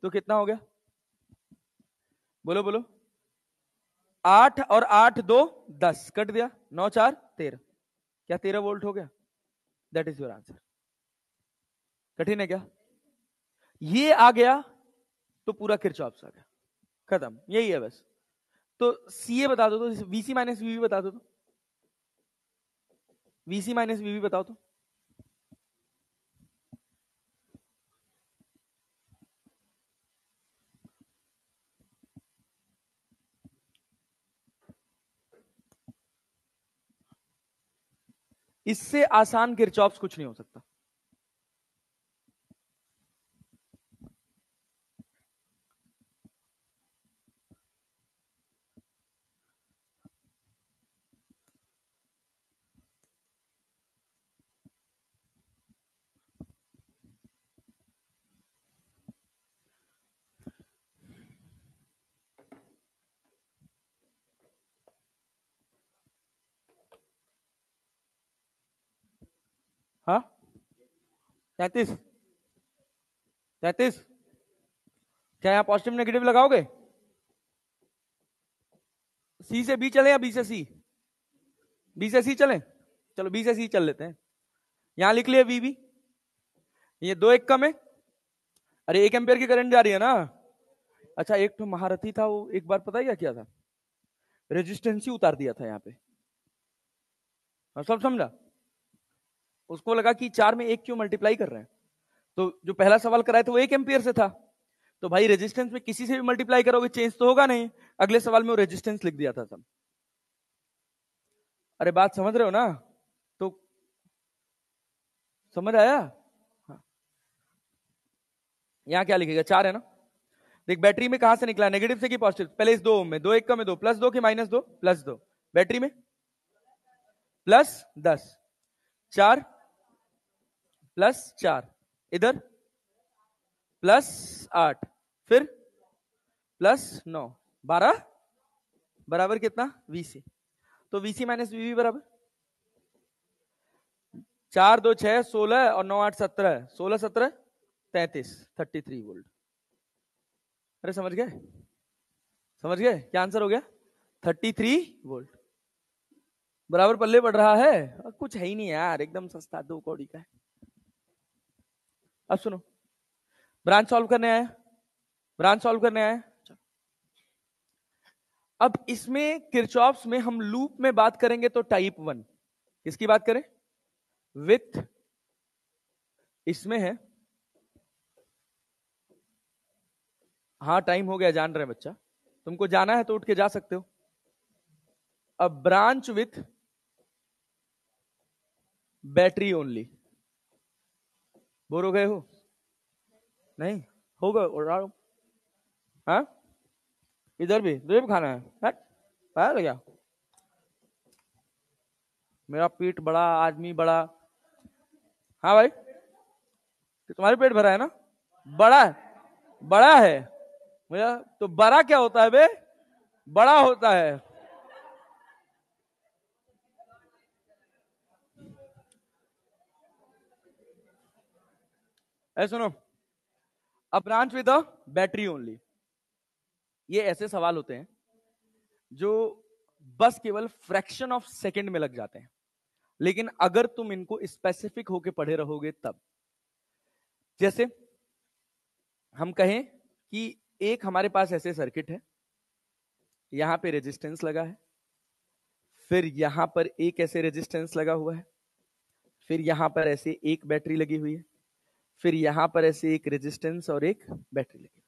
तो कितना हो गया? बोलो बोलो। 8 और 8 2 10 कट दिया, 9 4 13। क्या 13 वोल्ट हो गया? That is your answer. कठिन है क्या? ये आ गया तो पूरा किरचॉफ आ गया, खत्म, यही है बस। तो सीए बता दो, तो वीसी माइनस वीवी बता दो। तो वीसी माइनस वीवी बताओ तो। इससे आसान किरचॉफ्स कुछ नहीं हो सकता। हाँ 33 33, क्या यहां पॉजिटिव नेगेटिव लगाओगे? सी से बी चले या बी से सी? बी से सी चले, चलो बी से सी चल लेते हैं। यहां लिख लिया वी बी, ये 2 एक कम है, अरे 1 एम्पियर की करंट जा रही है ना। अच्छा एक तो महारथी था, वो एक बार पता है क्या किया था, रेजिस्टेंस ही उतार दिया था यहाँ पे, सब समझा? उसको लगा कि 4 में 1 क्यों मल्टीप्लाई कर रहे हैं, तो जो पहला सवाल कराया था वो 1 एम्पियर से था, तो भाई रेजिस्टेंस में किसी से भी मल्टीप्लाई करोगे चेंज तो होगा नहीं, अगले सवाल में वो रेजिस्टेंस लिख दिया था सब। अरे बात समझ रहे हो ना? तो समझ आया? हाँ। यहां क्या लिखेगा, 4 है ना, देख बैटरी में कहां से निकला, नेगेटिव से कि पॉजिटिव? पहले इस 2 ओम में, 2 1 में 2, +2 कि -2? +2, बैटरी में +10, 4 +4, इधर +8, फिर +9, 12 बराबर कितना, VC। तो VC माइनस VB बराबर 4 2 6 16 और 9 8 17, 16 17 33, 33 वोल्ट। अरे समझ गए, समझ गए क्या आंसर हो गया? 33 वोल्ट बराबर पल्ले पड़ रहा है, और कुछ है ही नहीं यार, एकदम सस्ता 2 कौड़ी का है। अब सुनो, ब्रांच सॉल्व करने आया, ब्रांच सॉल्व करने आया। अब इसमें किरचॉफ्स में हम लूप में बात करेंगे तो टाइप 1, किसकी बात करें? विथ, इसमें है, हाँ टाइम हो गया, जान रहे हैं बच्चा, तुमको जाना है तो उठ के जा सकते हो। अब branch with battery only, bore हो गए हो? नहीं होगा, हाँ इधर भी खाना है, है क्या? मेरा पेट बड़ा, आदमी बड़ा, हाँ भाई तुम्हारे पेट भरा है ना, बड़ा है, बड़ा है मेरा तो, बड़ा क्या होता है बे, बड़ा होता है। ऐ सुनो, अब branch with a battery only, ये ऐसे सवाल होते हैं जो बस केवल फ्रैक्शन ऑफ सेकंड में लग जाते हैं, लेकिन अगर तुम इनको स्पेसिफिक होके पढ़े रहोगे तब, जैसे हम कहें कि एक हमारे पास ऐसे सर्किट है, यहां पे रेजिस्टेंस लगा है, फिर यहां पर एक ऐसे रेजिस्टेंस लगा हुआ है, फिर यहां पर ऐसे एक बैटरी लगी हुई है, फिर यहां पर ऐसे एक रेजिस्टेंस और एक बैटरी लगी।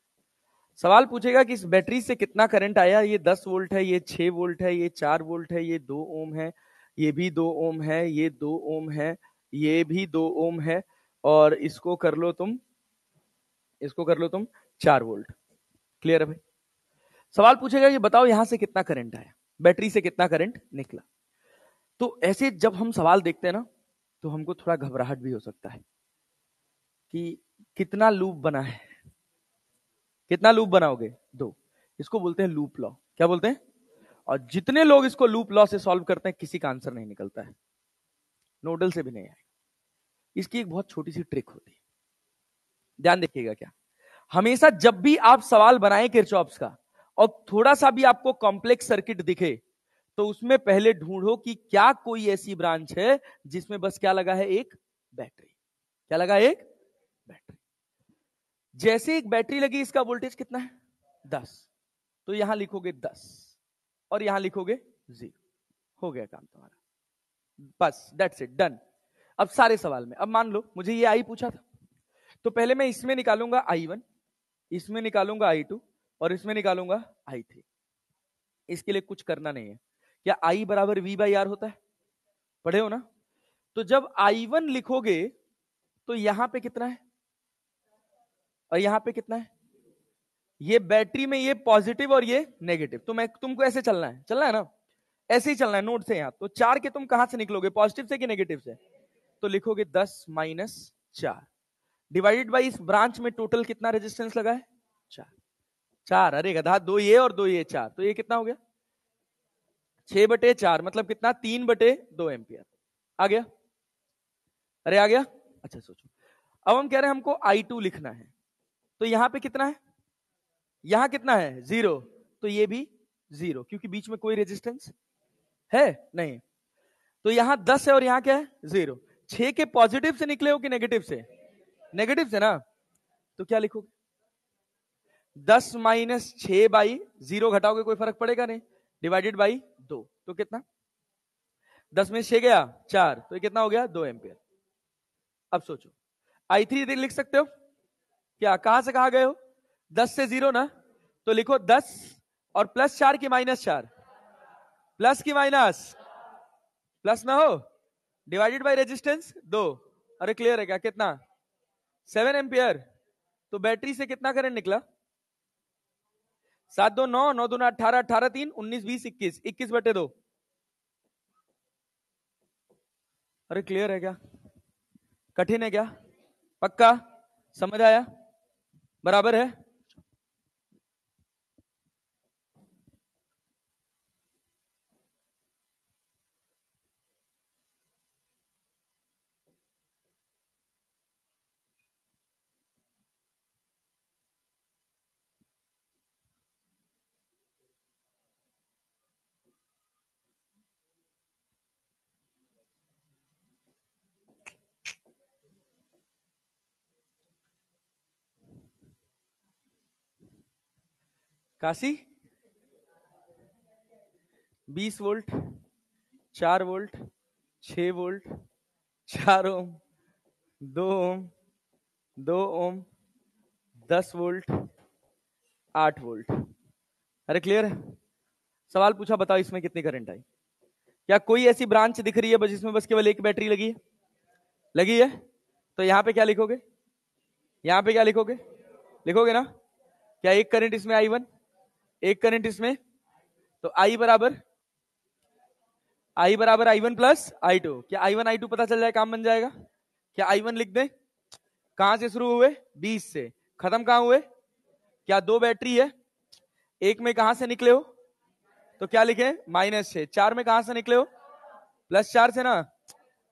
सवाल पूछेगा कि इस बैटरी से कितना करंट आया, ये 10 वोल्ट है, ये 6 वोल्ट है, ये 4 वोल्ट है, ये 2 ओम है, ये भी 2 ओम है, ये 2 ओम है, ये भी 2 ओम है, और इसको कर लो तुम, इसको कर लो तुम 4 वोल्ट। क्लियर है भाई? सवाल पूछेगा कि बताओ यहां से कितना करंट आया, बैटरी से कितना करंट निकला। तो ऐसे जब हम सवाल देखते हैं ना, तो हमको थोड़ा घबराहट भी हो सकता है कि कितना लूप बना है, कितना लूप बनाओगे, 2, इसको बोलते हैं लूप लॉ। क्या बोलते हैं? और जितने लोग इसको लूप लॉ से सॉल्व करते हैं, किसी का आंसर नहीं निकलता है, नोडल से भी नहीं आएगा। इसकी एक बहुत छोटी सी ट्रिक होती है, ध्यान देखिएगा। क्या, हमेशा जब भी आप सवाल बनाएं किरचॉफ्स का, और थोड़ा सा भी आपको कॉम्प्लेक्स सर्किट दिखे, तो उसमें पहले ढूंढो कि क्या कोई ऐसी ब्रांच है जिसमें बस क्या लगा है, एक बैटरी। क्या लगा? एक बैटरी। जैसे एक बैटरी लगी, इसका वोल्टेज कितना है? 10, तो यहां लिखोगे 10 और यहां लिखोगे 0, हो गया काम तुम्हारा, बस दैट्स इट, डन। अब सारे सवाल में, अब मान लो मुझे ये आई पूछा था, तो पहले मैं इसमें निकालूंगा I1, इसमें निकालूंगा I2 और इसमें निकालूंगा I3। इसके लिए कुछ करना नहीं है। क्या I बराबर V बाई R होता है? पढ़े हो ना? तो जब I1 लिखोगे तो यहां पे कितना है और यहां पे कितना है? ये बैटरी में ये पॉजिटिव और ये नेगेटिव, तो मैं तुमको ऐसे चलना है, चलना है ना, ऐसे ही चलना है नोट से। यहां तो 4 के तुम कहां से निकलोगे, पॉजिटिव से कि नेगेटिव से? तो लिखोगे 10 माइनस 4 डिवाइडेड बाई इस ब्रांच में टोटल कितना रेजिस्टेंस लगा है? 4। 4, अरे गधा, 2 ये और 2 ये, 4, तो ये कितना हो गया? 6/4, मतलब कितना? 3/2 एम्पियर आ गया। अरे आ गया। अच्छा सोचो, अब हम कह रहे हैं हमको I2 लिखना है, तो यहां पे कितना है, यहां कितना है 0, तो ये भी 0 क्योंकि बीच में कोई रेजिस्टेंस है नहीं। तो यहां 10 है और यहां क्या है 0। 6 के पॉजिटिव से निकले हो कि नेगेटिव से, नेगेटिव से ना, तो क्या लिखोगे 10 माइनस 6 बाई 0 घटाओगे कोई फर्क पड़ेगा नहीं, डिवाइडेड बाई 2, तो कितना 10 में 6 गया 4, तो ये कितना हो गया 2 एम्पियर। अब सोचो I3 लिख सकते हो क्या, कहां से कहां गए हो 10 से 0 ना, तो लिखो 10 और प्लस 4 की माइनस 4, प्लस की माइनस, प्लस में हो, डिवाइडेड बाय रेजिस्टेंस 2। अरे क्लियर है क्या, कितना 7 एम्पियर। तो बैटरी से कितना करंट निकला 7 2 9, 9 2 18, 18 3 19 20 21, 21/2। अरे क्लियर है क्या, कठिन है क्या, पक्का समझ आया, बराबर है। काशी 20 वोल्ट, 4 वोल्ट, 6 वोल्ट, 4 ओम, 2 ओम, 2 ओम, 10 वोल्ट, 8 वोल्ट। अरे क्लियर है, सवाल पूछा बताओ इसमें कितनी करंट आई, क्या कोई ऐसी ब्रांच दिख रही है बस जिसमें बस केवल एक बैटरी लगी है, लगी है, तो यहां पे क्या लिखोगे, यहां पे क्या लिखोगे, लिखोगे ना, क्या एक करंट इसमें I1, एक करंट इसमें, तो I बराबर I1 प्लस I2, क्या I1 I2 पता चल जाए काम बन जाएगा, क्या I1 लिख दें, कहां से शुरू हुए 20 से, खत्म कहां हुए, क्या दो बैटरी है, एक में कहां से निकले हो, तो क्या लिखे -6, 4 में कहां से निकले हो +4 से ना,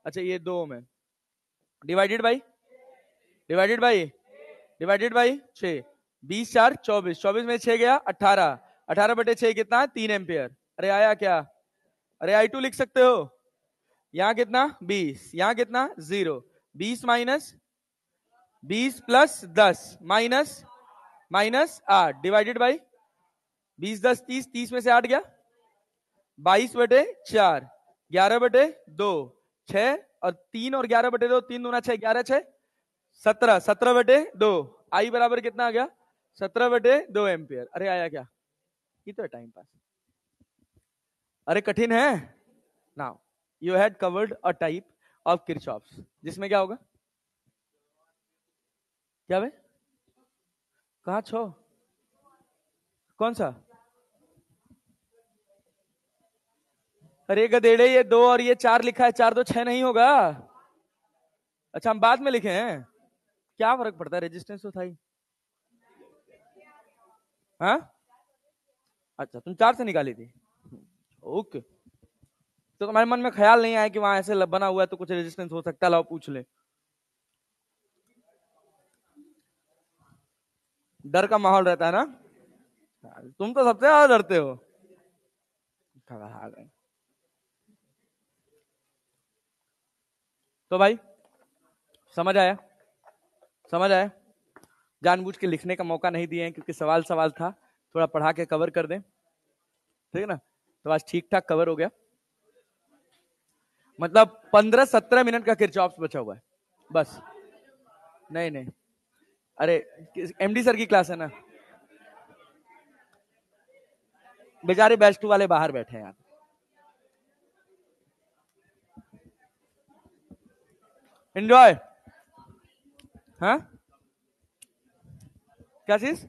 अच्छा ये 2 में, divided by, divided by, divided by 6, 20 4 24, 24 में 6 गया 18, 18/6 कितना 3 एम्पियर। अरे आया क्या, अरे I2 लिख सकते हो, यहां कितना 20, यहां कितना 0, 20 minus 20 plus 10 minus -8 divided by 20 10 30, 30 में से 8 गया 22/4, 11/2, 6 और 3 और 11/2, 3 दूना 6, 11 6 17, 17/2, I बराबर कितना आ गया 17/2 एम्पियर। अरे आया क्या, ये तो है टाइम पास, अरे कठिन है। Now you had covered a type of Kirchhoff's, जिसमें क्या होगा, क्या भाई, कहा 6, कौन सा, अरे गधेड़े ये 2 और ये 4 लिखा है, 4 2 6 नहीं होगा, अच्छा हम बाद में लिखे हैं, क्या फर्क पड़ता है, रेजिस्टेंस तो था ही। हाँ अच्छा तुम 4 से निकाली थी, ओके, तो तुम्हारे मन में ख्याल नहीं आया कि वहां ऐसे बना हुआ है तो कुछ रेजिस्टेंस हो सकता है, लाओ पूछ ले, डर का माहौल रहता है ना, तुम तो सबसे ज्यादा डरते हो। तो भाई समझ आया, समझ आया, जानबूझ के लिखने का मौका नहीं दिए हैं क्योंकि सवाल सवाल था, थोड़ा पढ़ा के कवर कर दें, ठीक है ना, तो आज ठीक ठाक कवर हो गया, मतलब 15-17 मिनट का किरचॉफ्स बचा हुआ है बस, नहीं नहीं, अरे MD सर की क्लास है ना, बेचारे बैच 2 वाले बाहर बैठे हैं यार, एंजॉय, हाँ क्या चीज,